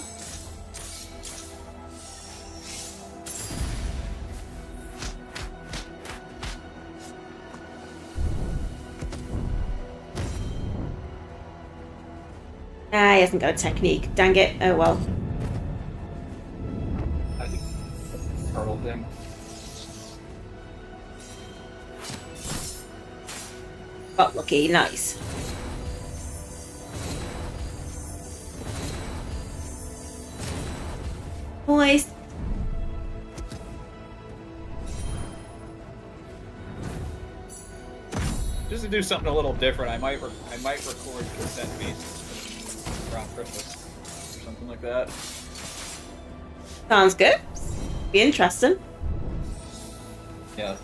Ah, he hasn't got a technique. Dang it. Oh well. I think turtle thing. Got lucky. Nice. Boys. Just to do something a little different, I might record Consent Beats around Christmas or something like that. Sounds good. Be interesting. Yeah.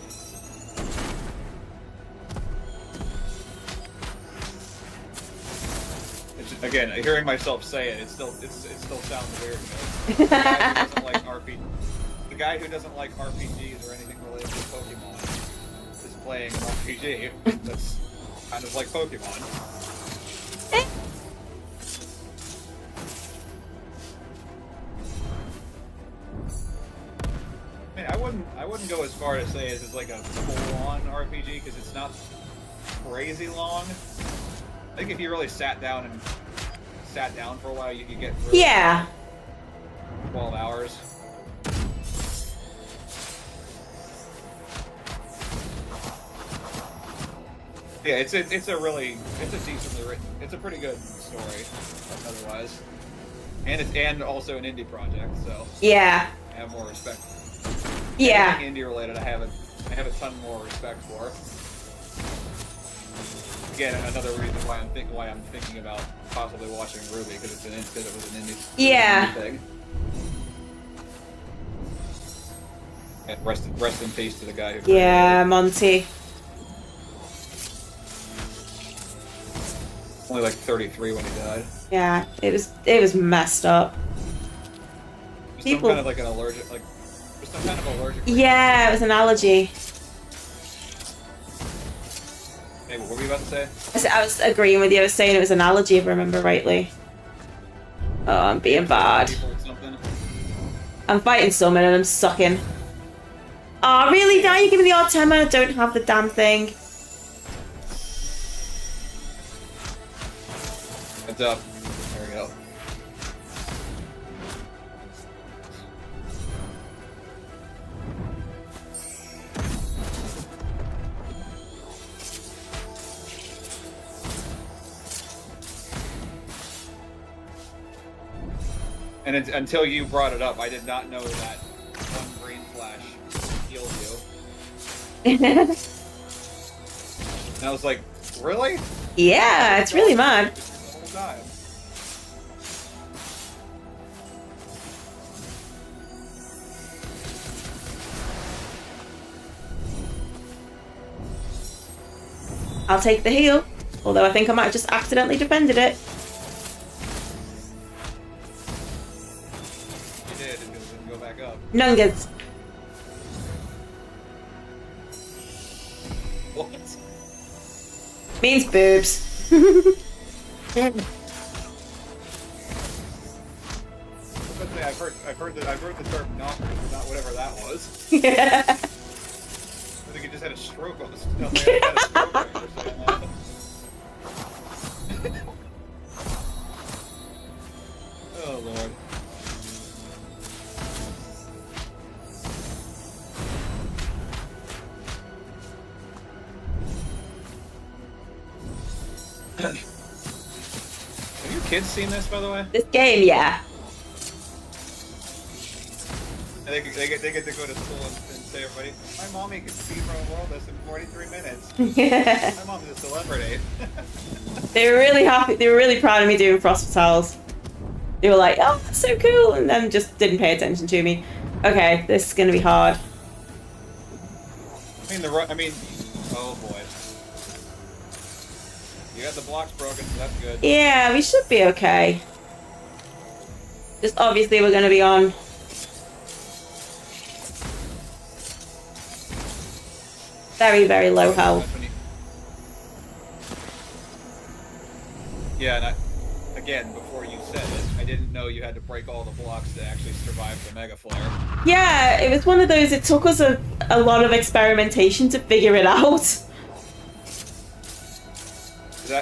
Again, hearing myself say it, it still sounds weird to me. The guy who doesn't like RPGs or anything related to Pokemon is playing an RPG that's kind of like Pokemon. I mean, I wouldn't go as far to say it's like a full-on RPG because it's not crazy long. I think if you really sat down for a while, you could get through. Yeah. 12 hours. Yeah, it's a decently written. It's a pretty good story, otherwise, and also an indie project. So yeah, I have more respect. Yeah. Anything indie related, I have a ton more respect for. Again, another reason why I'm thinking about possibly watching Ruby, because it was an indie. Yeah. Thing. And rest in peace to the guy who. Yeah, Monty. Only like 33 when he died. Yeah, it was messed up. Some kind of like an allergic, like some kind of allergic. Yeah, it was an allergy. Hey, what were you about to say? I was agreeing with you. I was saying it was an allergy, if I remember rightly. Oh, I'm being bad. I'm fighting someone and I'm sucking. Oh, really? Now you give me the odd time and I don't have the damn thing. Heads up. There we go. And until you brought it up, I did not know that one green flash healed you. And I was like, really? Yeah, it's really mad. The whole time. I'll take the heal. Although I think I might have just accidentally defended it. You did, and it didn't go back up. Nungas. What? Means boobs. I've heard the term knockers, but not whatever that was. Yeah. I think he just had a stroke on the stuff. Oh Lord. Have your kids seen this, by the way? This game, yeah. And they get to go to school and say, everybody, my mommy can speak from Worldess in 43 minutes. Yeah. My mom's a celebrity. They were really happy. They were really proud of me doing Frost Fatales. They were like, oh, that's so cool. And then just didn't pay attention to me. Okay, this is going to be hard. I mean, oh boy. You got the blocks broken, so that's good. Yeah, we should be okay. Just obviously we're going to be on. Very, very low health. Yeah, and again, before you said it, I didn't know you had to break all the blocks to actually survive the Mega Flare. Yeah, it was one of those, it took us a lot of experimentation to figure it out.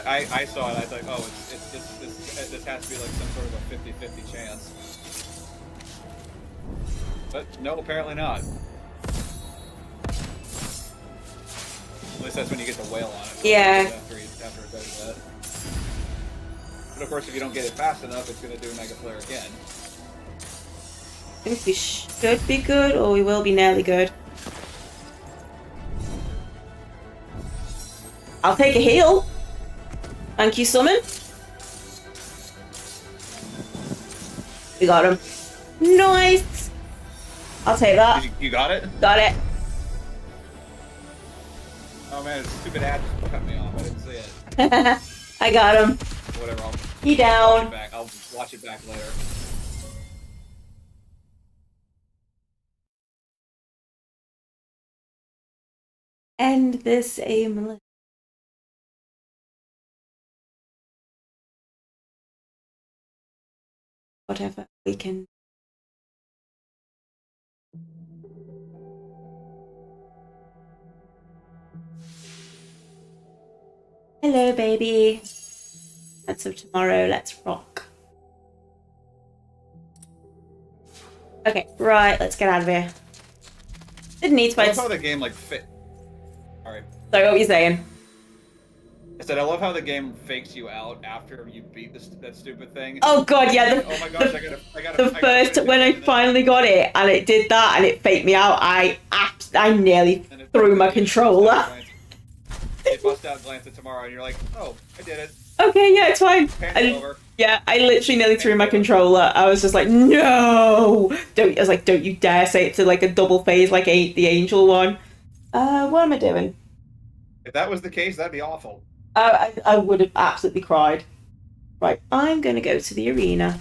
I saw it, I thought, oh, this has to be like some sort of a 50-50 chance. But no, apparently not. At least that's when you get the whale on it. Yeah. After it does that. But of course, if you don't get it fast enough, it's going to do Mega Flare again. I think we should be good, or we will be nearly good. I'll take a heal. Thank you, Summon. We got him. Nice. I'll take that. You got it? Got it. Oh man, it's a stupid ad just cut me off. I didn't see it. I got him. Whatever, He down. I'll watch it back later. End this aimless. Whatever we can. Hello, baby. And so tomorrow, let's rock. Okay, right, let's get out of here. Didn't need to I love how the game like fit. Alright. So what were you saying? I said I love how the game fakes you out after you beat that stupid thing. Oh god, yeah. Oh my gosh, when I finally got it and it did that and it faked me out, I nearly threw my controller. It bust out, glance at tomorrow, and you're like, oh, I did it. Okay, yeah, it's fine. Yeah, I literally nearly threw my controller. I was just like, no! I was like, don't you dare say it to like a double phase like the Angel one. What am I doing? If that was the case, that'd be awful. I would have absolutely cried. Right, I'm gonna go to the arena.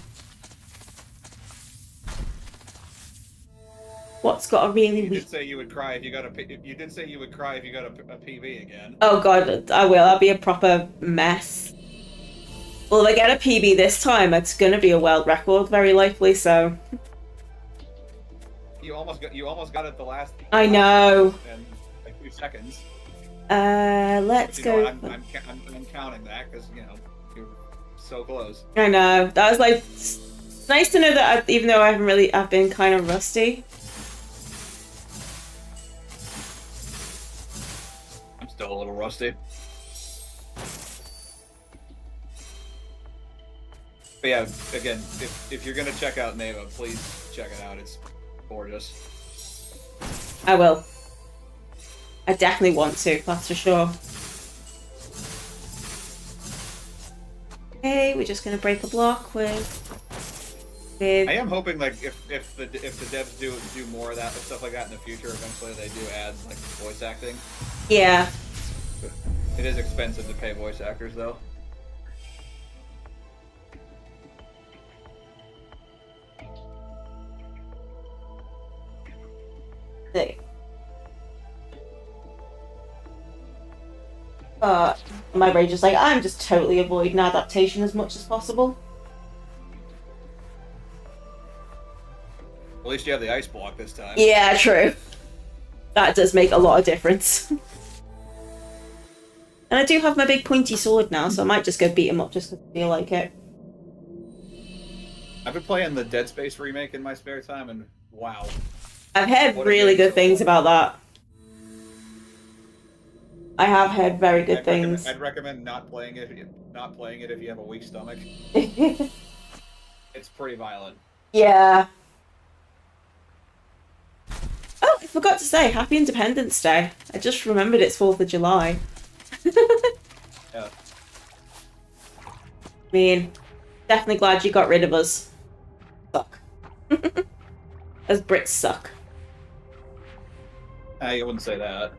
What's got a really You did say you would cry if you got a PB again. Oh god, I will. I'll be a proper mess. Well, if I get a PB this time, it's gonna be a world record, very likely. So. You almost got it the last. I know. In like 2 seconds. Let's go. I'm counting that because you're so close. I know. That was like it's nice to know that even though I've been kind of rusty. I'm still a little rusty. But yeah, again, if you're gonna check out Neva, please check it out. It's gorgeous. I will. I definitely want to, that's for sure. Okay, we're just gonna break a block with. I am hoping like if the devs do more of that stuff like that in the future, eventually they do add like voice acting. Yeah. It is expensive to pay voice actors though. My brain just like, I'm just totally avoiding adaptation as much as possible. At least you have the ice block this time. Yeah, true. That does make a lot of difference. And I do have my big pointy sword now, so I might just go beat him up just because I feel like it. I've been playing the Dead Space remake in my spare time, and wow. I've heard really good things about that. I have heard very good things. I'd recommend not playing it if you have a weak stomach. It's pretty violent. Yeah. Oh, I forgot to say, Happy Independence Day. I just remembered it's 4th of July. Yeah. I mean, definitely glad you got rid of us. Suck. As Brits suck. You wouldn't say that.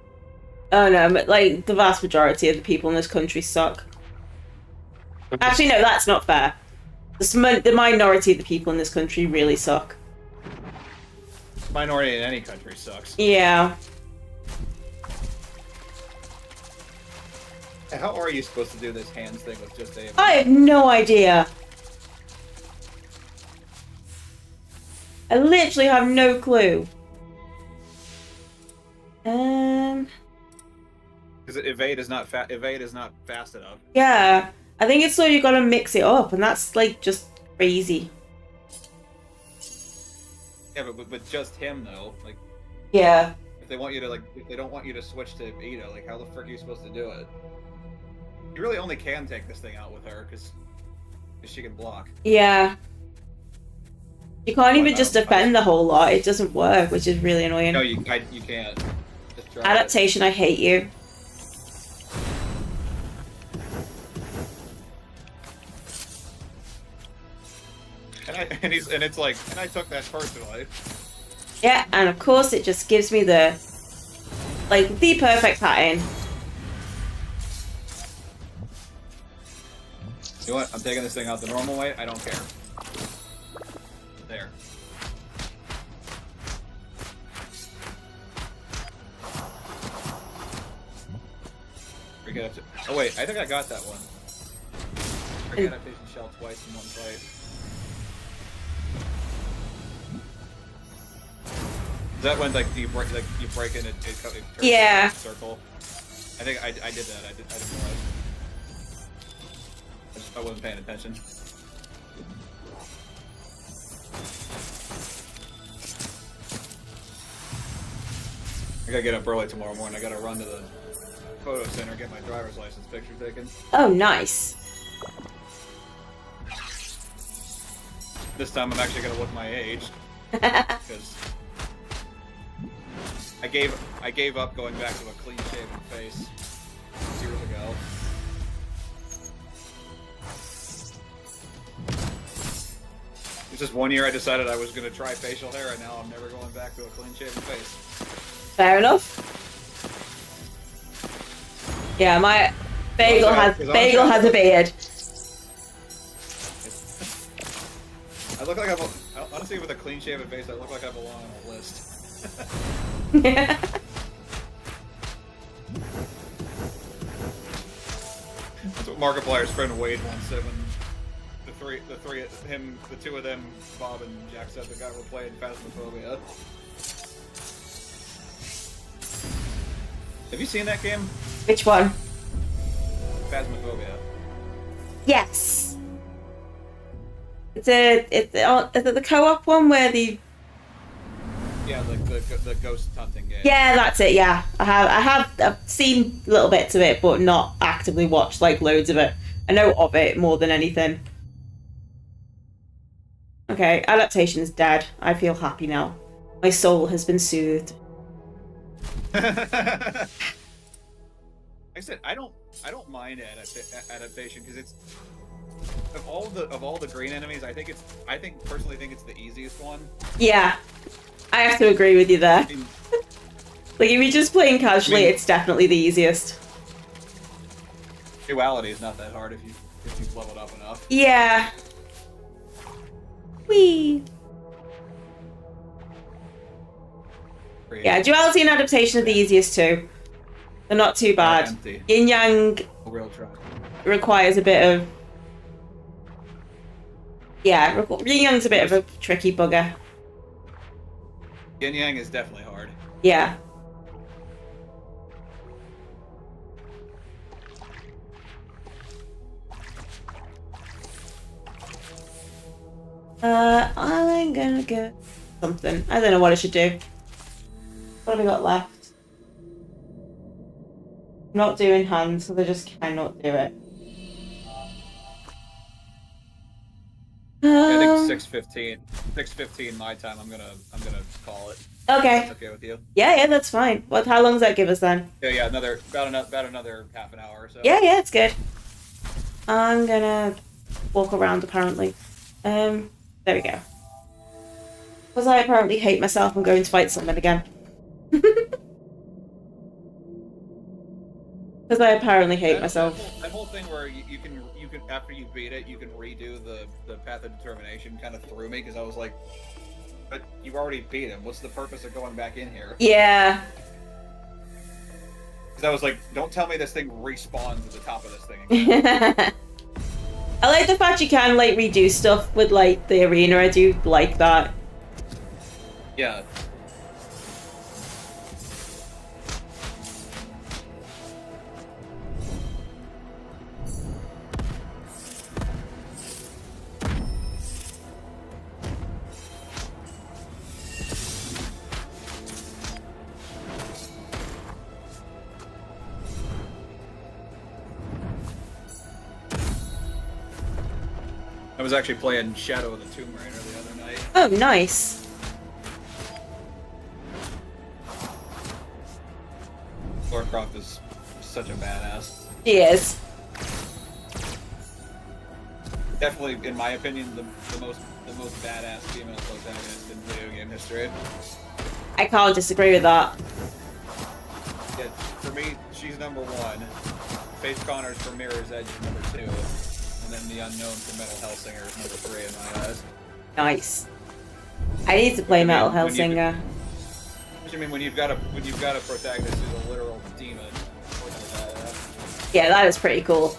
Oh no, but like the vast majority of the people in this country suck. Actually, no, that's not fair. The minority of the people in this country really suck. Minority in any country sucks. Yeah. How are you supposed to do this hands thing with just a... I have no idea. I literally have no clue. Because evade is not fast enough. Yeah, I think it's so you gotta mix it up, and that's like just crazy. Yeah, but with just him though, like. Yeah. If they don't want you to switch to Ida, like how the frick are you supposed to do it? You really only can take this thing out with her because she can block. Yeah. You can't even just defend the whole lot. It doesn't work, which is really annoying. No, you can't. Just try Adaptation, I hate you. And it's like, and I took that personally. Yeah, and of course it just gives me the perfect pattern. You know what? I'm taking this thing out the normal way. I don't care. There. Oh wait, I think I got that one. Adaptation shell twice in one fight. Is that when you break and it turns into a circle? I think I did that. I didn't realize. I wasn't paying attention. I gotta get up early tomorrow morning. I gotta run to the photo center, get my driver's license picture taken. Oh, nice. This time I'm actually gonna look my age. Because I gave up going back to a clean-shaven face years ago. It's just 1 year I decided I was gonna try facial hair, and now I'm never going back to a clean-shaven face. Fair enough. Yeah, my bagel has a beard. I look like honestly, with a clean-shaven face, I look like I belong on a list. Yeah. That's what Markiplier's friend Wade once said when the two of them, Bob and Jack said the guy were playing Phasmophobia. Have you seen that game? Which one? Phasmophobia. Yes. Is it the co-op one where the... Yeah, the ghost hunting game. Yeah, that's it. Yeah, I've seen little bits of it, but not actively watched like loads of it. I know of it more than anything. Okay, adaptation is dead. I feel happy now. My soul has been soothed. Like I said, I don't mind adaptation because it's of all the green enemies. I personally think it's the easiest one. Yeah, I have to agree with you there. Like if you're just playing casually, it's definitely the easiest. Duality is not that hard if you've leveled up enough. Yeah. Whee. Yeah, duality and adaptation are the easiest too. They're not too bad. Yin Yang requires a bit of... Yeah, Yin Yang's a bit of a tricky bugger. Yin Yang is definitely hard. Yeah. I'm gonna get something. I don't know what I should do. What have I got left? I'm not doing hands, so I just cannot do it. I think 6:15. 6:15 my time. I'm gonna call it. Okay. That's okay with you? Yeah, that's fine. What? How long does that give us then? Yeah. About another half an hour or so. Yeah, it's good. I'm gonna walk around apparently. There we go. Because I apparently hate myself, I'm going to fight someone again. Because I apparently hate myself. That whole thing where you can after you beat it, you can redo the path of determination kind of threw me because I was like, but you already beat him. What's the purpose of going back in here? Yeah. Because I was like, don't tell me this thing respawns at the top of this thing again. I like the fact you can like redo stuff with like the arena. I do like that. Yeah. I was actually playing Shadow of the Tomb Raider the other night. Oh, nice. Lara Croft is such a badass. She is. Definitely, in my opinion, the most badass female protagonist in video game history. I can't disagree with that. Yeah, for me, she's number one. Faith Connor's from Mirror's Edge is number two. And then the unknown from Metal Hellsinger is number three in my eyes. Nice. I need to play Metal Hellsinger. What do you mean when you've got a protagonist who's a literal demon? Yeah, that is pretty cool.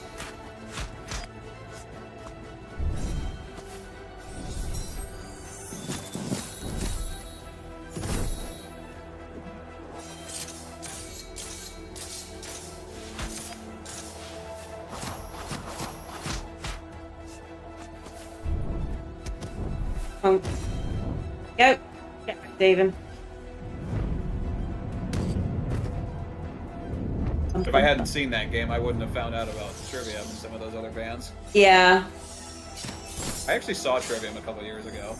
Go. Get back, David. If I hadn't seen that game, I wouldn't have found out about Trivium and some of those other bands. Yeah. I actually saw Trivium a couple years ago.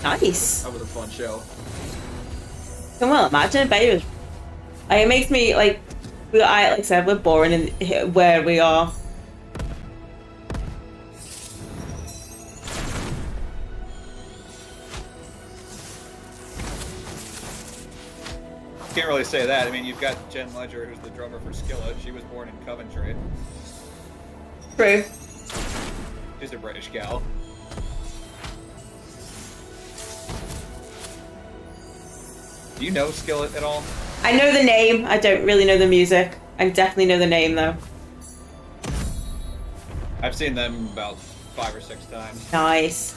Nice. That was a fun show. Can well imagine, but it was. It makes me like I said, we're boring in where we are. Can't really say that. I mean, you've got Jen Ledger, who's the drummer for Skillet. She was born in Coventry. True. She's a British gal. Do you know Skillet at all? I know the name. I don't really know the music. I definitely know the name though. I've seen them about 5 or 6 times. Nice.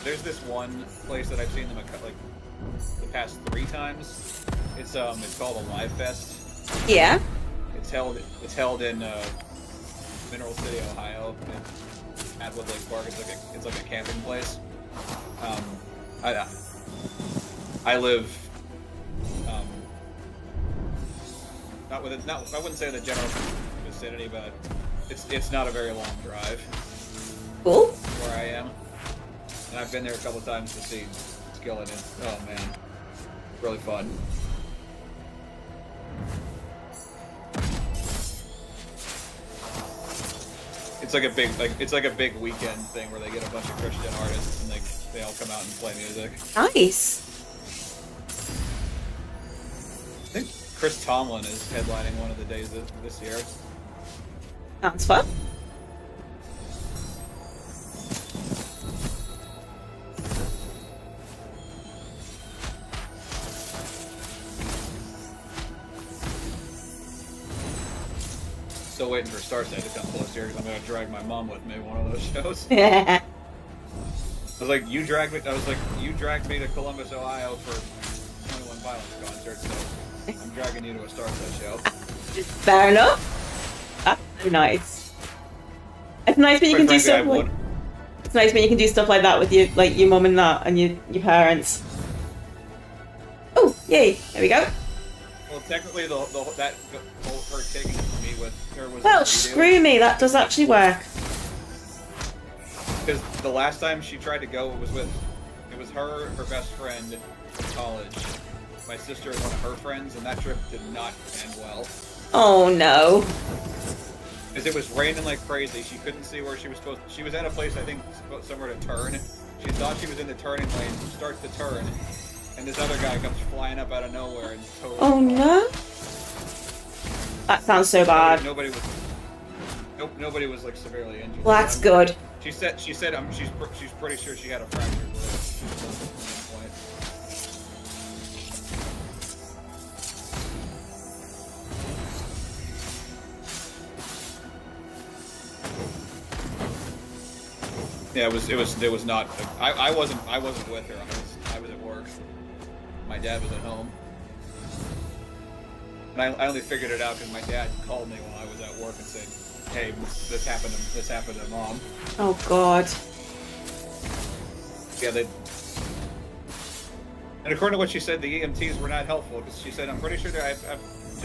There's this one place that I've seen them like the past 3 times. It's called a Live Fest. Yeah. It's held in Mineral City, Ohio, in Atwood Lake Park. It's like a camping place. I live I wouldn't say the general vicinity, but it's not a very long drive. Cool. Where I am, and I've been there a couple times to see Skillet. Oh man, really fun. It's like a big weekend thing where they get a bunch of Christian artists and they all come out and play music. Nice. I think Chris Tomlin is headlining one of the days this year. Sounds fun. Still waiting for Starset to come close here because I'm going to drag my mom with me to one of those shows. Yeah. I was like, you dragged me to Columbus, Ohio for 21 Violence concert, so I'm dragging you to a Starset show. Fair enough. That's so nice. It's nice when you can do stuff like. It's nice when you can do stuff like that with your mum and that, and your parents. Oh, yay! There we go. Well, technically, her taking me with her was. Well, screw me. That does actually work. Because the last time she tried to go, it was her best friend in college, my sister and one of her friends, and that trip did not end well. Oh no. Because it was raining like crazy. She couldn't see where she was supposed to. She was at a place, I think, somewhere to turn. She thought she was in the turning lane, starts to turn, and this other guy comes flying up out of nowhere and totally. Oh no. That sounds so bad. Nobody was like severely injured. Well, that's good. She said she's pretty sure she had a fractured wrist. Yeah, it was not. I wasn't with her. I was at work. My dad was at home, and I only figured it out because my dad called me when I was at work and said, "Hey, this happened to Mom." Oh God. Yeah, and according to what she said, the EMTs were not helpful because she said, "I'm pretty sure that at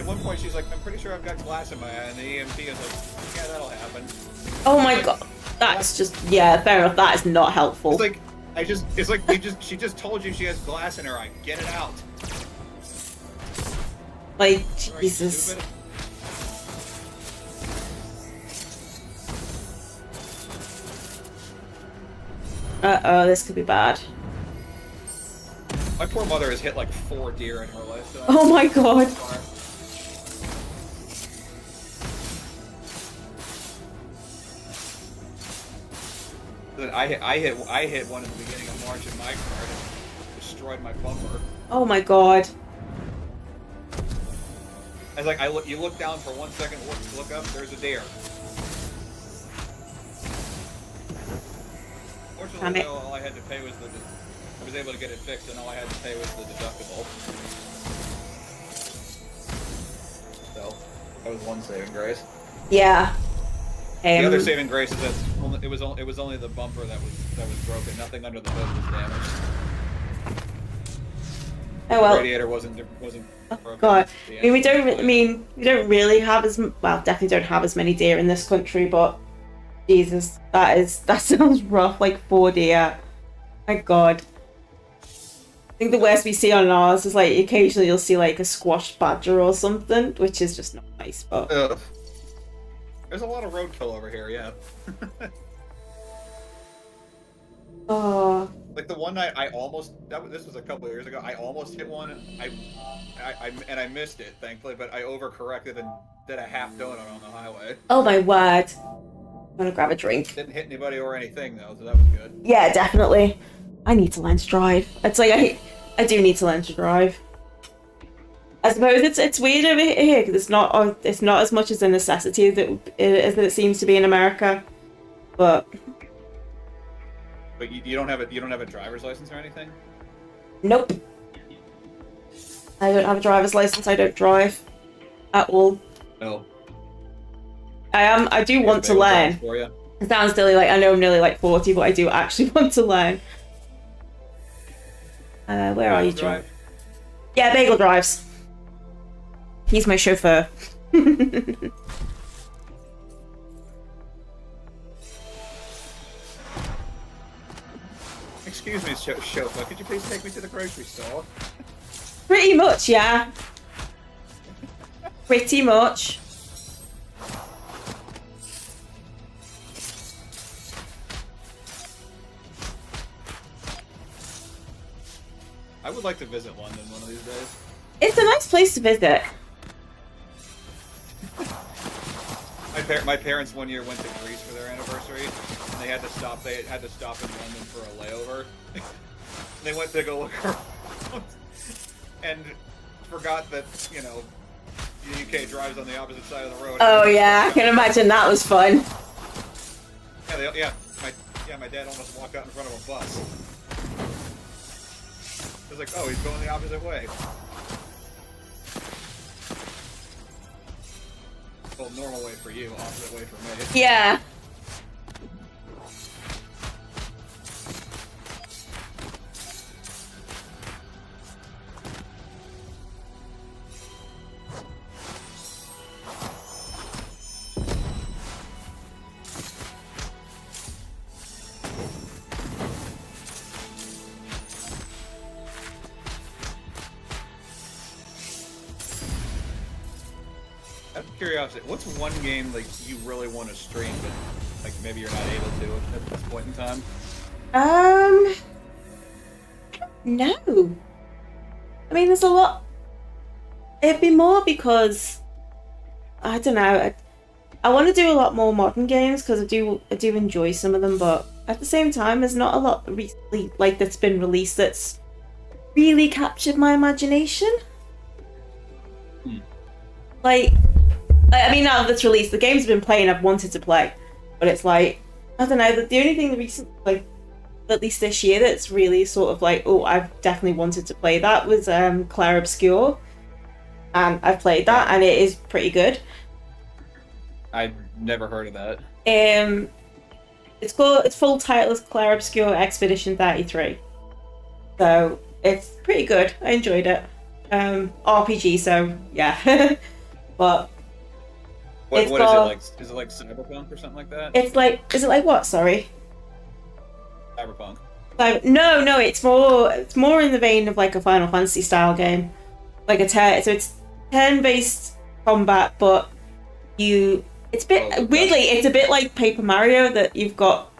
one point she's like, I'm pretty sure I've got glass in my eye," and the EMT is like, "Yeah, that'll happen." Oh my God. That's just fair enough. That is not helpful. It's like she just told you she has glass in her eye. Get it out. Like Jesus. Uh-oh, this could be bad. My poor mother has hit like 4 deer in her lifetime. Oh my God. I hit one at the beginning of March in my car and destroyed my bumper. Oh my God. I was like, you look down for 1 second, look up, there's a deer. Fortunately, though, all I had to pay was I was able to get it fixed, and all I had to pay was the deductible. So that was one saving grace. Yeah. The other saving grace is that it was only the bumper that was broken. Nothing under the hood was damaged. Oh well. The radiator wasn't broken. Oh, God, I mean we don't really have definitely don't have as many deer in this country, but Jesus, that sounds rough. Like 4 deer. My God. I think the worst we see on ours is like occasionally you'll see like a squashed badger or something, which is just not nice. But there's a lot of roadkill over here, yeah. Oh. Like the one night I almost this was a couple of years ago. I almost hit one. I missed it, thankfully, but I overcorrected and did a half donut on the highway. Oh my word! I'm gonna grab a drink. Didn't hit anybody or anything though, so that was good. Yeah, definitely. I need to learn to drive. It's like I do need to learn to drive. I suppose it's weird over here because it's not as much as a necessity as it seems to be in America, but. But you don't have a driver's license or anything? Nope. I don't have a driver's license. I don't drive at all. No. I do want to learn. It sounds silly. Like I know I'm nearly like 40, but I do actually want to learn. Where are you, John? Yeah, Bagel drives. He's my chauffeur. Excuse me, chauffeur. Could you please take me to the grocery store? Pretty much, yeah. Pretty much. I would like to visit London one of these days. It's a nice place to visit. My parents one year went to Greece for their anniversary, and they had to stop. They had to stop in London for a layover. They went to go look around, and forgot that the UK drives on the opposite side of the road. Oh yeah, I can imagine that was fun. My dad almost walked out in front of a bus. I was like, oh, he's going the opposite way. Well, normal way for you, opposite way for me. Yeah. Out of curiosity, what's one game like you really want to stream, but like maybe you're not able to at this point in time? No. I mean, there's a lot. It'd be more because I don't know. I want to do a lot more modern games because I do enjoy some of them, but at the same time, there's not a lot recently like that's been released that's really captured my imagination. Like, I mean, now that's released, the game's been playing, I've wanted to play, but it's like, I don't know, the only thing the recent, like, at least this year that's really sort of like, oh, I've definitely wanted to play that was Clair Obscur, and I've played that, and it is pretty good. I've never heard of that. Its full title is Clair Obscur Expedition 33, so it's pretty good. I enjoyed it. RPG, so yeah. But what is it like? Is it like Cyberpunk or something like that? It's like, is it like what? Sorry. Cyberpunk. Like no, it's more in the vein of like a Final Fantasy style game, like so it's turn-based combat, but it's a bit weirdly, it's a bit like Paper Mario that you've got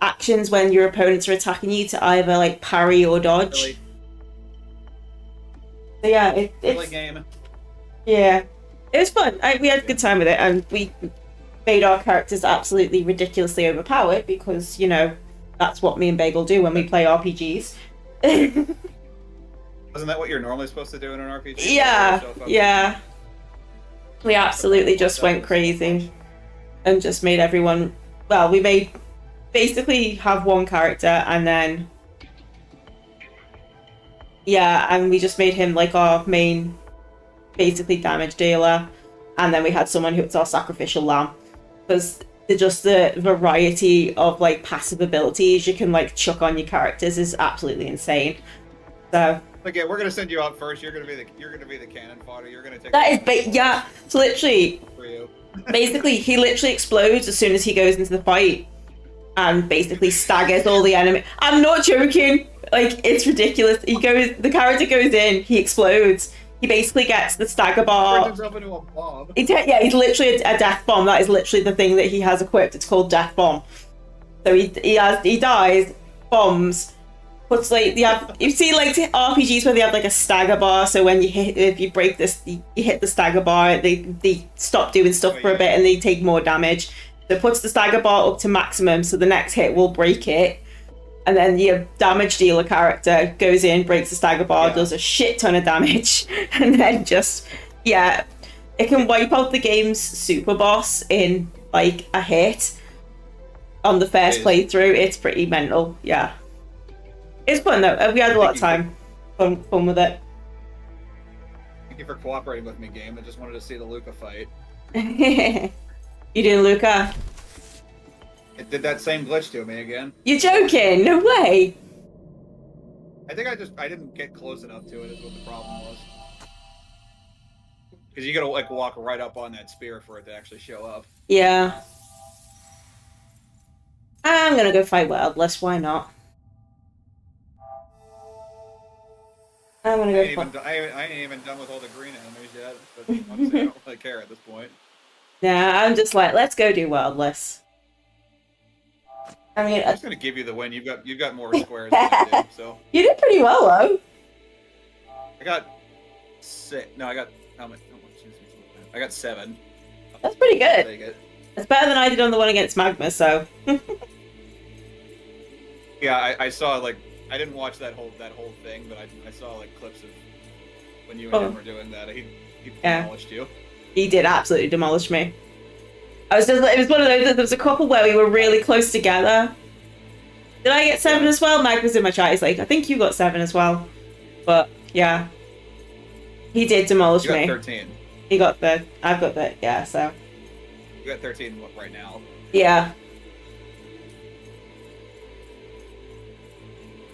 actions when your opponents are attacking you to either like parry or dodge. Really? So yeah, it's game. Yeah. It was fun. We had a good time with it, and we made our characters absolutely ridiculously overpowered because, that's what me and Bagel do when we play RPGs. Wasn't that what you're normally supposed to do in an RPG? Yeah. We absolutely just went crazy and just made everyone... Well, we made... Basically have one character, and then... Yeah, and we just made him like our main... basically damage dealer, and then we had someone who was our sacrificial lamb, because the variety of like passive abilities you can like chuck on your characters is absolutely insane. So Okay, we're gonna send you out first. You're gonna be the cannon fodder. You're gonna take. that is, yeah. So literally, for you. basically, he literally explodes as soon as he goes into the fight, and basically staggers all the enemy. I'm not joking. Like, it's ridiculous. The character goes in, he explodes. He basically gets the stagger bar. Turns himself into a bomb. He's literally a death bomb. That is literally the thing that he has equipped. It's called death bomb. So he dies, bombs, puts like you see like RPGs where they have like a stagger bar. So when if you break this, you hit the stagger bar. They stop doing stuff for a bit and they take more damage. So it puts the stagger bar up to maximum. So the next hit will break it. And then your damage dealer character goes in, breaks the stagger bar, does a shit ton of damage, and then it can wipe out the game's super boss in like a hit on the first playthrough. It's pretty mental, yeah. It's fun though. We had a lot of time, fun with it. Thank you for cooperating with me, game. I just wanted to see the Luca fight. You doing Luca? It did that same glitch to me again. You're joking? No way. I think I didn't get close enough to it is what the problem was. Because you gotta like walk right up on that spear for it to actually show up. Yeah. I'm gonna go fight Worldess, why not? I'm gonna go fight. I ain't even done with all the green enemies yet, but honestly I don't really care at this point. Yeah, I'm just like, let's go do Worldless. I mean, I'm just gonna give you the win. You've got more squares than I did, so. You did pretty well though. I got 6. No, I got how much? I got 7. That's pretty good. Take it. It's better than I did on the one against Magma, so. Yeah, I saw like I didn't watch that whole thing, but I saw like clips of when you and him were doing that. He demolished you. He did absolutely demolish me. It was one of those. There was a couple where we were really close together. Did I get 7 as well? Mag was in my chat. He's like, I think you got 7 as well. But yeah, he did demolish me. You got 13. He got the. I've got the. Yeah, so. You got 13 right now. Yeah.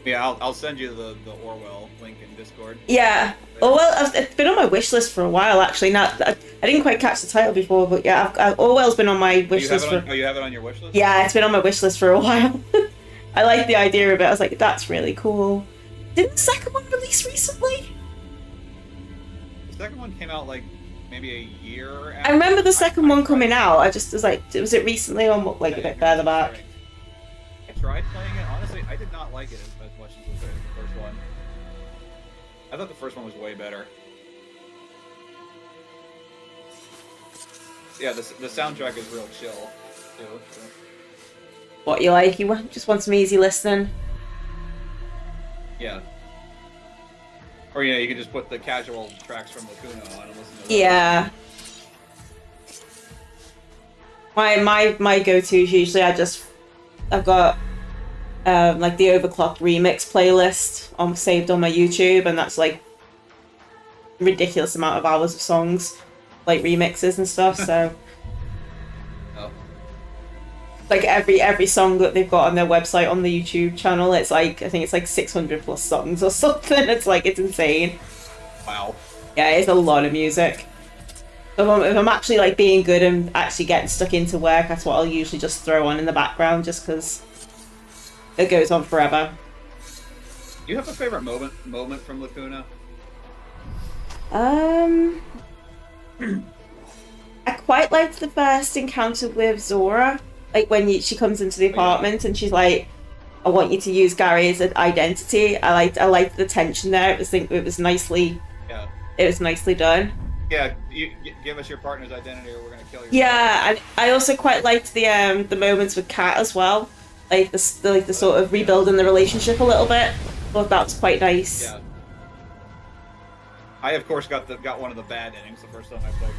Yeah, I'll send you the Orwell link in Discord. Yeah. Oh well, it's been on my wish list for a while actually. Now I didn't quite catch the title before, but yeah, Orwell's been on my wish list for. Oh, you have it on your wish list? Yeah, it's been on my wish list for a while. I like the idea of it. I was like, that's really cool. Didn't the second one release recently? The second one came out like maybe a year after. I remember the second one coming out. I just was like, was it recently or like a bit further back? I tried playing it. Honestly, I did not like it as much as the first one. I thought the first one was way better. Yeah, the soundtrack is real chill, too. So. What you like? You just want some easy listening? Yeah. Or, you can just put the casual tracks from Lacuna on and listen to those. Yeah. My go-to is usually I've got like the Overclocked remix playlist saved on my YouTube, and that's like ridiculous amount of hours of songs, like remixes and stuff. So, like every song that they've got on their website on the YouTube channel, it's like I think it's like 600 plus songs or something. It's insane. Wow. Yeah, it's a lot of music. So if I'm actually like being good and actually getting stuck into work, that's what I'll usually just throw on in the background, just because it goes on forever. Do you have a favorite moment from Lacuna? I quite liked the first encounter with Zora, like when she comes into the apartment and she's like, "I want you to use Gary as an identity." I liked the tension there. It was nicely done. Yeah, you give us your partner's identity or we're gonna kill you. Yeah, and I also quite liked the moments with Kat as well, like the sort of rebuilding the relationship a little bit. Thought that was quite nice. Yeah. I of course got one of the bad endings the first time I played.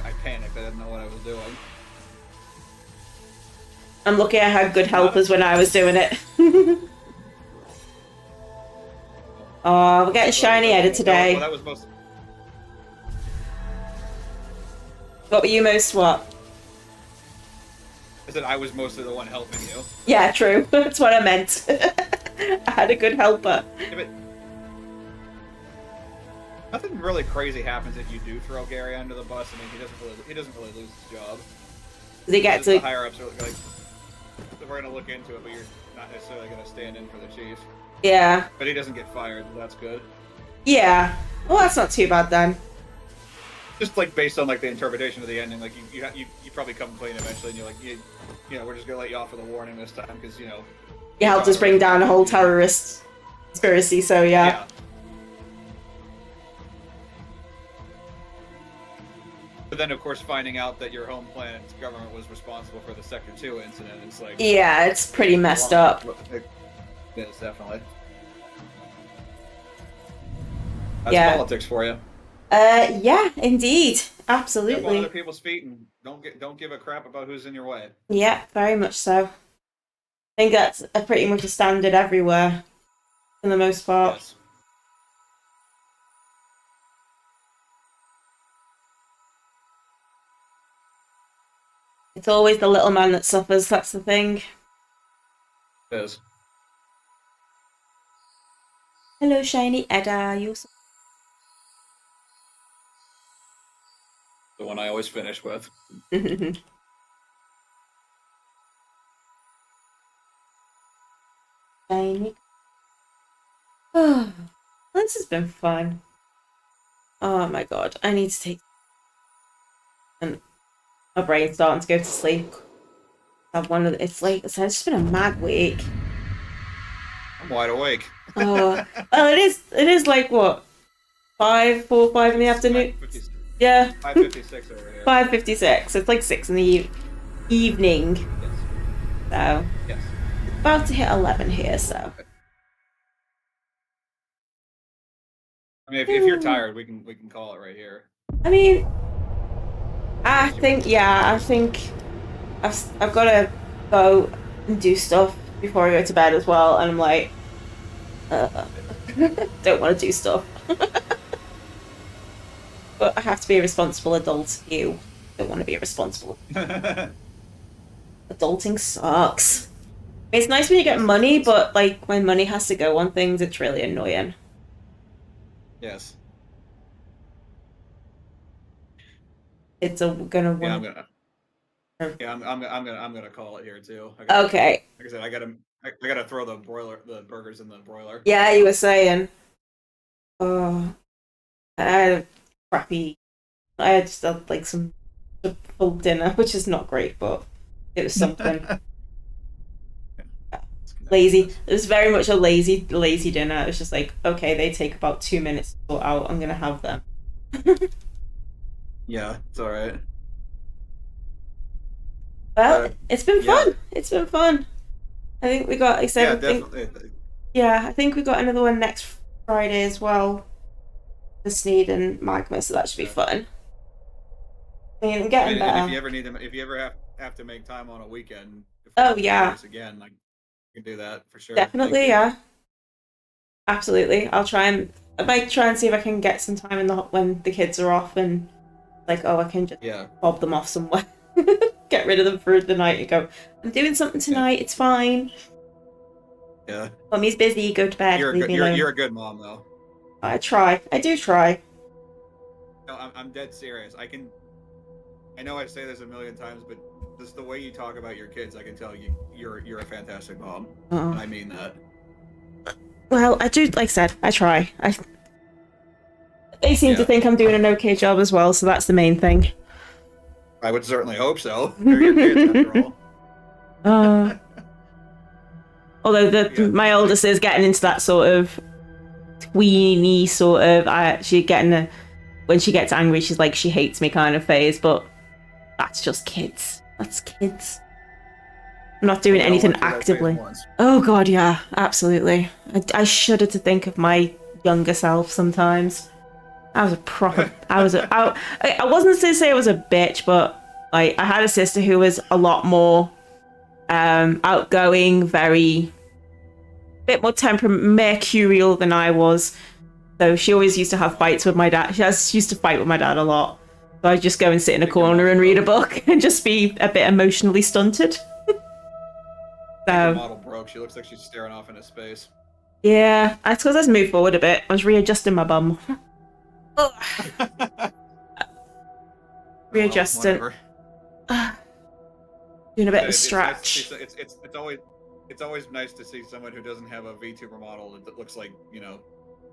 I panicked. I didn't know what I was doing. I'm lucky I had good helpers when I was doing it. Oh, we're getting shiny headed today. Well, that was most. What were you most what? I said I was mostly the one helping you. Yeah, true. That's what I meant. I had a good helper. Yeah, but nothing really crazy happens if you do throw Gary under the bus. I mean, he doesn't really lose his job. They get to the higher ups are like, we're gonna look into it, but you're not necessarily gonna stand in for the chief. Yeah. But he doesn't get fired. That's good. Yeah. Well, that's not too bad then. Just like based on like the interpretation of the ending, like you probably come clean eventually, and you're like, you know, we're just gonna let you off with a warning this time because you know. You helped us bring down a whole terrorist conspiracy, so yeah. But then, of course, finding out that your home planet's government was responsible for the Sector 2 incident, it's like... Yeah, it's pretty messed up. It is, definitely. That's politics for you. Yeah, indeed. Absolutely. Step on other people's feet and don't give a crap about who's in your way. Yeah, very much so. I think that's pretty much a standard everywhere, for the most part. Yes. It's always the little man that suffers, that's the thing. It is. Hello, Shiny Edda. You The one I always finish with. Shiny. Oh, this has been fun. Oh my god, I need to take... And my brain's starting to go to sleep. It's late, so it's just been a mad week. I'm wide awake. Oh, well, it is like what, 5 in the afternoon. 5:56. Yeah. 5:56 over here. 5:56. It's like 6 in the evening. Yes. So. Yes. About to hit 11 here, so. I mean, if you're tired, we can call it right here. I mean, I think I've got to go and do stuff before I go to bed as well, and I'm like, don't want to do stuff. But I have to be a responsible adult. You don't want to be a responsible. Adulting sucks. It's nice when you get money, but like when money has to go on things, it's really annoying. Yes. It's gonna Yeah, work. I'm gonna call it here too. Okay. Like I said, I gotta throw the burgers in the broiler. Yeah, you were saying. Oh, I had just had like some full dinner, which is not great, but it was something. Lazy. It was very much a lazy dinner. It was just like, okay, they take about 2 minutes to sort out. I'm gonna have them. Yeah, it's all right. Well, it's been fun. It's been fun. I think we got. I said, definitely. I think we got another one next Friday as well. The Sneed and Magma, so that should be fun. I mean, I'm getting better. If you ever have to make time on a weekend. Oh yeah. Again, like you can do that for sure. Definitely, yeah. Absolutely. I might try and see if I can get some time when the kids are off and like, I can just bob them off somewhere. Get rid of them for the night and go, I'm doing something tonight, it's fine. Yeah. Mummy's busy, go to bed. You're a good mom though. I do try. No, I'm dead serious. I know I say this a million times, but just the way you talk about your kids, I can tell you're a fantastic mom. And I mean that. Well, I do, like I said, I try. They seem to think I'm doing an okay job as well, so that's the main thing. I would certainly hope so. They're your kids after all. Although my oldest is getting into that sort of tweeny sort of, when she gets angry, she's like, she hates me kind of phase, but that's just kids. That's kids. I'm not doing anything actively. Oh god, yeah, absolutely. I shudder to think of my younger self sometimes. I was a proper. I wasn't to say I was a bitch, but like I had a sister who was a lot more outgoing, bit more mercurial than I was. So she always used to have fights with my dad. Used to fight with my dad a lot. So I just go and sit in a corner and read a book and just be a bit emotionally stunted. The model broke. She looks like she's staring off into space. Yeah, I suppose let's move forward a bit. I was readjusting my bum. Readjusting. Doing a bit of a stretch. It's always nice to see someone who doesn't have a VTuber model that looks like, you know,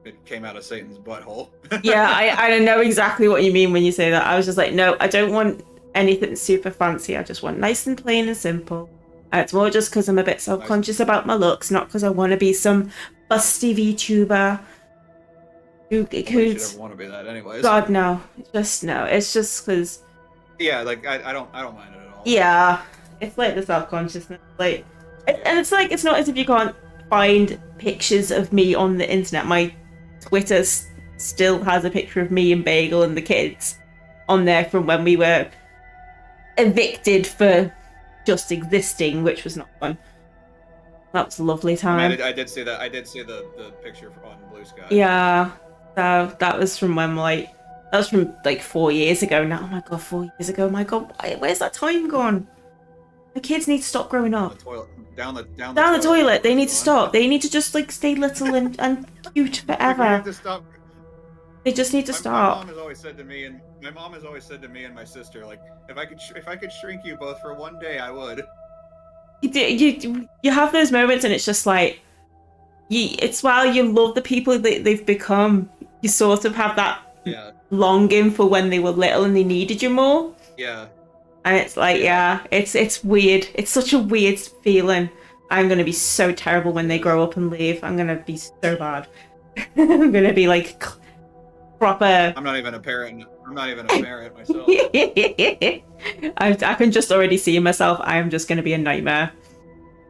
it came out of Satan's butthole. Yeah, I don't know exactly what you mean when you say that. I was just like, no, I don't want anything super fancy. I just want nice and plain and simple. And it's more just because I'm a bit self-conscious about my looks, not because I want to be some busty VTuber who should ever want to be that, anyways. God, no. It's just because. Yeah, like I don't mind it at all. Yeah, it's like the self-consciousness, like, and it's like it's not as if you can't find pictures of me on the internet. My Twitter still has a picture of me and Bagel and the kids on there from when we were evicted for just existing, which was not fun. That was a lovely time. I did see that. I did see the picture on Blue Sky. Yeah, so that was from when that was from like 4 years ago now. Oh my god, 4 years ago. Oh my god, where's that time gone? The kids need to stop growing up. Down the toilet. They need to stop. They need to just like stay little and cute forever. They just need to stop. My mom has always said to me and my sister, like, if I could shrink you both for one day, I would. You have those moments, and it's just like, it's while you love the people that they've become, you sort of have that longing for when they were little and they needed you more. Yeah. And it's like, it's weird. It's such a weird feeling. I'm going to be so terrible when they grow up and leave. I'm going to be so bad. I'm going to be like proper. I'm not even a parent. I'm not even a parent myself. I can just already see myself. I'm just going to be a nightmare.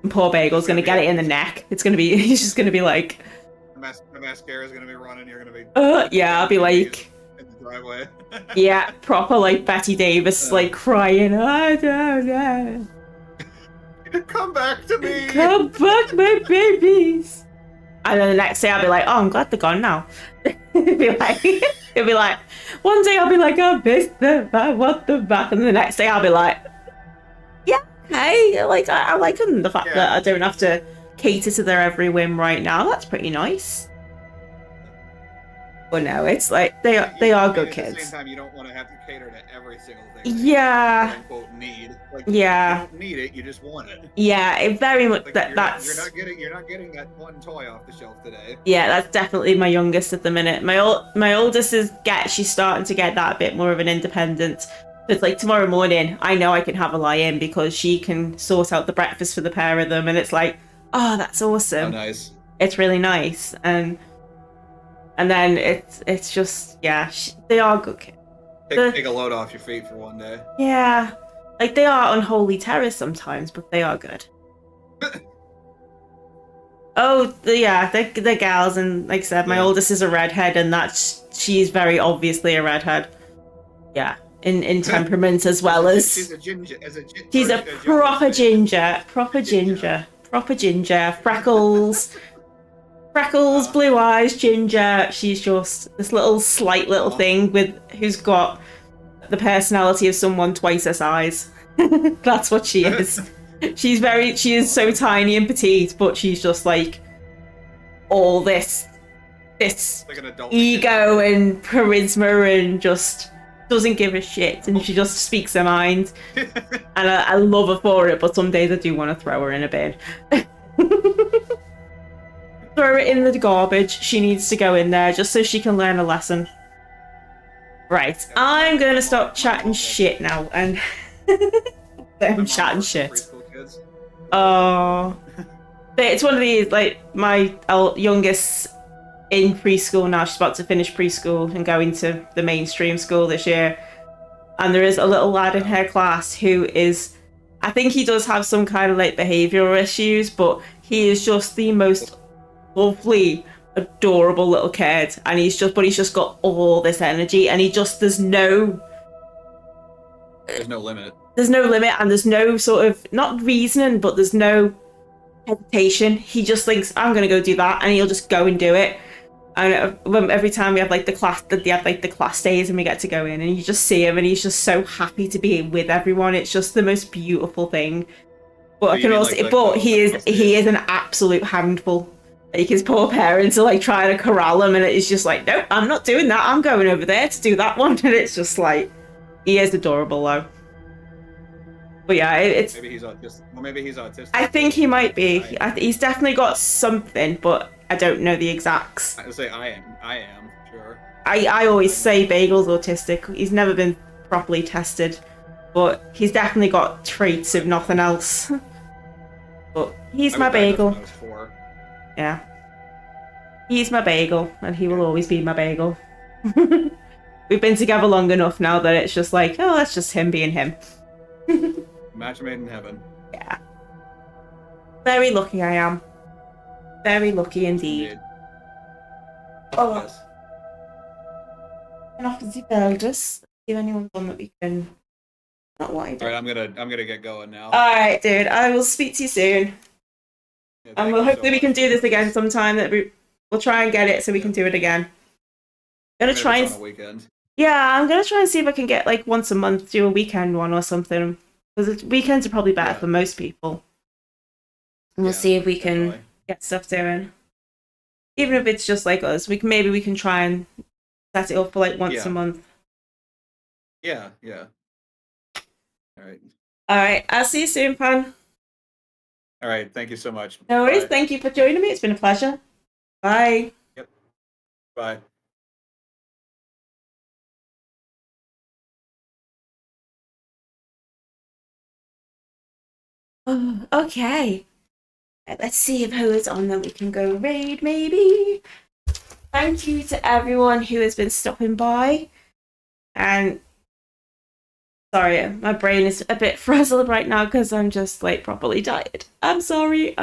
And poor Bagel's going to get it in the neck. It's going to be, he's just going to be like. The mascara's going to be running. You're going to be. Yeah, I'll be like. Driveway. Yeah, proper like Betty Davis, like crying. Oh, no. Come back to me. Come back, my babies. And then the next day I'll be like, oh, I'm glad they're gone now. It'll be like, one day I'll be like, I missed them, I want them back. And the next day I'll be like, yeah, okay. Like, I like them. The fact that I don't have to cater to their every whim right now. That's pretty nice. But no, it's like they are good kids. At the same time, you don't want to have to cater to every single thing. Yeah. You quote need. Like, yeah. You don't need it. You just want it. Yeah, it very much like, that's. You're not getting that one toy off the shelf today. Yeah, that's definitely my youngest at the minute. My oldest she's starting to get that bit more of an independence. It's like tomorrow morning, I know I can have a lie-in because she can sort out the breakfast for the pair of them, and it's like, oh, that's awesome. Oh, nice. It's really nice, and then it's just they are good kids. Take a load off your feet for one day. Yeah, like they are unholy terrors sometimes, but they are good. The gals, and like I said, my oldest is a redhead, and she's very obviously a redhead. Yeah, in temperament as well as she's a ginger. She's a proper ginger, freckles, blue eyes, ginger. She's just this little slight little thing who's got the personality of someone twice her size. That's what she is. She is so tiny and petite, but she's just like all this like an adult ego and charisma, and just doesn't give a shit, and she just speaks her mind. And I love her for it, but some days I do want to throw her in a bin. Throw it in the garbage. She needs to go in there just so she can learn a lesson. Right, I'm gonna stop chatting shit now, and I'm chatting shit. Oh, it's one of these, like, my youngest in preschool now. She's about to finish preschool and go into the mainstream school this year, and there is a little lad in her class who is, I think he does have some kind of like behavioural issues, but he is just the most lovely, adorable little kid, and he's just got all this energy, and there's no limit, and there's no sort of, not reasoning, but there's no hesitation. He just thinks, I'm gonna go do that, and he'll just go and do it. Every time we have like the class, that they have like the class days, and we get to go in, and you just see him, and he's just so happy to be with everyone. It's just the most beautiful thing. But I can also, but he is an absolute handful. Like his poor parents are like trying to corral him, and it's just like, nope, I'm not doing that. I'm going over there to do that one, and it's just like, he is adorable though. But yeah, it's maybe he's autistic. Well, maybe he's autistic. I think he might be. He's definitely got something, but I don't know the exacts. I would say I am sure. I always say Bagel's autistic. He's never been properly tested, but he's definitely got traits if nothing else. But he's my Bagel. Yeah. He's my Bagel, and he will always be my Bagel. We've been together long enough now that it's just like, oh, that's just him being him. Match made in heaven. Yeah. Very lucky I am. Very lucky indeed. Oh. Yes. And off to the Worldess. See if anyone's on that we can. Not wide. Alright, I'm gonna get going now. Alright, dude. I will speak to you soon. Yeah, and we'll hopefully we can do this again sometime. We'll try and get it so we can do it again. I'm gonna try and. On a weekend. Yeah, I'm gonna try and see if I can get like once a month, do a weekend one or something. Because weekends are probably better for most people. And we'll see if we can get stuff doing. Even if it's just like us, maybe we can try and set it up for like once a month. Yeah. All right. I'll see you soon, Pan. All right. Thank you so much. No worries. Bye. Thank you for joining me. It's been a pleasure. Bye. Yep. Bye. Okay. Let's see if who is on that we can go raid, maybe. Thank you to everyone who has been stopping by. And sorry, my brain is a bit frazzled right now because I'm just like properly tired. I'm sorry.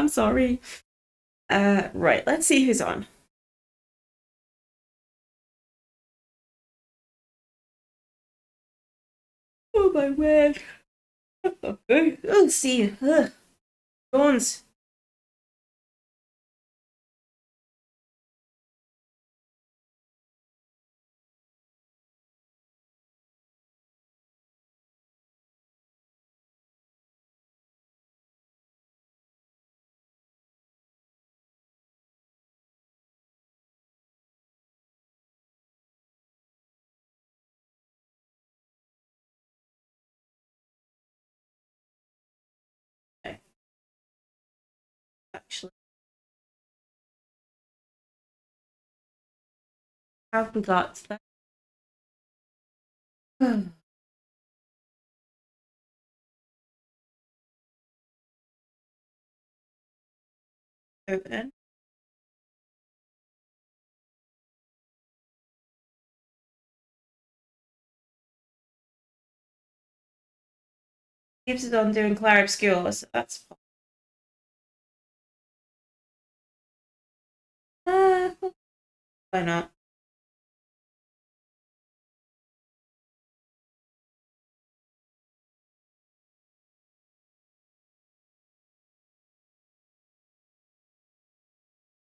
Right, let's see who's on. Oh my word. Oh, see. Jones. Actually, have we got that? Open. Keeps it on doing Clair Obscure, so that's fine. Why not?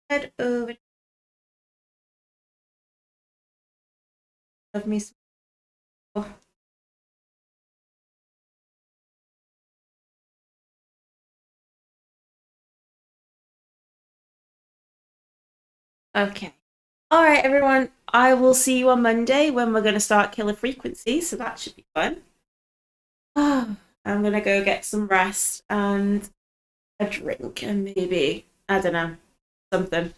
Head over. Love me some. Oh. Okay. All right, everyone. I will see you on Monday when we're going to start Killer Frequency, so that should be fun. I'm going to go get some rest and a drink and maybe, I don't know, something.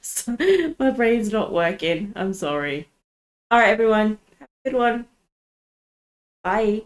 My brain's not working. I'm sorry. All right, everyone. Have a good one. Bye.